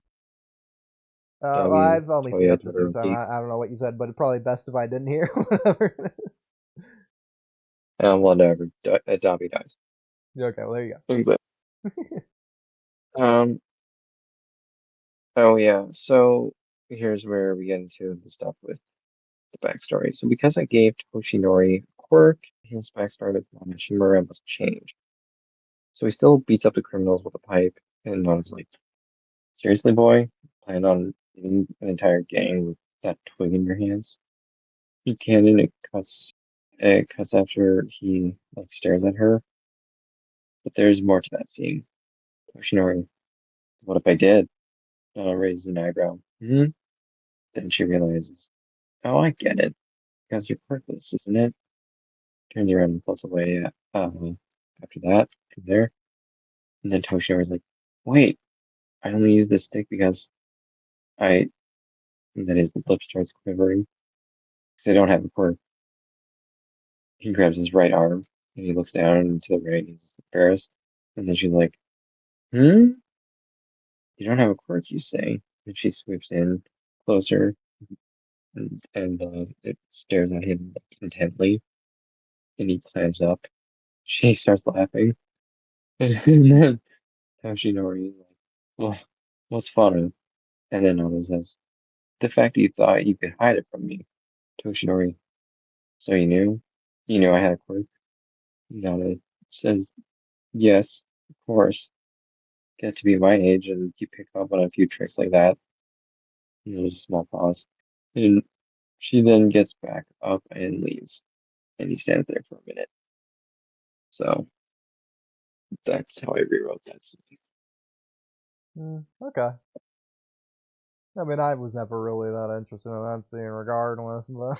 Well, Dobby I've only seen Toya up to season 7. Todoroki. I don't know what you said, but it's probably best if I didn't hear whatever it is. Whatever. Dobby dies. Okay, well, there you Okay. Um oh yeah, so here's where we get into the stuff with the backstory. So because I gave Toshinori a quirk, his backstory with Shimura must change. So he still beats up the criminals with a pipe, and Nana's like, seriously, boy? Plan on eating an entire gang with that twig in your hands? He can't, and it cuts after he like stares at her. But there's more to that scene. Toshinori, what if I did? Nana raises an eyebrow. Hmm? Then she realizes, oh, I get it. Because you're purpose, isn't it? Turns around and floats away after that, from there. And then Toshinori's like, wait, I only use this stick because I, and then his lip starts quivering. Because I don't have a quirk. He grabs his right arm and he looks down and to the right. He's just embarrassed. And then she's like, "Hmm? You don't have a quirk, you say?" And she swoops in closer and it stares at him intently. And he climbs up. She starts laughing. And then Toshinori is like, "Well, what's funny?" And then Nana says, "The fact that you thought you could hide it from me." Toshinori, "So you knew? You knew I had a quirk?" Nana says, "Yes, of course. Get to be my age and you pick up on a few tricks like that." And there's a small pause. And she then gets back up and leaves. And he stands there for a minute. So that's how I rewrote that scene. Okay. I mean, I was never really that interested in that scene regardless, but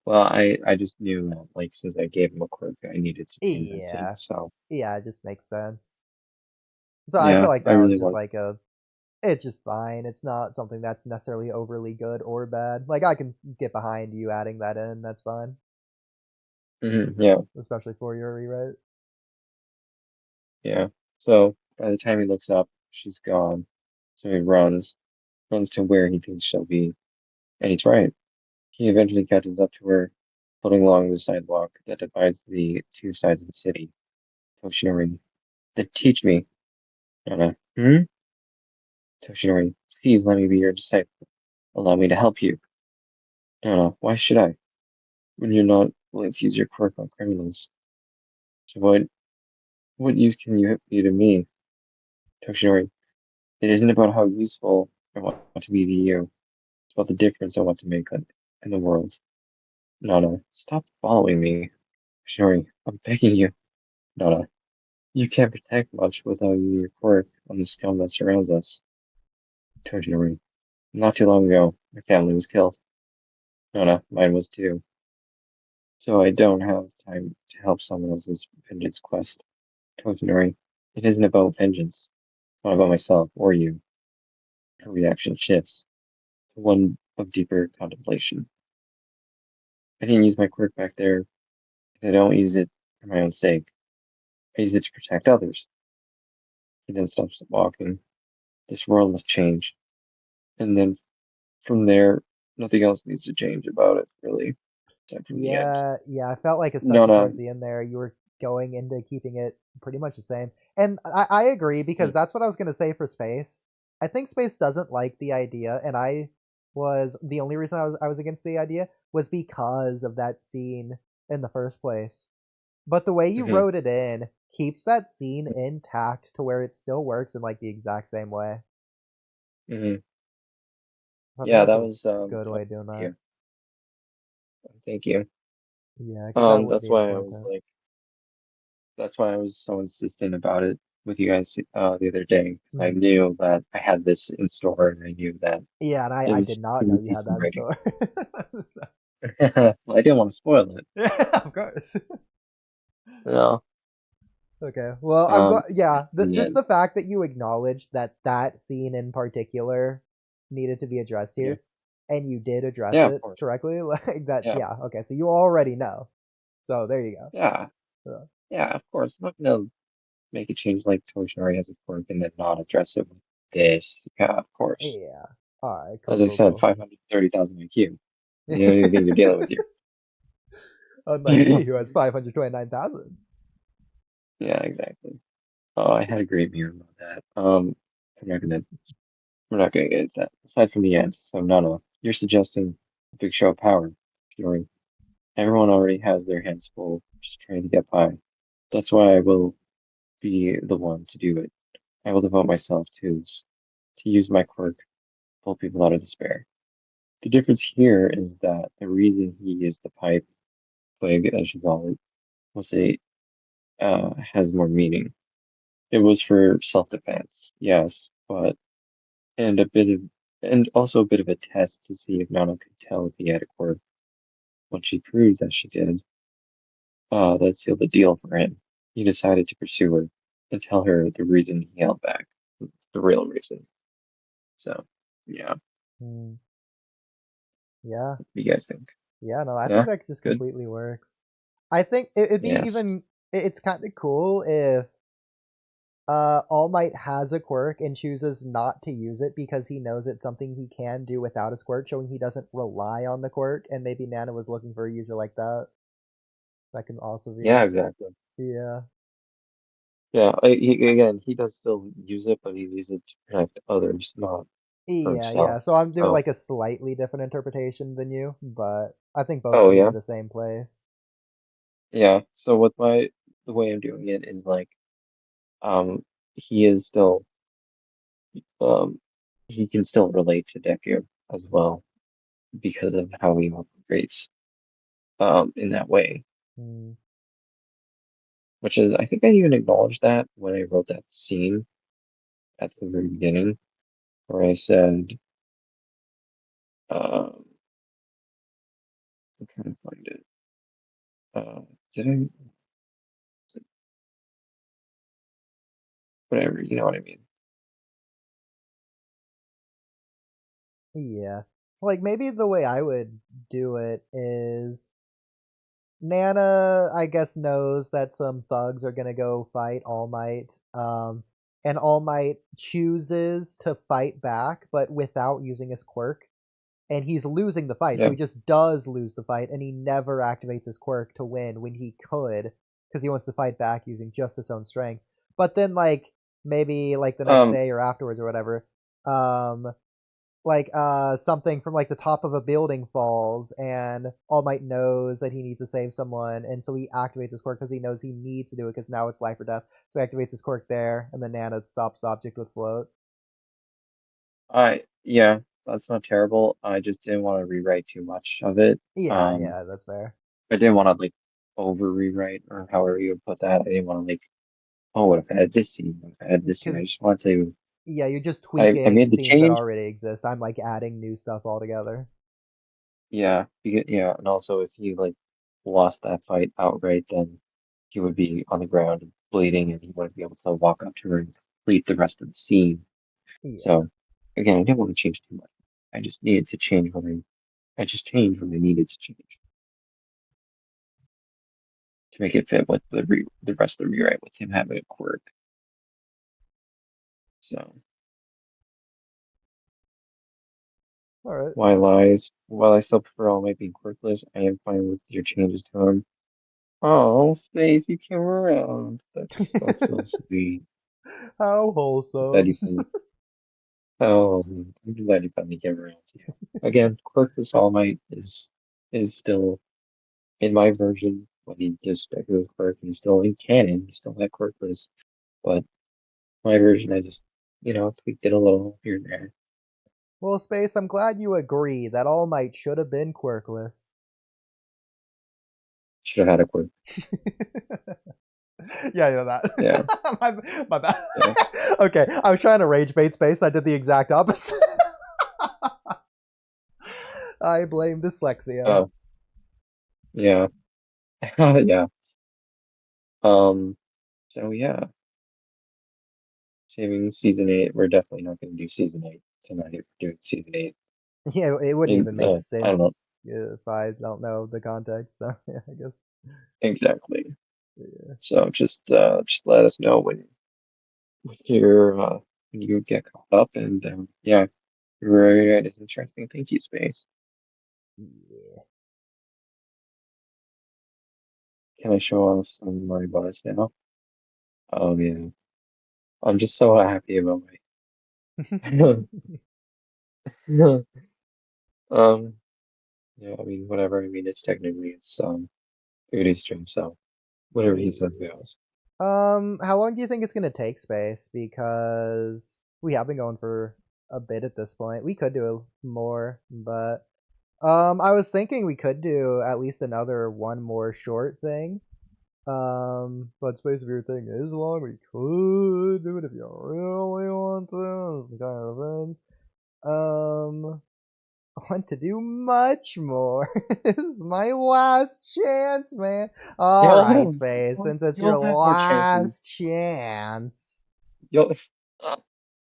Well, I just knew that, like, since I gave him a quirk, I needed to be in that scene. yeah. So Yeah, it just makes sense. So I feel yeah, like I that was really just want. like it's just fine. It's not something that's necessarily overly good or bad. Like, I can get behind you adding that in, that's fine. Yeah, Especially for your rewrite. yeah. So by the time he looks up, she's gone. So he runs to where he thinks she'll be, and he's right. He eventually catches up to her, floating along the sidewalk that divides the two sides of the city. Toshinori, then teach me. Nana, hmm? Toshinori, please let me be your disciple. Allow me to help you. Nana, why should I? When you're not willing to use your quirk on criminals. So what use can you be to me? Toshinori, it isn't about how useful I want to be to you. It's about the difference I want to make in the world. Nana, stop following me. Toshinori, I'm begging you. Nana, you can't protect much without using your quirk on the scum that surrounds us. Toshinori, not too long ago, my family was killed. Nana, mine was too. So I don't have time to help someone else's vengeance quest. Toshinori, it isn't about vengeance. It's not about myself or you. Her reaction shifts to one of deeper contemplation. I didn't use my quirk back there because I don't use it for my own sake. I use it to protect others. He then stops walking. This world must change. And then from there, nothing else needs to change about it, really, except from the end. Yeah, I felt like No, especially no. towards the end there, you were going into keeping it pretty much the same. And I agree because Mm, that's what I was gonna say for Space. I think Space doesn't like the idea, and I was the only reason I was against the idea was because of that scene in the first place. But the way you mhm, wrote it in keeps that scene intact to where it still works in like the exact same way. mhm. I think Yeah, that's that a was good way that, of doing that. yeah. Thank you. Yeah, because that would be important. That's why I was so insistent about it with you guys the other day because I Mhm. knew that I had this in store and I knew that Yeah, and it I was did not know pretty you had decent that in writing. store. So, Well, I didn't want to spoil it. yeah, of course. No. Okay. Well, I'm Um, glad. Yeah, in the just end, the fact that you acknowledged that that scene in particular needed to be addressed yeah, here, and you did address yeah, of it course, correctly, like that. yeah, Yeah. Okay. So you already know. So there you go. yeah, So, yeah, of course. I'm not gonna make a change like Toshinori has a quirk and then not address it with this. Yeah, of course. yeah. All right. As Cool. I Cool. said, Cool. 530,000 IQ. The only thing you're dealing with here. Unlike me, who has 529,000. Yeah, exactly. Oh, I had a great mirror about that. I'm not gonna we're not gonna get into that. Aside from the end, so Nana, you're suggesting a big show of power. Fury. Everyone already has their hands full just trying to get by. That's why I will be the one to do it. I will devote myself to use my quirk, pull people out of despair. The difference here is that the reason he used the pipe, twig, as you call it, was a has more meaning. It was for self-defense, yes, but and a bit of and also a bit of a test to see if Nana could tell if he had a quirk. When she proved that she did, that sealed the deal for him. He decided to pursue her and tell her the reason he held back, the real reason. So, yeah, Hmm. Yeah. what do you guys think? Yeah, no, I Yeah, think that just good. completely works. I think it'd be Yes. even. It's kind of cool if All Might has a quirk and chooses not to use it because he knows it's something he can do without his quirk, showing he doesn't rely on the quirk. And maybe Nana was looking for a user like that. That can also be. Yeah, exactly. Yeah. Yeah, again, he does still use it, but he uses it to protect others, not for Yeah, himself. yeah. So I'm doing So, like a slightly different interpretation than you, but I think both oh come yeah, to the same place. yeah. So with the way I'm doing it is like, he is still, um, he can still relate to Deku as well because of how he operates, in that way. Mm. Which is, I think I even acknowledged that when I wrote that scene at the very beginning, where I said, um, I'm trying to find it. Uh, did I? Whatever, you know what I mean. Yeah. So like maybe the way I would do it is Nana, I guess, knows that some thugs are gonna go fight All Might, and All Might chooses to fight back, but without using his quirk, and he's losing the fight, so Yeah. he just does lose the fight, and he never activates his quirk to win when he could, because he wants to fight back using just his own strength. But then, like maybe like the next Um, day or afterwards or whatever, um, like something from like the top of a building falls and All Might knows that he needs to save someone, and so he activates his quirk because he knows he needs to do it because now it's life or death. So he activates his quirk there, and then Nana stops the object with float. yeah, that's not terrible. I just didn't want to rewrite too much of it. Yeah, yeah, that's fair. I didn't want to like over rewrite or however you would put that. I didn't want to like, oh, what if I had this scene? What if I had this scene? I Because just wanted to. yeah, you're just I tweaking made the scenes that change. already exist. I'm like adding new stuff altogether. Yeah, yeah, and also if he like lost that fight outright, then he would be on the ground bleeding, and he wouldn't be able to walk up to her and complete the rest of the scene. Yeah. So again, I didn't want to change too much. I just needed to change I just changed what I needed to change to make it fit with the rest of the rewrite with him having a quirk. So All right. while I still prefer All Might being quirkless, I am fine with your changes to him. Oh, Space, you came around. That's so sweet. How I'm glad you wholesome. finally, oh, I'm glad you finally came around to you. Again, quirkless All Might is still in my version when he just goes quirk. He's still in canon. He's still that quirkless, but my version, I just tweaked it a little here and there. Well, Space, I'm glad you agree that All Might should have been quirkless. Should have had a quirk. Yeah, that. Yeah, my bad. yeah. Okay, I was trying to rage bait Space. I did the exact opposite. I blame dyslexia. Oh, yeah, yeah. Um, so yeah, saving season 8. We're definitely not going to do season 8 tonight. We're doing season 8. Yeah, it wouldn't even make I don't know sense if I don't know the context. So yeah, I guess. exactly. Yeah. So just let us know when when you get caught up, and yeah, right, it's interesting. Thank you, Space. Yeah. Can I show off some of my buzz now? Oh yeah, I'm just so happy about my. um, yeah, I mean whatever. I mean it's 30 stream, so whatever he says Yeah. goes. How long do you think it's gonna take, Space? Because we have been going for a bit at this point. We could do more, but I was thinking we could do at least another one more short thing. But Space, if your thing is long, we could do it if you really want to. It kind of depends. I want to do much more. This is my last chance, man. Alright, Space, since it's your You'll have more chances. last chance, You'll,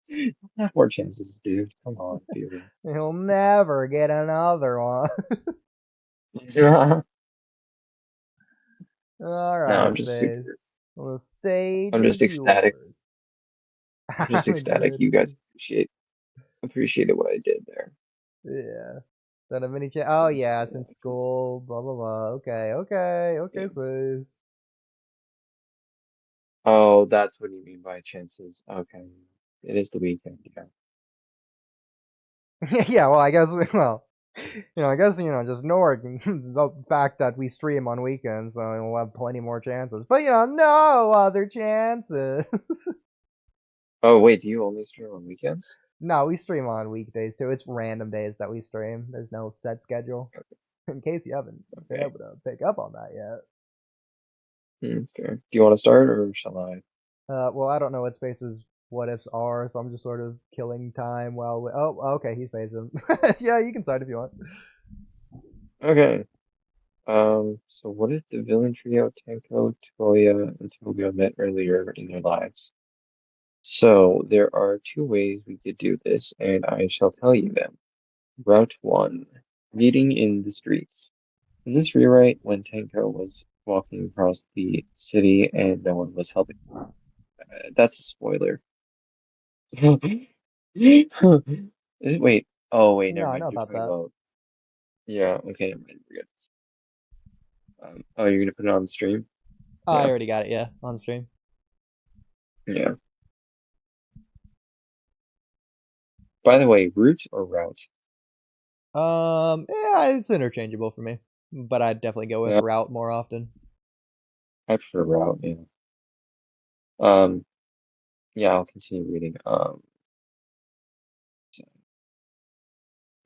you'll have more chances, dude. Come on, dude. you'll never get another one. No, All I'm right, just super. Space. The stage I'm just is ecstatic. yours. I'm just I'm ecstatic. You guys excited. appreciated what I did there. Yeah. Done a mini chat. Oh It's yeah, it's in cool. school. Blah blah blah. Okay, Yeah. Space. Oh, that's what you mean by chances. Okay. It is the weekend, yeah. Yeah, well, I guess just ignore the fact that we stream on weekends, so we'll have plenty more chances. But no other chances. Oh, wait, do you only stream on weekends? No, we stream on weekdays too. It's random days that we stream. There's no set schedule. In case you haven't been Okay. able to pick up on that yet. Okay. Do you want to start or shall I? Well, I don't know what Space's what ifs are, so I'm just sort of killing time while. Oh, okay, he's Spacing. Yeah, you can start if you want. Okay. So what if the villain trio Tenko, Toya, and Toga met earlier in their lives? So there are two ways we could do this, and I shall tell you them. Route 1, meeting in the streets. In this rewrite, when Tenko was walking across the city and no one was helping, that's a spoiler. Wait, oh wait, No, never I mind. know You're about talking that. about, yeah, okay, never mind. We're good. Oh, you're gonna put it on the stream? Oh, I Yeah, already got it. Yeah, on stream. yeah. By the way, route or route? Yeah, it's interchangeable for me, but I'd definitely go with Yeah, route more often. I prefer route. Yeah. Um, yeah. I'll continue reading.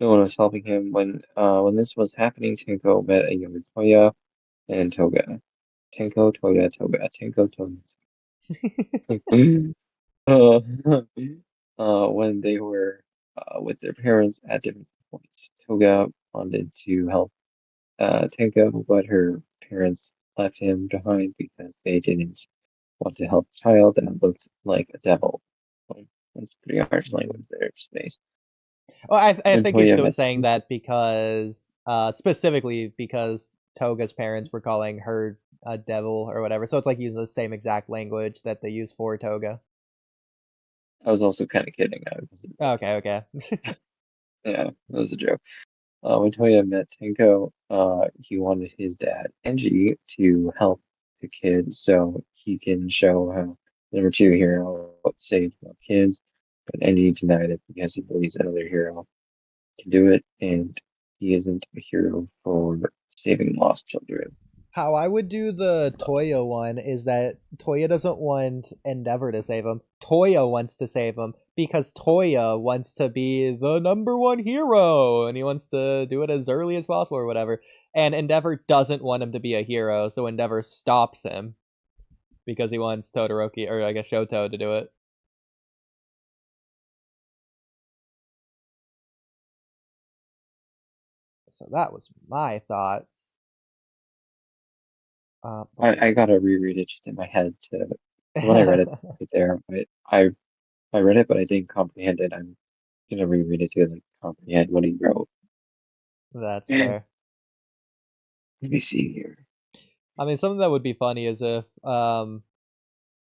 No one was helping him when this was happening. Tenko met a younger Toya and Toga. Tenko, Toya, Toga. Tenko, Toya. Uh, when they were with their parents at different points. Toga wanted to help Tenko, but her parents left him behind because they didn't want to help a child that looked like a devil. Well, that's pretty harsh language there, Space. Well, I When think he's Toya still met saying Tenko, that because specifically because Toga's parents were calling her a devil or whatever. So it's like using the same exact language that they use for Toga. I was also kind of kidding. I wasn't like, Okay. yeah, that was a joke. When Toya met Tenko, he wanted his dad, Enji, to help the kids so he can show how number two hero saves the kids. But Enji denied it because he believes another hero can do it, and he isn't a hero for saving lost children. How I would do the Toya one is that Toya doesn't want Endeavor to save him. Toya wants to save him because Toya wants to be the #1 hero and he wants to do it as early as possible or whatever. And Endeavor doesn't want him to be a hero, so Endeavor stops him because he wants Todoroki, or I guess Shoto, to do it. So that was my thoughts. I gotta reread it just in my head to when I read it right there. I read it, but I didn't comprehend it. I'm gonna reread it to like comprehend what he wrote. That's fair. Let me see here. I mean, something that would be funny is if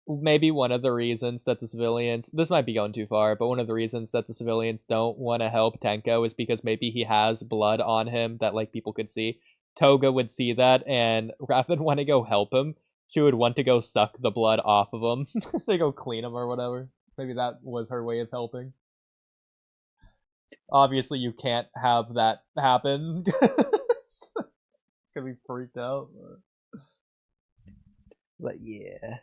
maybe one of the reasons that the civilians, this might be going too far, but one of the reasons that the civilians don't want to help Tenko is because maybe he has blood on him that like people could see. Toga would see that, and rather than want to go help him, she would want to go suck the blood off of him. They go clean him or whatever. Maybe that was her way of helping. Obviously, you can't have that happen. It's gonna be freaked out. But yeah.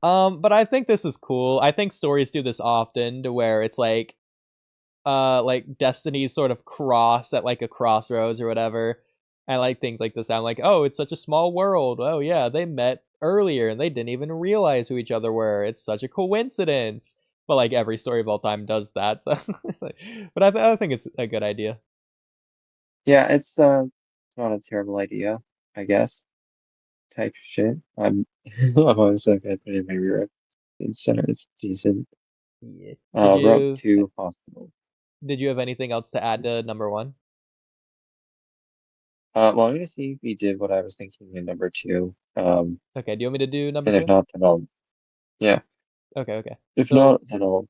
But I think this is cool. I think stories do this often to where it's like destinies sort of cross at like a crossroads or whatever. And like things like this sound like, oh, it's such a small world. Oh yeah, they met earlier and they didn't even realize who each other were. It's such a coincidence. But like every story of all time does that. So it's like, but I think it's a good idea. Yeah, it's not a terrible idea, I guess. Type shit. I'm always like I put it in my rear. It's decent. Yeah. Did Route you to hospital. did you have anything else to add to number 1? Well, I'm gonna see if we did what I was thinking in number 2. Okay, do you want me to do number And if 2? not, then yeah. Okay. If So, not, then I'll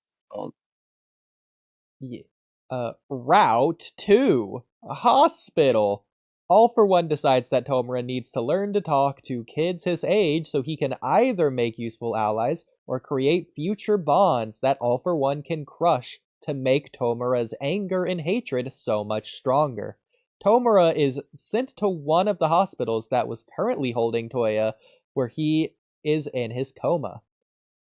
yeah. Route 2, a hospital. All for One decides that Tomura needs to learn to talk to kids his age so he can either make useful allies or create future bonds that All for One can crush to make Tomura's anger and hatred so much stronger. Tomura is sent to one of the hospitals that was currently holding Toya, where he is in his coma.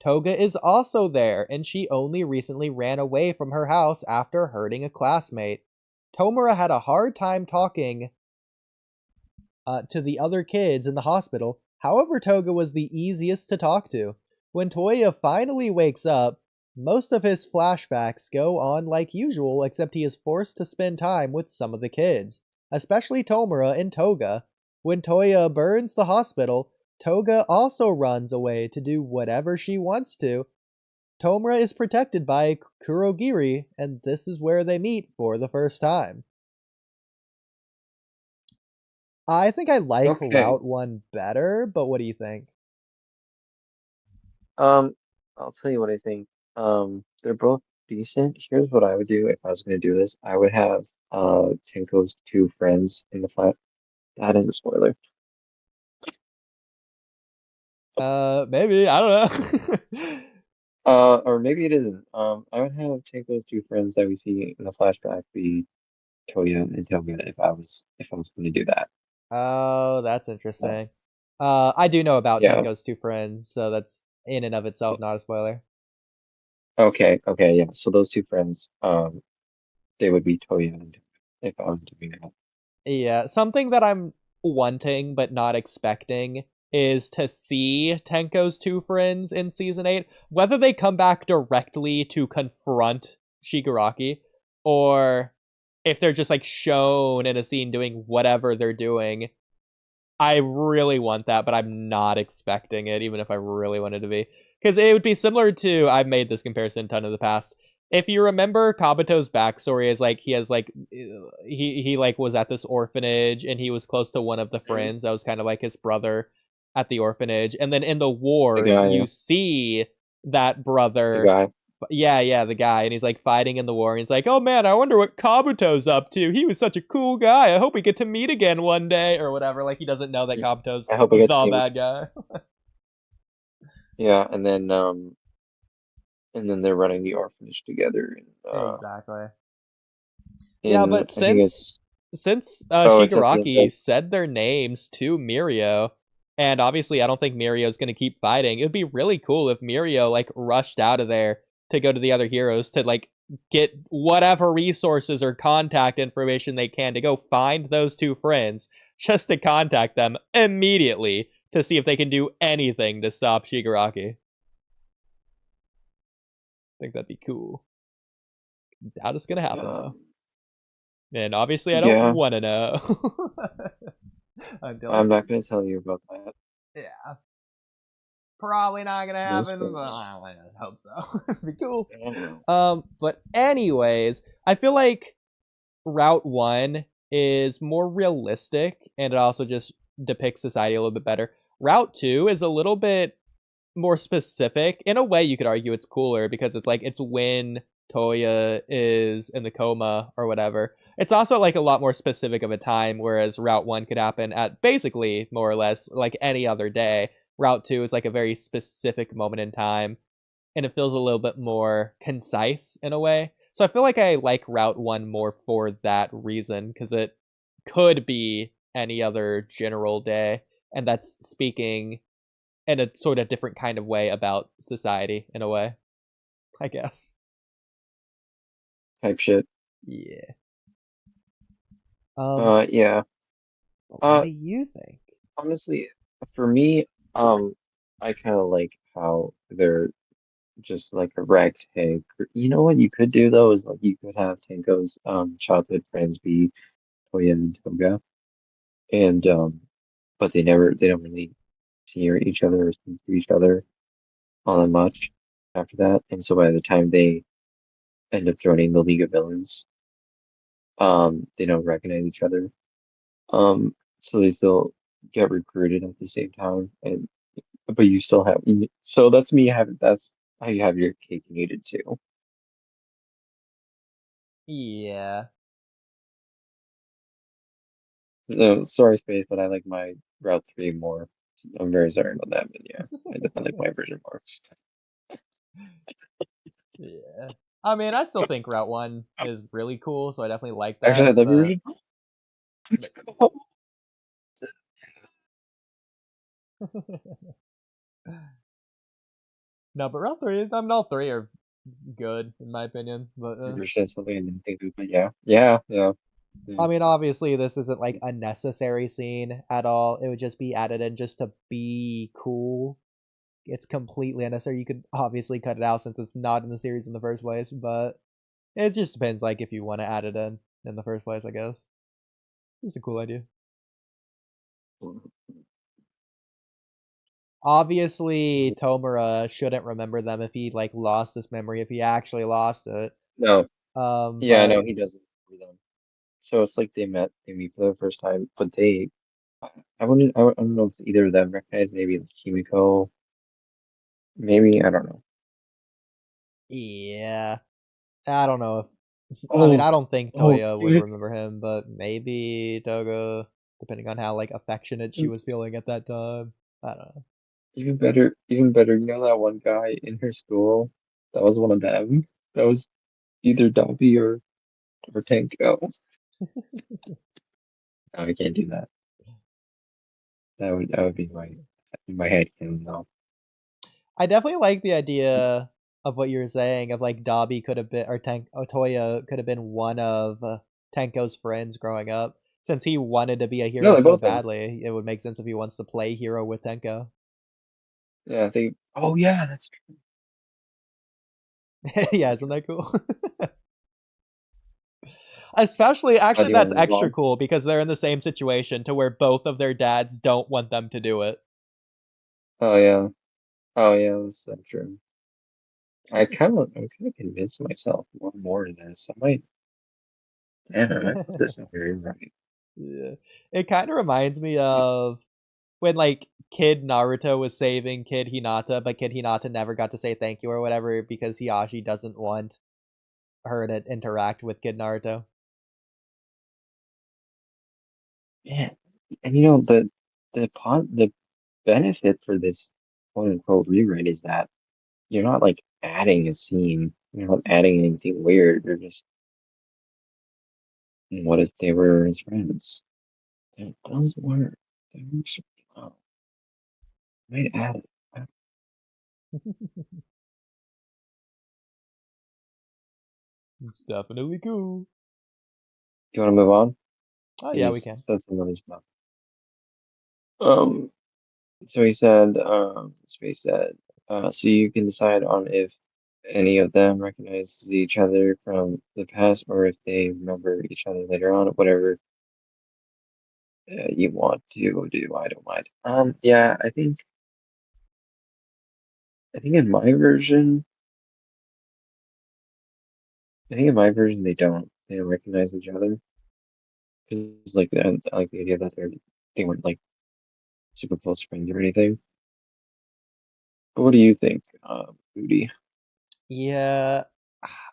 Toga is also there, and she only recently ran away from her house after hurting a classmate. Tomura had a hard time talking to the other kids in the hospital. However, Toga was the easiest to talk to. When Toya finally wakes up, most of his flashbacks go on like usual, except he is forced to spend time with some of the kids, especially Tomura and Toga. When Toya burns the hospital, Toga also runs away to do whatever she wants to. Tomura is protected by Kurogiri, and this is where they meet for the first time. I think I like Okay. Route 1 better, but what do you think? I'll tell you what I think. They're both decent. Here's what I would do if I was gonna do this. I would have Tenko's 2 friends in the flat. That is a spoiler. Maybe, I don't know. Or maybe it isn't. I would have Tenko's 2 friends that we see in the flashback be Toya and Toga if I was gonna do that. Oh, that's interesting. I do know about Yeah. Tenko's 2 friends, so that's in and of itself not a spoiler. Okay, yeah. So those 2 friends, they would be Toya and Toga if I was doing that. Yeah, something that I'm wanting but not expecting is to see Tenko's 2 friends in Season 8, whether they come back directly to confront Shigaraki, or if they're just, like, shown in a scene doing whatever they're doing. I really want that, but I'm not expecting it, even if I really wanted to be. Because it would be similar to, I've made this comparison a ton in the past. If you remember, Kabuto's backstory is like he has like he like was at this orphanage and he was close to one of the friends that was kind of like his brother at the orphanage, and then in the war The guy, you yeah. see that The brother. guy. Yeah, the guy, and he's like fighting in the war, and he's like, "Oh man, I wonder what Kabuto's up to. He was such a cool guy. I hope we get to meet again one day," or whatever. Like he doesn't know that Kabuto's I hope we get to the see him. bad guy. Yeah, and then they're running the orphanage together, and Exactly. in Yeah, but I think since it's it's at the Shigaraki end. said their names to Mirio, and obviously I don't think Mirio's gonna keep fighting. It would be really cool if Mirio like rushed out of there to go to the other heroes to like get whatever resources or contact information they can to go find those 2 friends, just to contact them immediately to see if they can do anything to stop Shigaraki. I think that'd be cool. Doubt it's gonna happen though. And obviously I don't Yeah. want to know. I'm not going to tell you about that. Yeah. Probably not gonna No happen, but spoilers. I hope so. It'd be cool. I don't know. But anyways, I feel like Route 1 is more realistic, and it also just depicts society a little bit better. Route 2 is a little bit more specific. In a way, you could argue it's cooler because it's like it's when Toya is in the coma or whatever. It's also like a lot more specific of a time, whereas Route 1 could happen at basically more or less like any other day. Route 2 is like a very specific moment in time, and it feels a little bit more concise in a way. So I feel like I like Route 1 more for that reason, because it could be any other general day, and that's speaking in a sort of different kind of way about society in a way, I guess. Type shit. Yeah. Yeah. What do you think? Honestly, for me, I kind of like how they're just like a ragtag. You know what you could do though is like you could have Tenko's childhood friends be Toya and Toga, and but they don't really see each other or speak to each other all that much after that, and so by the time they end up joining the League of Villains. They don't recognize each other. So they still get recruited at the same time, and but you still have. So that's how you have your cake and eat it too. Yeah. No, sorry, Space, but I like my Route 3 more. I'm very sorry about that, but yeah, I like my version more. Yeah. I mean, I still think Route 1 is really cool, so I definitely like Actually, I that, love your but version. Let's go. no, but Route 3, I mean, all three are good, in my opinion, but Your version is something I didn't think of, but yeah. I mean, obviously, this isn't like a necessary scene at all. It would just be added in just to be cool. It's completely unnecessary. You could obviously cut it out since it's not in the series in the first place, but it just depends, like, if you want to add it in the first place, I guess. It's a cool idea. Obviously, Tomura shouldn't remember them if he, like, lost this memory, if he actually lost it. No, yeah, But no, he doesn't remember them. So it's like they meet for the first time, but I don't know if either of them recognize maybe like Kimiko, maybe, I don't know. yeah, I don't know. I mean, Oh, I don't think oh, Toya would dude, remember him, but maybe Toga, depending on how like affectionate she was feeling at that time. I don't know. even better, you know that one guy in her school? That was one of them. That was either Dobby or Tanko. No, I can't do that. That would be my head canon though. I definitely like the idea of what you were saying of like Dobby could have been or Toya could have been one of Tenko's friends growing up. Since he wanted to be a No, hero they so both are. badly, it would make sense if he wants to play hero with Tenko. Yeah, they. Oh yeah, that's true. Yeah, isn't that cool? Especially, Do actually, you want that's to move extra on? cool because they're in the same situation to where both of their dads don't want them to do it. Oh yeah. Oh yeah, that's so true. I'm kind of convinced myself more and more of this. I might, damn it, I might put this in here, right? Yeah. It kind of reminds me of when like Kid Naruto was saving Kid Hinata, but Kid Hinata never got to say thank you or whatever because Hiyashi doesn't want her to interact with Kid Naruto. Yeah, and you know the benefit for this quote unquote rewrite is that you're not like adding a scene. You're not adding anything weird. You're just what if they were his friends? It does work. That works really well. Might add it. It's definitely cool. Do you want to move on? Oh yeah, we can. Because that's another stuff. Um, so you can decide on if any of them recognize each other from the past or if they remember each other later on, whatever you want to do. I don't mind. Yeah, I think in my version, I think in my version they don't recognize each other because like I like the idea that they weren't like super close friends or anything. But what do you think, Oodie? Yeah,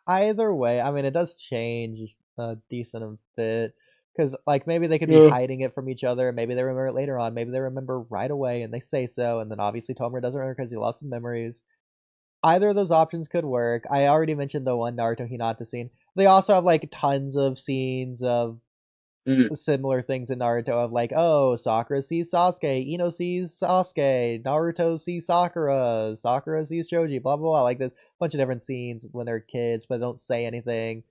either way, I mean, it does change a decent bit because, like, maybe they could be Yeah. hiding it from each other. Maybe they remember it later on. Maybe they remember right away and they say so. And then obviously Tomer doesn't remember because he lost some memories. Either of those options could work. I already mentioned the one Naruto Hinata scene. They also have like tons of scenes of Mm, similar things in Naruto of like, oh, Sakura sees Sasuke, Ino sees Sasuke, Naruto sees Sakura, Sakura sees Shoji, blah blah blah. Like there's a bunch of different scenes when they're kids, but don't say anything.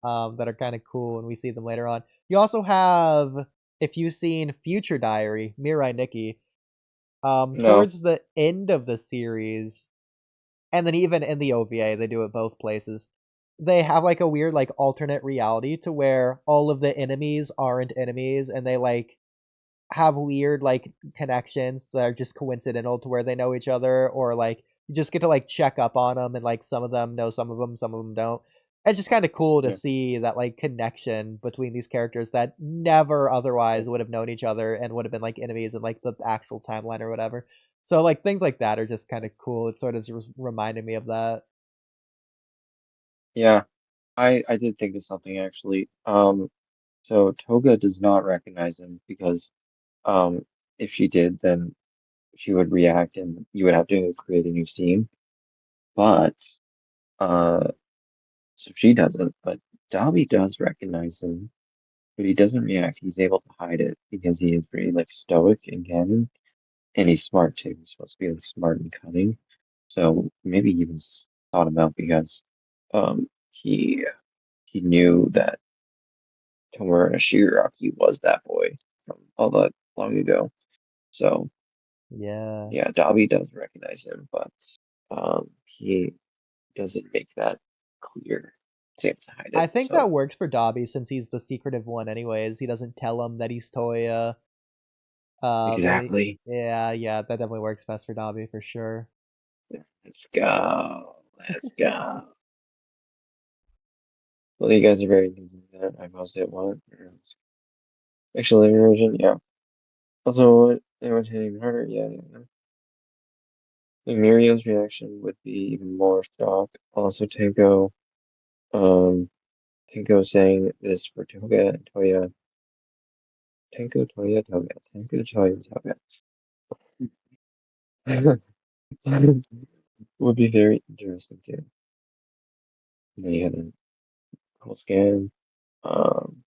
That are kind of cool, and we see them later on. You also have, if you've seen Future Diary, Mirai Nikki, no. towards the end of the series, and then even in the OVA, they do it both places. They have like a weird like alternate reality to where all of the enemies aren't enemies, and they like have weird like connections that are just coincidental to where they know each other, or like you just get to like check up on them, and like some of them know some of them don't. it's just kind of cool to Yeah. see that like connection between these characters that never otherwise would have known each other and would have been like enemies in like the actual timeline or whatever. So like things like that are just kind of cool. It sort of just reminded me of that. Yeah, I did think of something actually. So Toga does not recognize him because if she did, then she would react and you would have to create a new scene. But uh, so she doesn't. But Dobby does recognize him, but he doesn't react. He's able to hide it because he is pretty like stoic and canon, and he's smart too. He's supposed to be like smart and cunning. So maybe he was thought him out because he knew that Tomura Shigaraki was that boy from all that long ago. So Yeah. yeah, Dobby does recognize him, but he doesn't make that clear. He's able to hide I it. think So that works for Dobby since he's the secretive one anyways. He doesn't tell him that he's Toya. exactly. Yeah, that definitely works best for Dobby for sure. Let's go. Let's go. Well, you guys are very interested in that. I posted it one. Actually, version, yeah. Also, what they were hitting even harder. Yeah, yeah. And Muriel's reaction would be even more shocked. Also, um, Tenko saying this for Toga and Toya. Tenko, Toya, Toga. Tenko, Toya, Toga. Would be very interesting too. And then you had a whole scan. Um,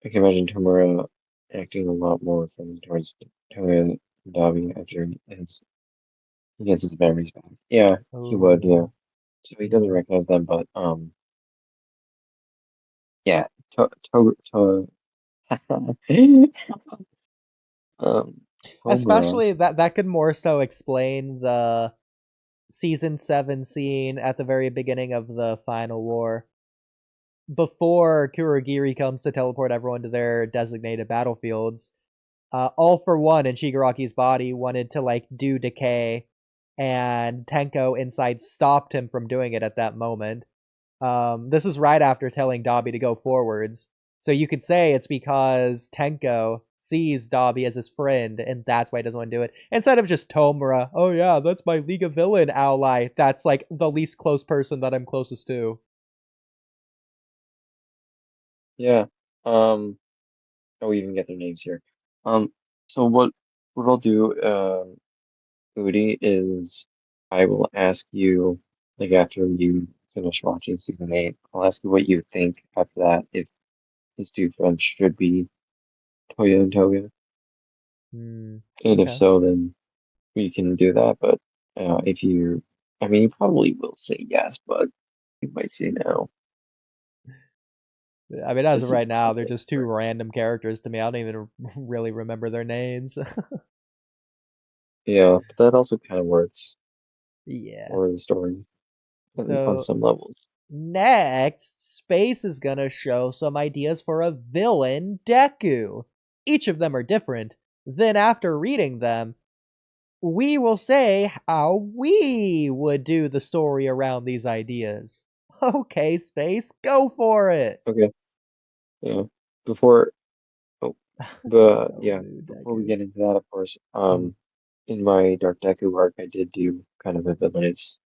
I can imagine Tomura acting a lot more friendly towards Toya and Dabi after he gets his memories back. Yeah, he Oh would, yeah. yeah. So he doesn't recognize them, but yeah, to um, Tomura. Especially that could more so explain the season 7 scene at the very beginning of the final war. Before Kurogiri comes to teleport everyone to their designated battlefields, All For One in Shigaraki's body wanted to like do decay, and Tenko inside stopped him from doing it at that moment. This is right after telling Dobby to go forwards. So you could say it's because Tenko sees Dobby as his friend, and that's why he doesn't want to do it. Instead of just Tomura, oh yeah, that's my League of Villain ally. That's like the least close person that I'm closest to. Yeah. Oh, we even get their names here. Um, so what I'll do, Oodie, is I will ask you, like after you finish watching season 8, I'll ask you what you think after that, if his two friends should be Toya and Toga. And if Okay. so, then we can do that. But if you, I mean, you probably will say yes, but you might say no. I mean, as of This is right now, they're something just two different. random characters to me. I don't even really remember their names. Yeah, but that also kind of works Yeah. for the story on So some levels. next, Space is gonna show some ideas for a villain Deku. Each of them are different. Then, after reading them, we will say how we would do the story around these ideas. Okay, Space, go for it! Okay, yeah. Before, oh, but No yeah, new before we Deku. get into that, of course, Mm. in my Dark Deku arc, I did do kind of a villainous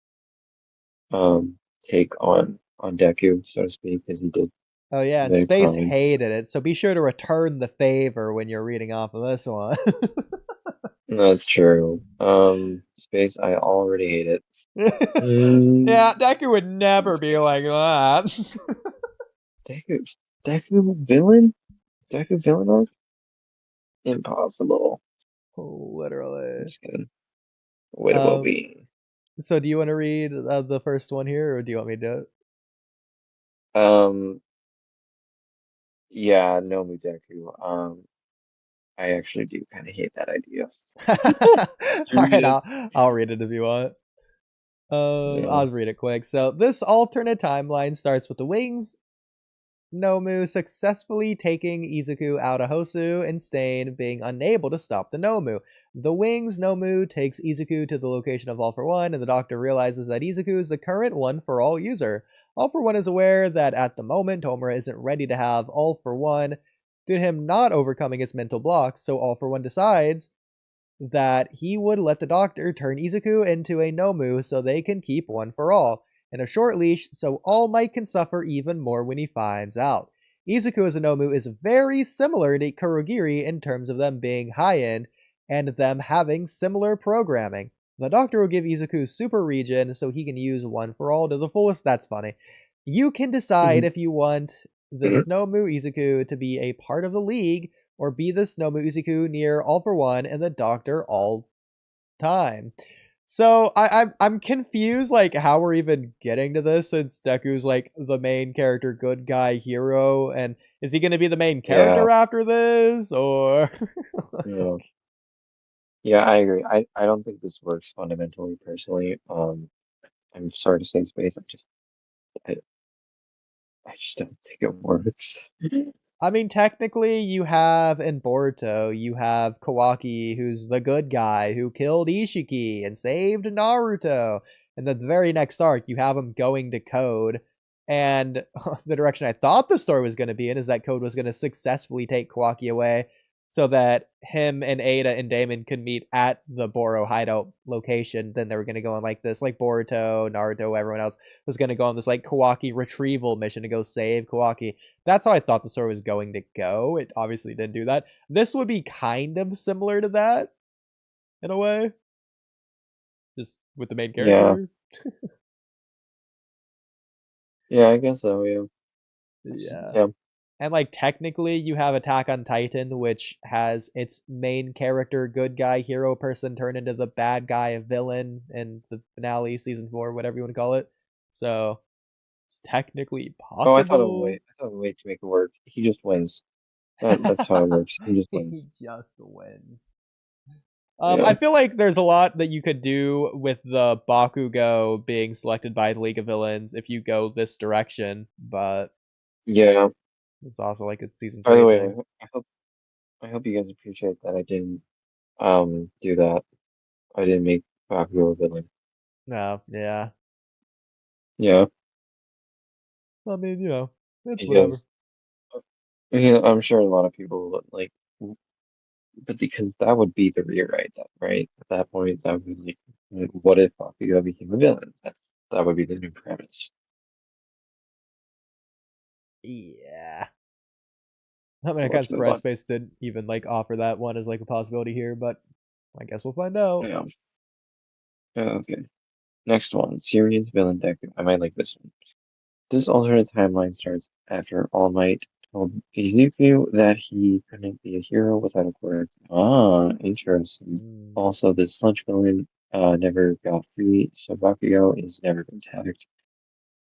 take on Deku, so to speak, because he did Oh yeah, and commit Space crimes. hated it, so be sure to return the favor when you're reading off of this one. That's true. Space, I already hate it. Mm, Yeah, Deku would never be like that. Deku, Deku villain? Deku villain arc? Impossible. Literally. Just kidding. Way to Um, be. so do you want to read the first one here, or do you want me to do Um, yeah, no Deku. I actually do kind of hate that idea. it? You All read right, it? I'll read it if you want. Yeah. I'll read it quick. So this alternate timeline starts with the wings Nomu successfully taking Izuku out of Hosu and Stain being unable to stop the Nomu. The Wings Nomu takes Izuku to the location of All for One, and the Doctor realizes that Izuku is the current One for All user. All for One is aware that at the moment Tomura isn't ready to have All for One due to him not overcoming his mental blocks, so All for One decides that he would let the Doctor turn Izuku into a Nomu so they can keep One for All and a short leash so All Might can suffer even more when he finds out. Izuku as a Nomu is very similar to Kurogiri in terms of them being high-end and them having similar programming. The Doctor will give Izuku Super Regen so he can use One for All to the fullest. That's funny. You can decide if you want this Nomu Izuku to be a part of the League or be this Nomu Izuku near All for One and the Doctor all time. So I'm confused like how we're even getting to this since Deku's like the main character good guy hero, and is he gonna be the main character after this or Yeah. Yeah, I agree. I don't think this works fundamentally personally. I'm sorry to say space, I, I just don't think it works. I mean, technically, you have in Boruto, you have Kawaki, who's the good guy who killed Ishiki and saved Naruto. And the very next arc, you have him going to Code. And the direction I thought the story was going to be in is that Code was going to successfully take Kawaki away so that him and Ada and Damon could meet at the Boro hideout location. Then they were going to go on like this, like Boruto, Naruto, everyone else was going to go on this like Kawaki retrieval mission to go save Kawaki. That's how I thought the story was going to go. It obviously didn't do that. This would be kind of similar to that, in a way. Just with the main character. Yeah, I guess so, yeah. Yeah. And like technically you have Attack on Titan, which has its main character, good guy, hero person turn into the bad guy, villain in the finale, season 4, whatever you want to call it. So it's technically possible. Oh, I thought of a way to make it work. He just wins. That's how it works. He just wins. He just wins. Yeah. I feel like there's a lot that you could do with the Bakugo being selected by the League of Villains if you go this direction, but Yeah. it's also like it's season By the 3 way, thing. I hope you guys appreciate that I didn't do that. I didn't make Bakugo a villain. No, yeah. Yeah. I mean, it's whatever. Because I'm sure a lot of people would like, but because that would be the rewrite, right? At that point, that would be like, what if Bakugo became a villain? That would be the new premise. Yeah. I mean, I kind of Let's move surprised on. Space didn't even like offer that one as like a possibility here, but I guess we'll find out. Yeah. Okay. Next one, serious villain deck. I might like this one. This alternate timeline starts after All Might told Izuku that he couldn't be a hero without a quirk. Ah, interesting. Also, the sludge villain never got free, so Bakugo is never been tagged.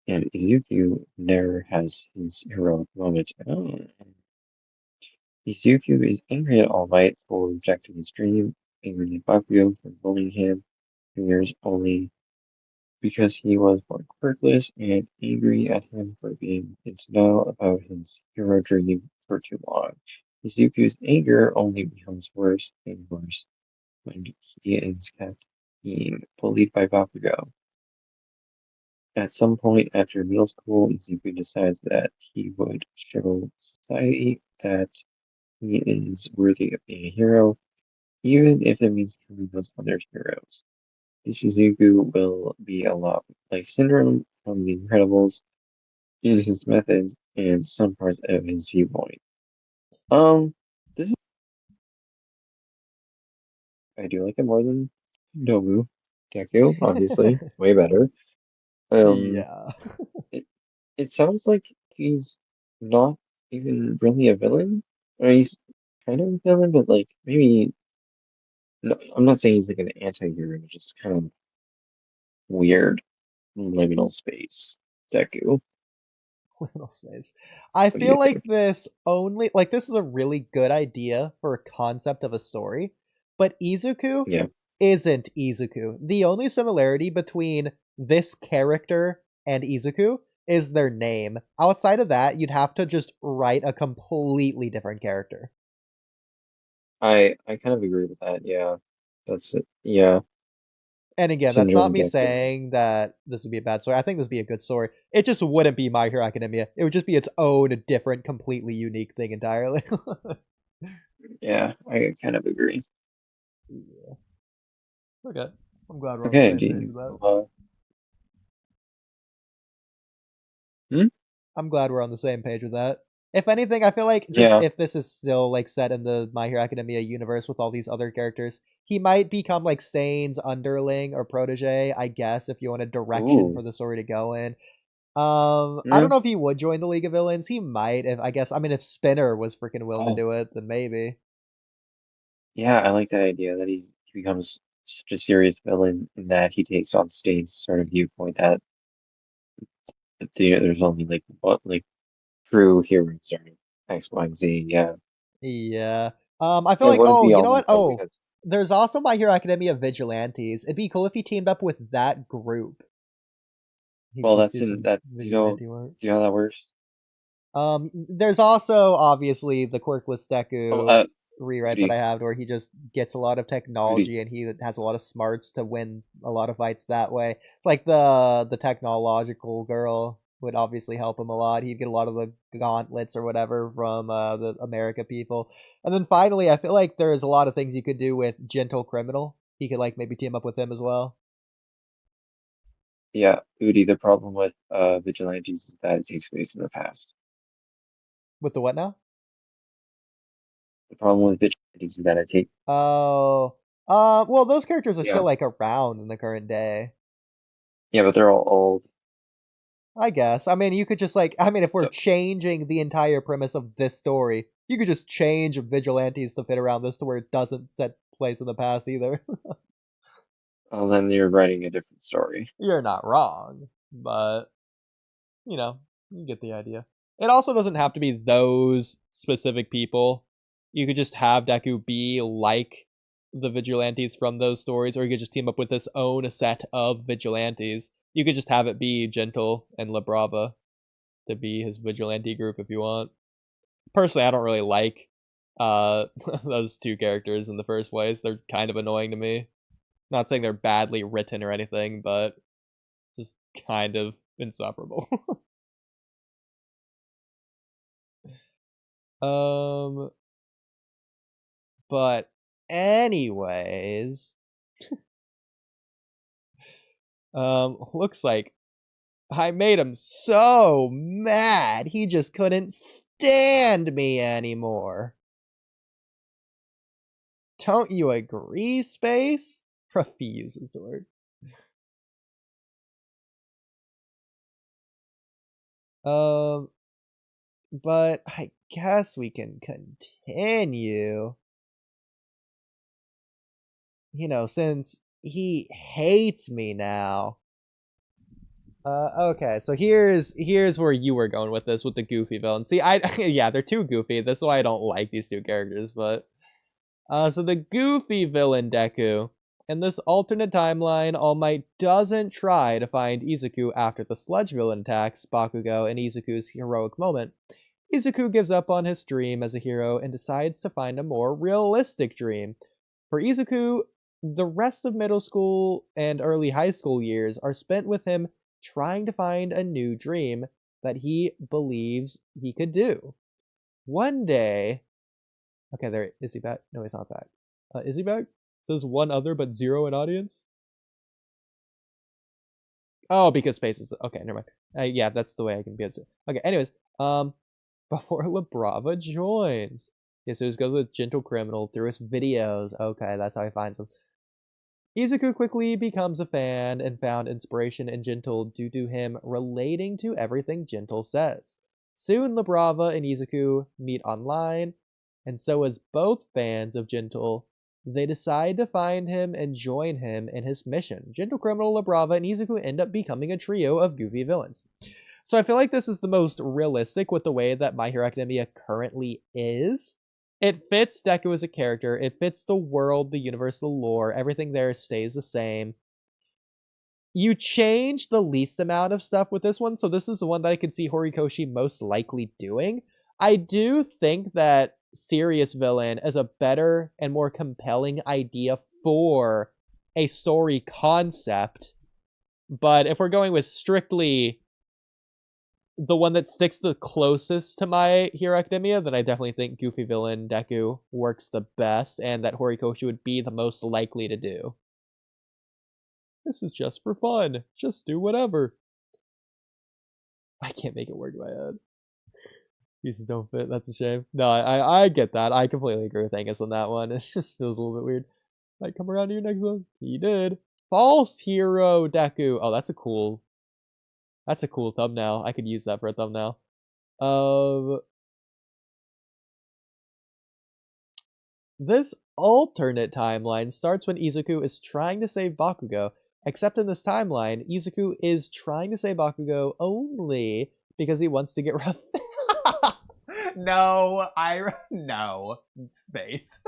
And Izuku never has his heroic moment. Oh. Izuku is angry at All Might for rejecting his dream, angry at Bakugo for bullying him, fears only because he was born quirkless, and angry at him for being in denial about his hero dream for too long. Izuku's anger only becomes worse and worse when he is kept being bullied by Bakugo. At some point after middle school, Izuku decides that he would show society that he is worthy of being a hero, even if it means killing those other heroes. Izuku will be a lot like Syndrome from The Incredibles in his methods and some parts of his viewpoint. This is I do like it more than Nobu. Deku, obviously, it's way better. Yeah. It, it sounds like he's not even really a villain. Or he's kind of a villain, but like maybe no, I'm not saying he's like an anti-hero, just kind of weird liminal space. Deku. Liminal space. I What do you feel like think? this is a really good idea for a concept of a story, but Izuku Yeah. isn't Izuku. The only similarity between this character and Izuku is their name. Outside of that, you'd have to just write a completely different character. I kind of agree with that. Yeah, that's it. Yeah, And again, that's Tinder not and me Deku. saying that this would be a bad story. I think this would be a good story. It just wouldn't be My Hero Academia. It would just be its own different, completely unique thing entirely. Yeah, I kind of agree. Yeah. Okay. I'm glad we're on the Okay, same do page you, with that. hmm? I'm glad we're on the same page with that. If anything, I feel like just Yeah. if this is still like set in the My Hero Academia universe with all these other characters, he might become like Stain's underling or protege, I guess, if you want a direction for Ooh. the story to go in. I don't Yeah. know if he would join the League of Villains. He might, if I guess. I mean, if Spinner was freaking willing to Oh, do it, then maybe. yeah, I like that idea that he becomes such a serious villain and that he takes on State's sort of viewpoint that there's only like true heroes or X, Y, and Z. Yeah. Yeah. I feel It like. would Oh, be you know what? almost though Oh, because there's also My Hero Academia Vigilantes. It'd be cool if he teamed up with that group. He could well just that's do in some that vigilante work. do you know how that works? There's also obviously the Quirkless Oh, Deku rewrite that I Oodie, have where he just gets a lot of Oodie. technology and he has a lot of smarts to win a lot of fights that way. It's like the technological girl would obviously help him a lot. He'd get a lot of the gauntlets or whatever from the America people. And then finally, I feel like there's a lot of things you could do with Gentle Criminal. He could like maybe team up with him as well. Yeah, Oodie. The problem with Vigilantes is that it takes place in the past. With the what now? The problem with Vigilantes is that it takes Oh, well, those characters are still yeah like around in the current day. yeah, but they're all old. I guess. I mean, you could just like, I mean, if we're So changing the entire premise of this story, you could just change Vigilantes to fit around this to where it doesn't set place in the past either. well, then you're writing a different story. You're not wrong, but you know, you get the idea. It also doesn't have to be those specific people. You could just have Deku be like the Vigilantes from those stories, or you could just team up with this own set of Vigilantes. You could just have it be Gentle and La Brava to be his vigilante group if you want. Personally, I don't really like those two characters in the first place. They're kind of annoying to me. Not saying they're badly written or anything, but just kind of insufferable. But anyways, looks like I made him so mad he just couldn't stand me anymore. Don't you agree, Space? Refuses the word. But I guess we can continue. You know, since he hates me now. Okay, so here's where you were going with this with the goofy villain. See, yeah, they're too goofy. That's why I don't like these two characters, but so the goofy villain Deku. In this alternate timeline, All Might doesn't try to find Izuku after the sludge villain attacks Bakugo in Izuku's heroic moment. Izuku gives up on his dream as a hero and decides to find a more realistic dream. For Izuku, the rest of middle school and early high school years are spent with him trying to find a new dream that he believes he could do. One day, okay, there is he back? No, he's not back. Is he back? Says one other but zero in audience. Oh, because space is okay. Never mind. Yeah, that's the way I can get it. Okay. Anyways, before La Brava joins, yeah, so he goes with Gentle Criminal through his videos. Okay, that's how he finds them. Izuku quickly becomes a fan and found inspiration in Gentle due to him relating to everything Gentle says. Soon, La Brava and Izuku meet online, and so as both fans of Gentle, they decide to find him and join him in his mission. Gentle Criminal, La Brava, and Izuku end up becoming a trio of goofy villains. So I feel like this is the most realistic with the way that My Hero Academia currently is. It fits Deku as a character. It fits the world, the universe, the lore. Everything there stays the same. you change the least amount of stuff with this one, so this is the one that I could see Horikoshi most likely doing. I do think that serious villain is a better and more compelling idea for a story concept, but if we're going with strictly the one that sticks the closest to My Hero Academia, then I definitely think Goofy Villain Deku works the best, and that Horikoshi would be the most likely to do. This is just for fun. Just do whatever. I can't make it work in my head. Pieces don't fit. That's a shame. No, I get that. I completely agree with Angus on that one. It just feels a little bit weird. Might come around to your next one. He did. False Hero Deku. Oh, that's a cool thumbnail. I could use that for a thumbnail. This alternate timeline starts when Izuku is trying to save Bakugo, except in this timeline, Izuku is trying to save Bakugo only because he wants to get rough. No, no. Space.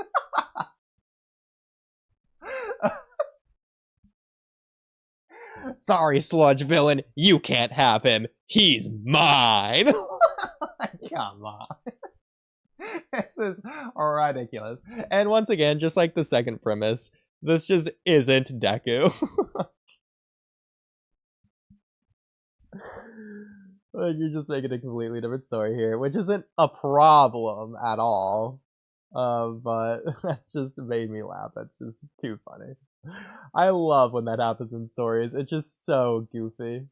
Sorry, sludge villain, you can't have him. He's mine. Come on. This is ridiculous. And once again, just like the second premise, this just isn't Deku. Like, you're just making a completely different story here, which isn't a problem at all. But that's just made me laugh. That's just too funny. I love when that happens in stories. It's just so goofy.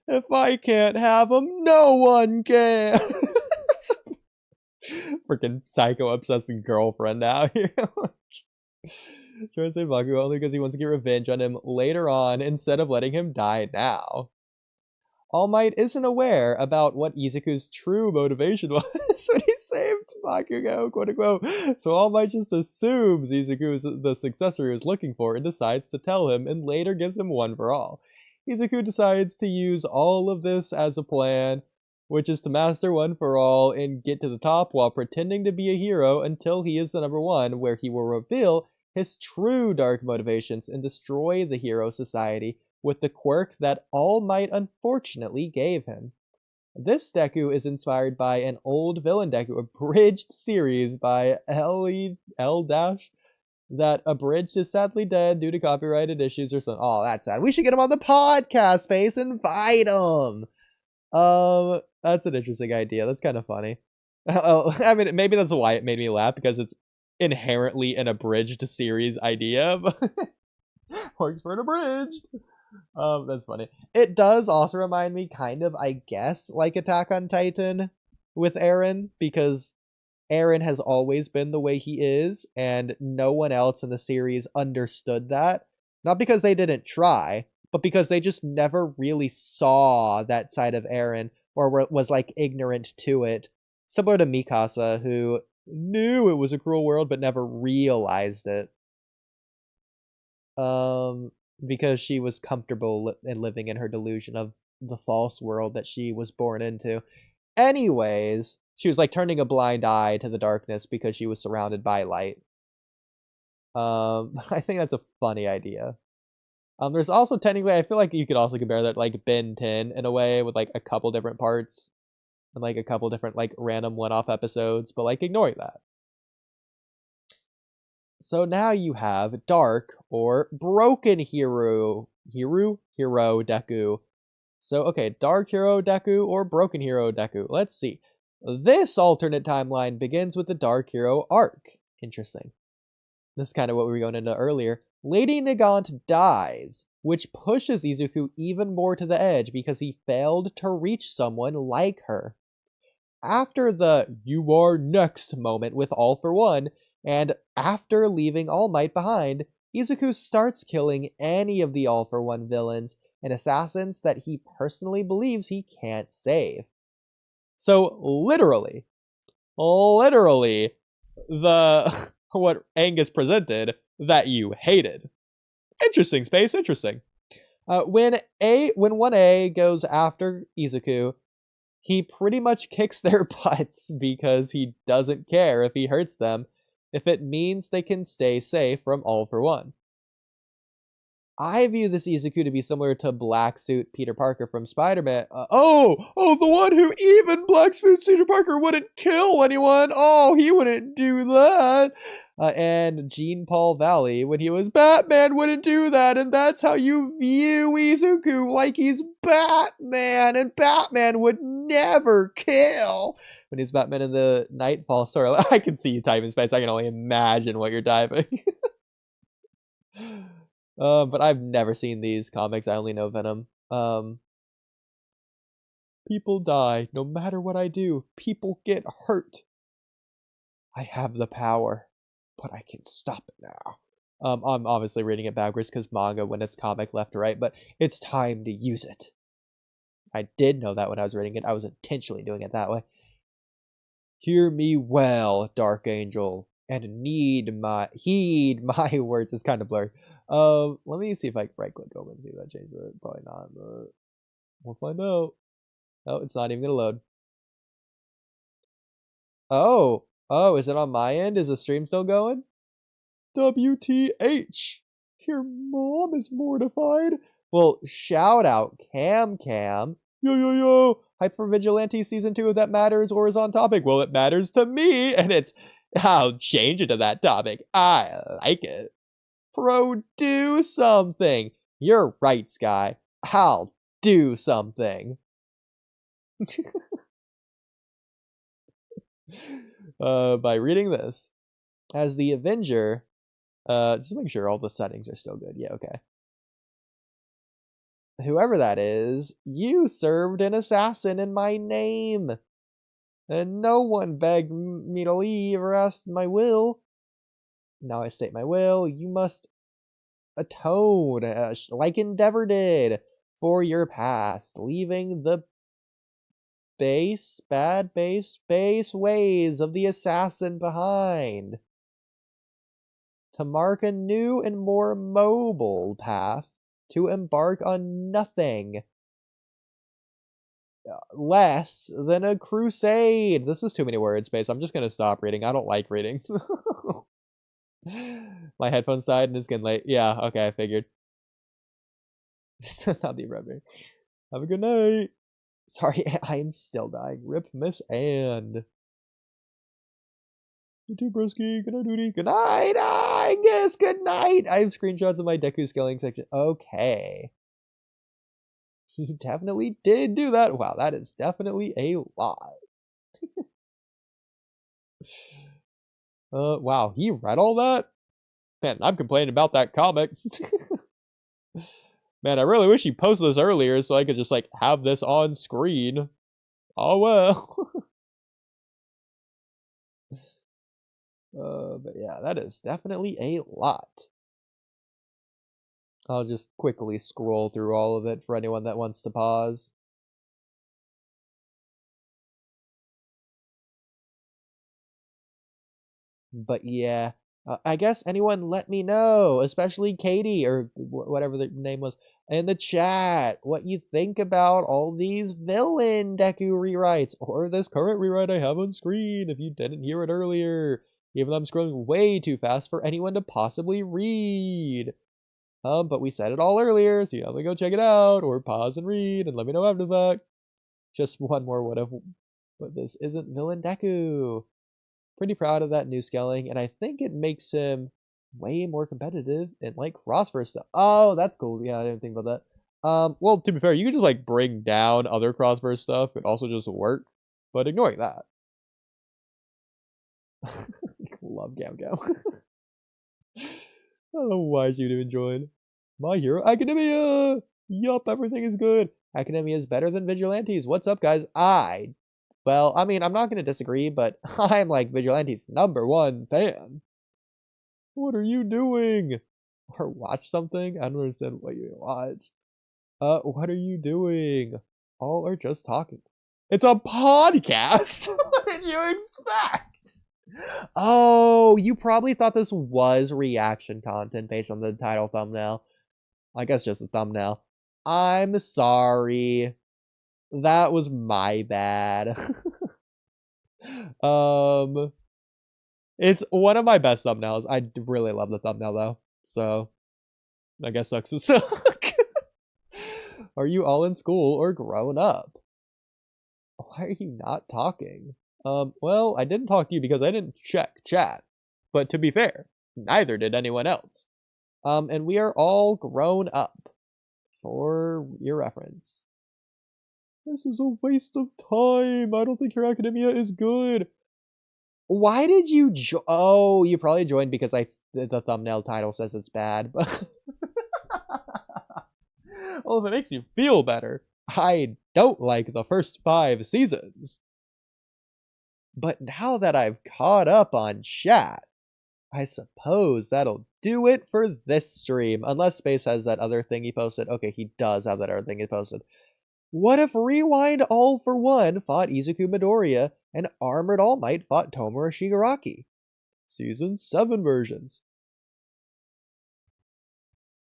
If I can't have him, no one can. Freaking psycho obsessing girlfriend out here. Trying to save Bakugo only because he wants to get revenge on him later on instead of letting him die now. All Might isn't aware about what Izuku's true motivation was when he saved Bakugo, quote unquote. So All Might just assumes Izuku is the successor he was looking for and decides to tell him and later gives him one for all. Izuku decides to use all of this as a plan, which is to master one for all and get to the top while pretending to be a hero until he is the number one, where he will reveal his true dark motivations and destroy the hero society with the quirk that All Might unfortunately gave him. This Deku is inspired by an old villain Deku abridged series by L Dash that abridged is sadly dead due to copyrighted issues or something. Oh, that's sad. We should get him on the podcast, Space. Invite him. That's an interesting idea. That's kind of funny. I mean, maybe that's why it made me laugh, because it's inherently an abridged series idea, but works for an abridged. That's funny. It does also remind me kind of, I guess, like Attack on Titan with Eren, because Eren has always been the way he is, and no one else in the series understood that. Not because they didn't try, but because they just never really saw that side of Eren, or was like ignorant to it. Similar to Mikasa, who knew it was a cruel world but never realized it. Because she was comfortable in living in her delusion of the false world that she was born into. Anyways, she was like turning a blind eye to the darkness because she was surrounded by light. I think that's a funny idea. There's also technically, I feel like you could also compare that like Ben 10 in a way, with like a couple different parts and like a couple different like random one-off episodes, but like ignoring that. So now you have Dark or Broken Hero Deku. So okay, Dark Hero Deku or Broken Hero Deku. Let's see. This alternate timeline begins with the Dark Hero arc. Interesting. This is kind of what we were going into earlier. Lady Nagant dies, which pushes Izuku even more to the edge because he failed to reach someone like her. After the "you are next" moment with All for One, and after leaving All Might behind, Izuku starts killing any of the All for One villains and assassins that he personally believes he can't save. So literally, the what Angus presented that you hated. Interesting, Space, interesting. When 1A goes after Izuku, he pretty much kicks their butts because he doesn't care if he hurts them, if it means they can stay safe from All for One. I view this Izuku to be similar to Black Suit Peter Parker from Spider-Man. The one who even Black Suit Peter Parker wouldn't kill anyone. Oh, he wouldn't do that. And Jean Paul Valley, when he was Batman, wouldn't do that. And that's how you view Izuku, like he's Batman. And Batman would never kill. When he's Batman in the Nightfall story, I can see you typing space. I can only imagine what you're typing. But I've never seen these comics. I only know Venom. People die. No matter what I do, people get hurt. I have the power, but I can stop it now. I'm obviously reading it backwards because manga when it's comic left to right, but it's time to use it. I did know that when I was reading it. I was intentionally doing it that way. Hear me well, Dark Angel, and heed my words. It's kind of blurry. Let me see if I can right click over and see if that changes it. Probably not, but we'll find out. Oh, it's not even gonna load. Oh, is it on my end? Is the stream still going? WTH! Your mom is mortified. Well, shout out Cam. Yo. Hype for Vigilante Season 2 if that matters or is on topic. Well, it matters to me, and I'll change it to that topic. I like it. Do something. You're right, Sky. I'll do something. By reading this. As the Avenger, just make sure all the settings are still good. Yeah, okay. Whoever that is, you served an assassin in my name. And no one begged me to leave or asked my will. Now I state my will. You must atone, like Endeavor did, for your past, leaving the base ways of the assassin behind, to mark a new and more mobile path, to embark on nothing less than a crusade. This is too many words, Space. I'm just gonna stop reading. I don't like reading. My headphones died and it's getting late. Yeah, okay, I figured. Not the rubber. Have a good night. Sorry, I'm still dying. Rip Miss and. You too, broski. Good night, Oodie. Good night, Angus. Good night. I have screenshots of my Deku scaling section. Okay. He definitely did do that. Wow, that is definitely a lot. Wow, he read all that? Man, I'm complaining about that comic. Man, I really wish he posted this earlier so I could just, like, have this on screen. Oh, well. But yeah, that is definitely a lot. I'll just quickly scroll through all of it for anyone that wants to pause. But yeah, I guess anyone let me know, especially Katie or whatever the name was, in the chat, what you think about all these villain Deku rewrites or this current rewrite I have on screen if you didn't hear it earlier, even though I'm scrolling way too fast for anyone to possibly read. But we said it all earlier, so you have to go check it out or pause and read and let me know after that. Just one more what if, but this isn't villain Deku. Pretty proud of that new scaling, and I think it makes him way more competitive in like crossverse stuff. Oh, that's cool. Yeah, I didn't think about that. Well, to be fair, you could just like bring down other crossverse stuff and also just work, but ignoring that. Love Gam Gam. I don't know why you'd even join. My Hero Academia! Yup, everything is good. Academia is better than Vigilantes. What's up, guys? Well, I mean, I'm not going to disagree, but I'm like Vigilante's #1 fan. What are you doing? Or watch something? I don't understand what you watch. What are you doing? All are just talking. It's a podcast! What did you expect? Oh, you probably thought this was reaction content based on the title thumbnail. I guess just a thumbnail. I'm sorry. That was my bad. It's one of my best thumbnails. I really love the thumbnail though. So I guess sucks to suck. Are you all in school or grown up? Why are you not talking? Well, I didn't talk to you because I didn't check chat. But to be fair, neither did anyone else. And we are all grown up. For your reference. This is a waste of time. I don't think your academia is good. Why did you oh, you probably joined because the thumbnail title says it's bad. But well, if it makes you feel better, I don't like the first 5 seasons. But now that I've caught up on chat, I suppose that'll do it for this stream. Unless Space has that other thing he posted. Okay, he does have that other thing he posted. What if Rewind All for One fought Izuku Midoriya and Armored All Might fought Tomura Shigaraki? Season 7 versions.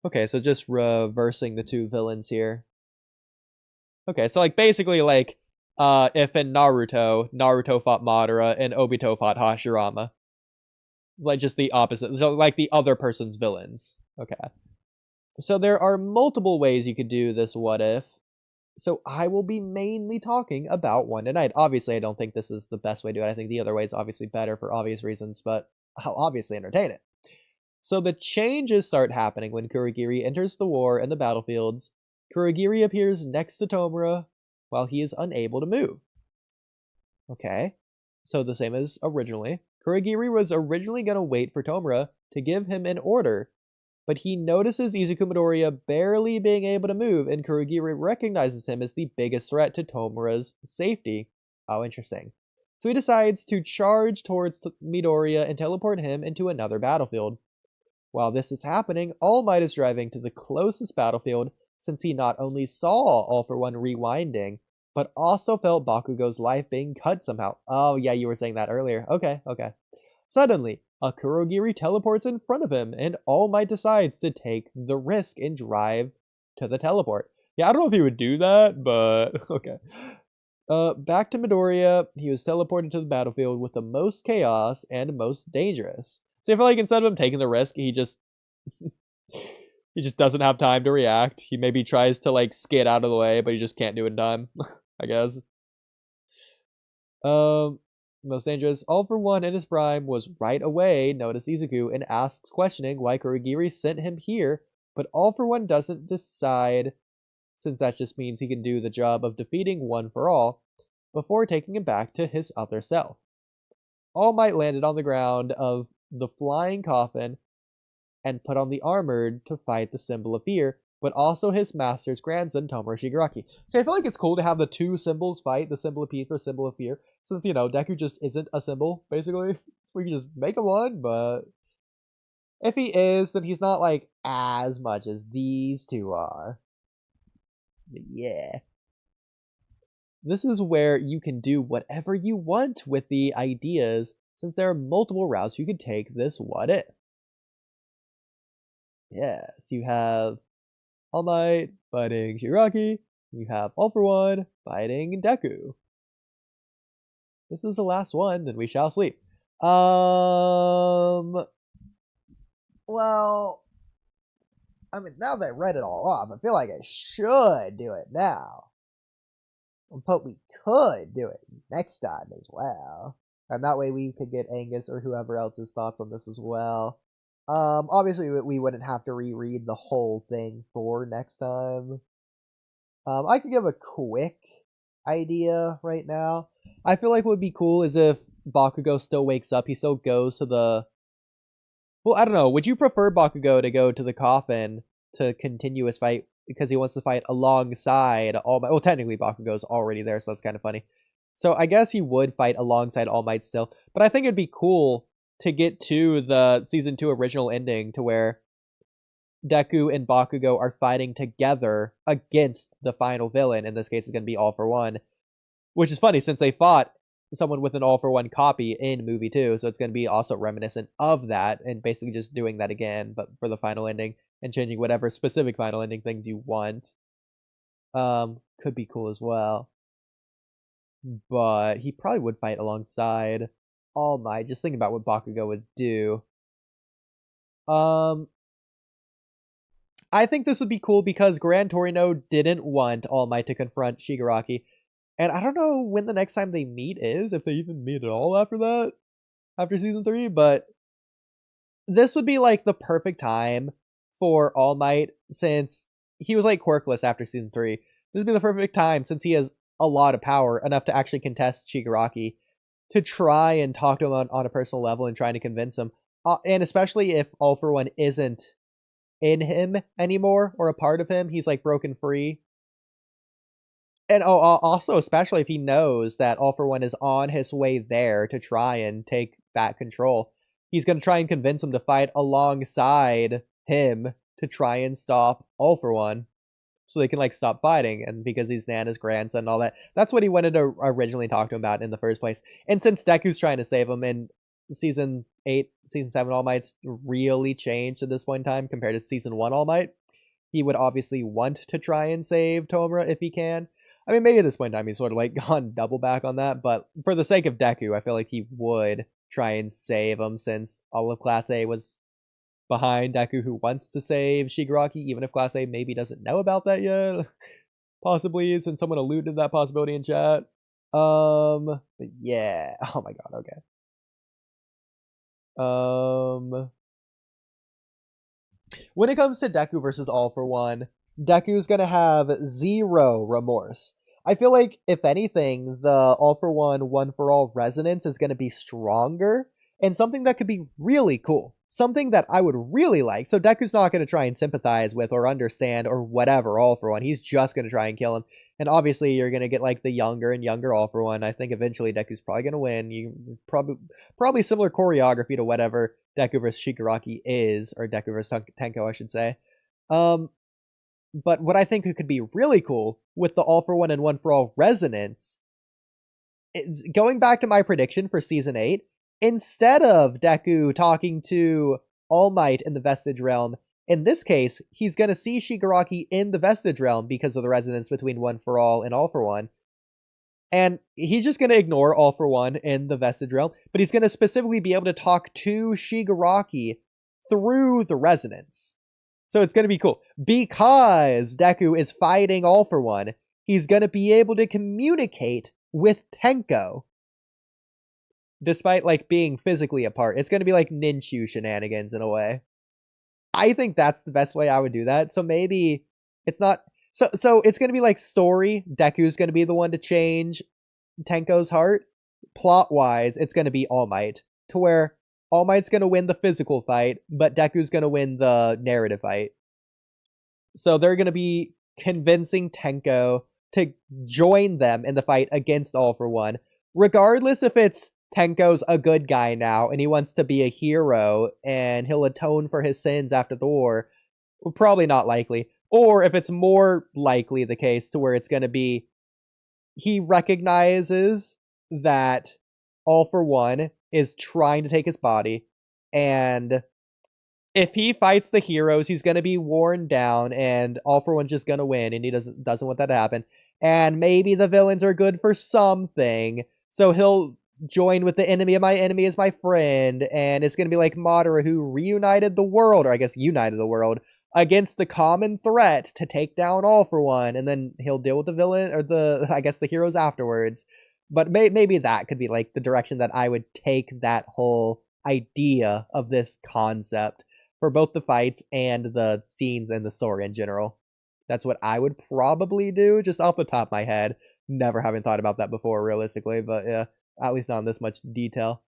Okay, so just reversing the 2 villains here. Okay, so like basically like if in Naruto fought Madara and Obito fought Hashirama. Like just the opposite. So like the other person's villains. Okay. So there are multiple ways you could do this what if. So I will be mainly talking about one tonight. Obviously, I don't think this is the best way to do it. I think the other way is obviously better for obvious reasons, but I'll obviously entertain it. So the changes start happening when Kurogiri enters the war and the battlefields. Kurogiri appears next to Tomura while he is unable to move. Okay. So the same as originally. Kurogiri was originally going to wait for Tomura to give him an order, but he notices Izuku Midoriya barely being able to move, and Kurogiri recognizes him as the biggest threat to Tomura's safety. Oh, interesting. So he decides to charge towards Midoriya and teleport him into another battlefield. While this is happening, All Might is driving to the closest battlefield since he not only saw All for One rewinding, but also felt Bakugo's life being cut somehow. Oh, yeah, you were saying that earlier. Okay. Suddenly, a Kurogiri teleports in front of him, and All Might decides to take the risk and drive to the teleport. Yeah, I don't know if he would do that, but okay. Back to Midoriya, he was teleported to the battlefield with the most chaos and most dangerous. So I feel like instead of him taking the risk, he just he just doesn't have time to react. He maybe tries to like skid out of the way, but he just can't do it in time. I guess. Most dangerous. All for One in his prime was right away notice Izuku and asks questioning why Kurogiri sent him here, but All for One doesn't decide, since that just means he can do the job of defeating One for All, before taking him back to his other self. All Might landed on the ground of the flying coffin and put on the armored to fight the symbol of fear, but also his master's grandson, Tomura Shigaraki. So I feel like it's cool to have the 2 symbols fight, the symbol of peace or symbol of fear, since, you know, Deku just isn't a symbol, basically. We can just make him one, but if he is, then he's not, like, as much as these 2 are. But yeah. This is where you can do whatever you want with the ideas, since there are multiple routes you could take this what if. Yes, you have All Might fighting Shigaraki. You have All for One fighting Deku. This is the last one, then we shall sleep. Well, I mean, now that I read it all off, I feel like I should do it now. But we could do it next time as well. And that way we could get Angus or whoever else's thoughts on this as well. Obviously we wouldn't have to reread the whole thing for next time. I could give a quick idea right now. I feel like what would be cool is if Bakugo still wakes up, he still goes to the... Well, I don't know. Would you prefer Bakugo to go to the coffin to continue his fight because he wants to fight alongside All Might? Well, technically Bakugo's already there, so that's kind of funny. So I guess he would fight alongside All Might still. But I think it'd be cool to get to the Season 2 original ending to where Deku and Bakugo are fighting together against the final villain. In this case, it's going to be All for One. Which is funny, since they fought someone with an All for One copy in movie 2. So it's going to be also reminiscent of that, and basically just doing that again, but for the final ending, and changing whatever specific final ending things you want. Could be cool as well. But he probably would fight alongside All Might. Just thinking about what Bakugo would do. I think this would be cool because Gran Torino didn't want All Might to confront Shigaraki. And I don't know when the next time they meet is, if they even meet at all after that, after season 3, but this would be like the perfect time for All Might, since he was like quirkless after season 3. This would be the perfect time, since he has a lot of power, enough to actually contest Shigaraki, to try and talk to him on a personal level and trying to convince him. And especially if All For One isn't in him anymore, or a part of him, he's like broken free. And also, especially if he knows that All For One is on his way there to try and take back control, he's going to try and convince him to fight alongside him to try and stop All For One, so they can like stop fighting. And because he's Nana's grandson and all that, that's what he wanted to originally talk to him about in the first place. And since Deku's trying to save him in season 8, season 7 All Might's really changed at this point in time compared to season 1 All Might, he would obviously want to try and save Tomura if he can. I mean, maybe at this point in time he's sort of like gone double back on that, but for the sake of Deku, I feel like he would try and save him, since all of Class A was behind Deku, who wants to save Shigaraki, even if Class A maybe doesn't know about that yet. Possibly, since someone alluded to that possibility in chat. But yeah. Oh my god, okay. When it comes to Deku versus All For One, Deku's gonna have zero remorse. I feel like, if anything, the All For One, One For All resonance is gonna be stronger, and something that could be really cool. Something that I would really like. So Deku's not going to try and sympathize with or understand or whatever All For One. He's just going to try and kill him. And obviously you're going to get like the younger and younger All For One. I think eventually Deku's probably going to win. You probably similar choreography to whatever Deku vs Shigaraki is, or Deku vs Tenko, I should say. But what I think could be really cool with the All For One and One For All resonance is, going back to my prediction for season 8, instead of Deku talking to All Might in the Vestige Realm, in this case, he's going to see Shigaraki in the Vestige Realm because of the resonance between One For All and All For One. And he's just going to ignore All For One in the Vestige Realm, but he's going to specifically be able to talk to Shigaraki through the resonance. So it's going to be cool. Because Deku is fighting All For One, he's going to be able to communicate with Tenko, despite like being physically apart. It's going to be like Ninshu shenanigans in a way. I think that's the best way I would do that. So maybe it's not so it's going to be like story. Deku's going to be the one to change Tenko's heart. Plot wise, it's going to be All Might, to where All Might's going to win the physical fight, but Deku's going to win the narrative fight. So they're going to be convincing Tenko to join them in the fight against All For One, regardless if it's Tenko's a good guy now and he wants to be a hero and he'll atone for his sins after the war. Probably not likely. Or if it's more likely the case to where it's going to be he recognizes that All For One is trying to take his body, and if he fights the heroes, he's going to be worn down and All For One's just going to win, and he doesn't want that to happen. And maybe the villains are good for something, so he'll join with the enemy of my enemy is my friend, and it's going to be like Madara, who reunited the world, or I guess united the world, against the common threat to take down All For One, and then he'll deal with the villain, or the heroes afterwards. But maybe that could be like the direction that I would take that whole idea of this concept for both the fights and the scenes and the story in general. That's what I would probably do, just off the top of my head. Never having thought about that before, realistically, but yeah. At least not in this much detail.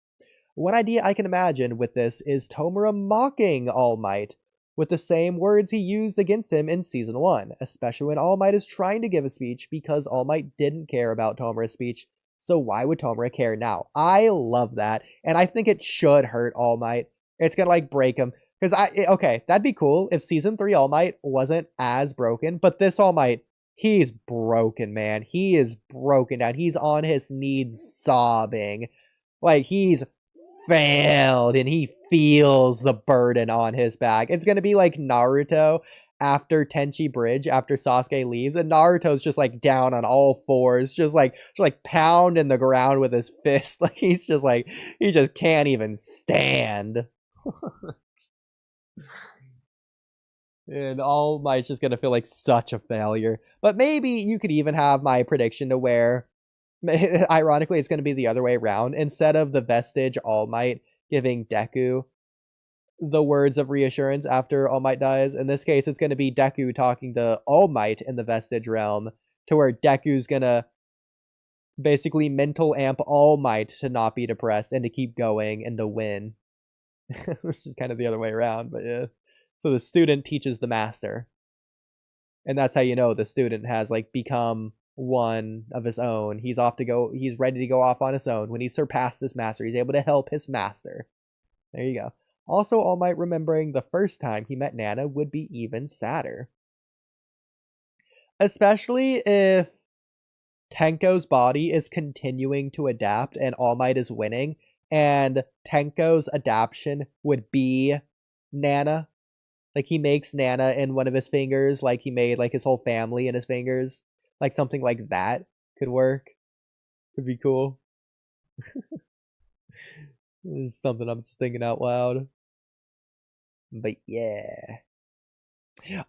One idea I can imagine with this is Tomura mocking All Might with the same words he used against him in Season 1, especially when All Might is trying to give a speech, because All Might didn't care about Tomura's speech, so why would Tomura care now? I love that, and I think it should hurt All Might. It's gonna like break him, because okay, that'd be cool if Season 3 All Might wasn't as broken, but this All Might, he's broken, man. He is broken down. He's on his knees sobbing. Like, he's failed and he feels the burden on his back. It's going to be like Naruto after Tenchi Bridge, after Sasuke leaves, and Naruto's just like down on all fours, just like pounding the ground with his fist. Like, he's just like, he just can't even stand. And All Might's just gonna feel like such a failure. But maybe you could even have my prediction to where, ironically, it's gonna be the other way around. Instead of the Vestige All Might giving Deku the words of reassurance after All Might dies, in this case, it's gonna be Deku talking to All Might in the Vestige realm, to where Deku's gonna basically mental amp All Might to not be depressed and to keep going and to win. This is kind of the other way around, but yeah. So the student teaches the master. And that's how you know the student has like become one of his own. He's ready to go off on his own. When he's surpassed his master, he's able to help his master. There you go. Also, All Might remembering the first time he met Nana would be even sadder. Especially if Tenko's body is continuing to adapt and All Might is winning, and Tenko's adaptation would be Nana. Like, he makes Nana in one of his fingers, like he made like his whole family in his fingers. Like, something like that could work. Could be cool. This is something I'm just thinking out loud. But yeah.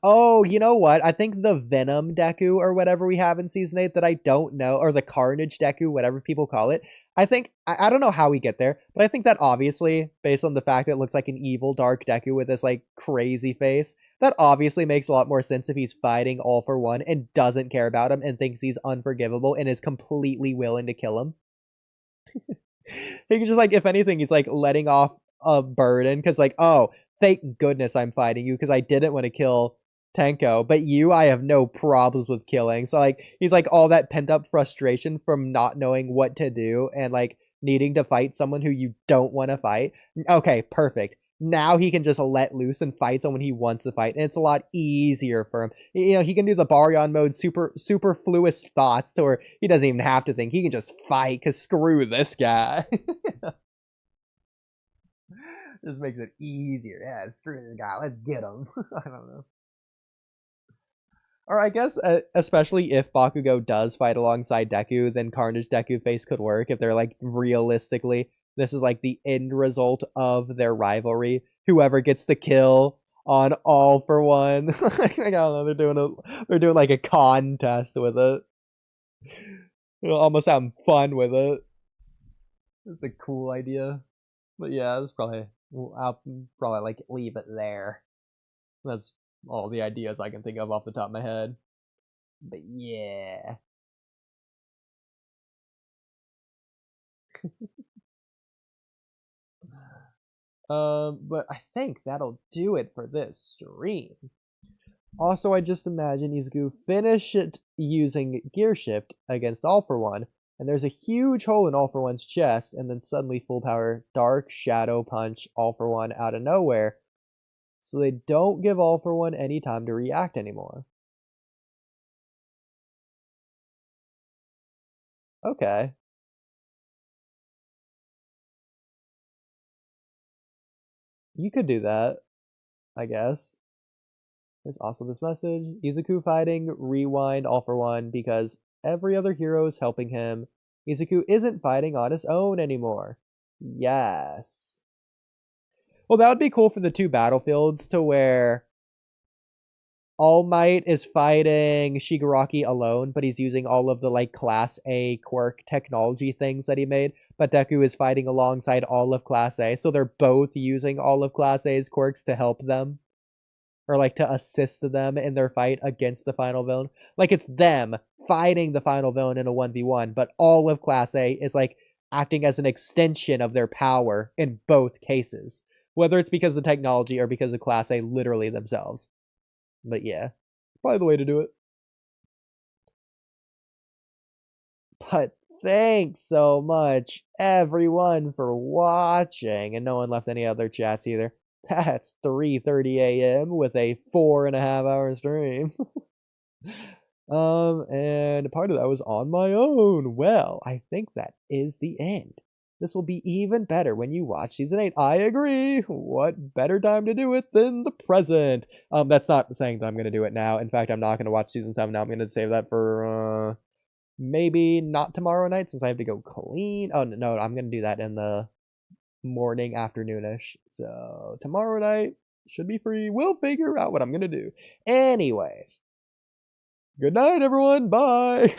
Oh, you know what? I think the Venom Deku or whatever we have in Season 8 that I don't know, or the Carnage Deku, whatever people call it, I think, I don't know how we get there, but I think that obviously, based on the fact that it looks like an evil dark Deku with this like crazy face, that obviously makes a lot more sense if he's fighting All For One and doesn't care about him and thinks he's unforgivable and is completely willing to kill him. He can just like, if anything, he's like letting off a burden because like, oh, thank goodness I'm fighting you because I didn't want to kill Tenko, but you I have no problems with killing. So like he's like all that pent up frustration from not knowing what to do and like needing to fight someone who you don't want to fight. Okay, perfect. Now he can just let loose and fight someone he wants to fight, and it's a lot easier for him. You know, he can do the Baryon mode superfluous thoughts to where he doesn't even have to think. He can just fight because screw this guy. Just makes it easier. Yeah, screw this guy. Let's get him. I don't know. Or I guess, especially if Bakugo does fight alongside Deku, then Carnage Deku face could work if they're like realistically, this is like the end result of their rivalry. Whoever gets the kill on All For One. I don't know. They're doing like a contest with it. It'll almost sound fun with it. It's a cool idea. But yeah, that's probably, I'll probably like leave it there. That's all the ideas I can think of off the top of my head. But yeah. But I think that'll do it for this stream. Also, I just imagine Izuku finish it using Gear Shift against All For One, and there's a huge hole in All For One's chest, and then suddenly full power Dark Shadow Punch All For One out of nowhere, so they don't give All For One any time to react anymore. Okay. You could do that, I guess. There's also this message. Izuku fighting, rewind All For One because every other hero is helping him. Izuku isn't fighting on his own anymore. Yes. Well, that would be cool for the two battlefields to where All Might is fighting Shigaraki alone, but he's using all of the like Class A quirk technology things that he made. But Deku is fighting alongside all of Class A, so they're both using all of Class A's quirks to help them. Or like to assist them in their fight against the final villain. Like it's them fighting the final villain in a 1v1, but all of Class A is like acting as an extension of their power in both cases. Whether it's because of the technology or because of Class A literally themselves. But yeah, probably the way to do it. But thanks so much, everyone, for watching. And no one left any other chats either. That's 3:30 a.m. with a 4.5-hour stream. And part of that was on my own. Well, I think that is the end. This will be even better when you watch Season 8. I agree. What better time to do it than the present? That's not saying that I'm going to do it now. In fact, I'm not going to watch Season 7 now. I'm going to save that for, maybe not tomorrow night since I have to go clean. Oh, no, I'm going to do that in the morning, afternoonish. So tomorrow night, Should be free. We'll figure out what I'm gonna do. Anyways. Good night, everyone. Bye.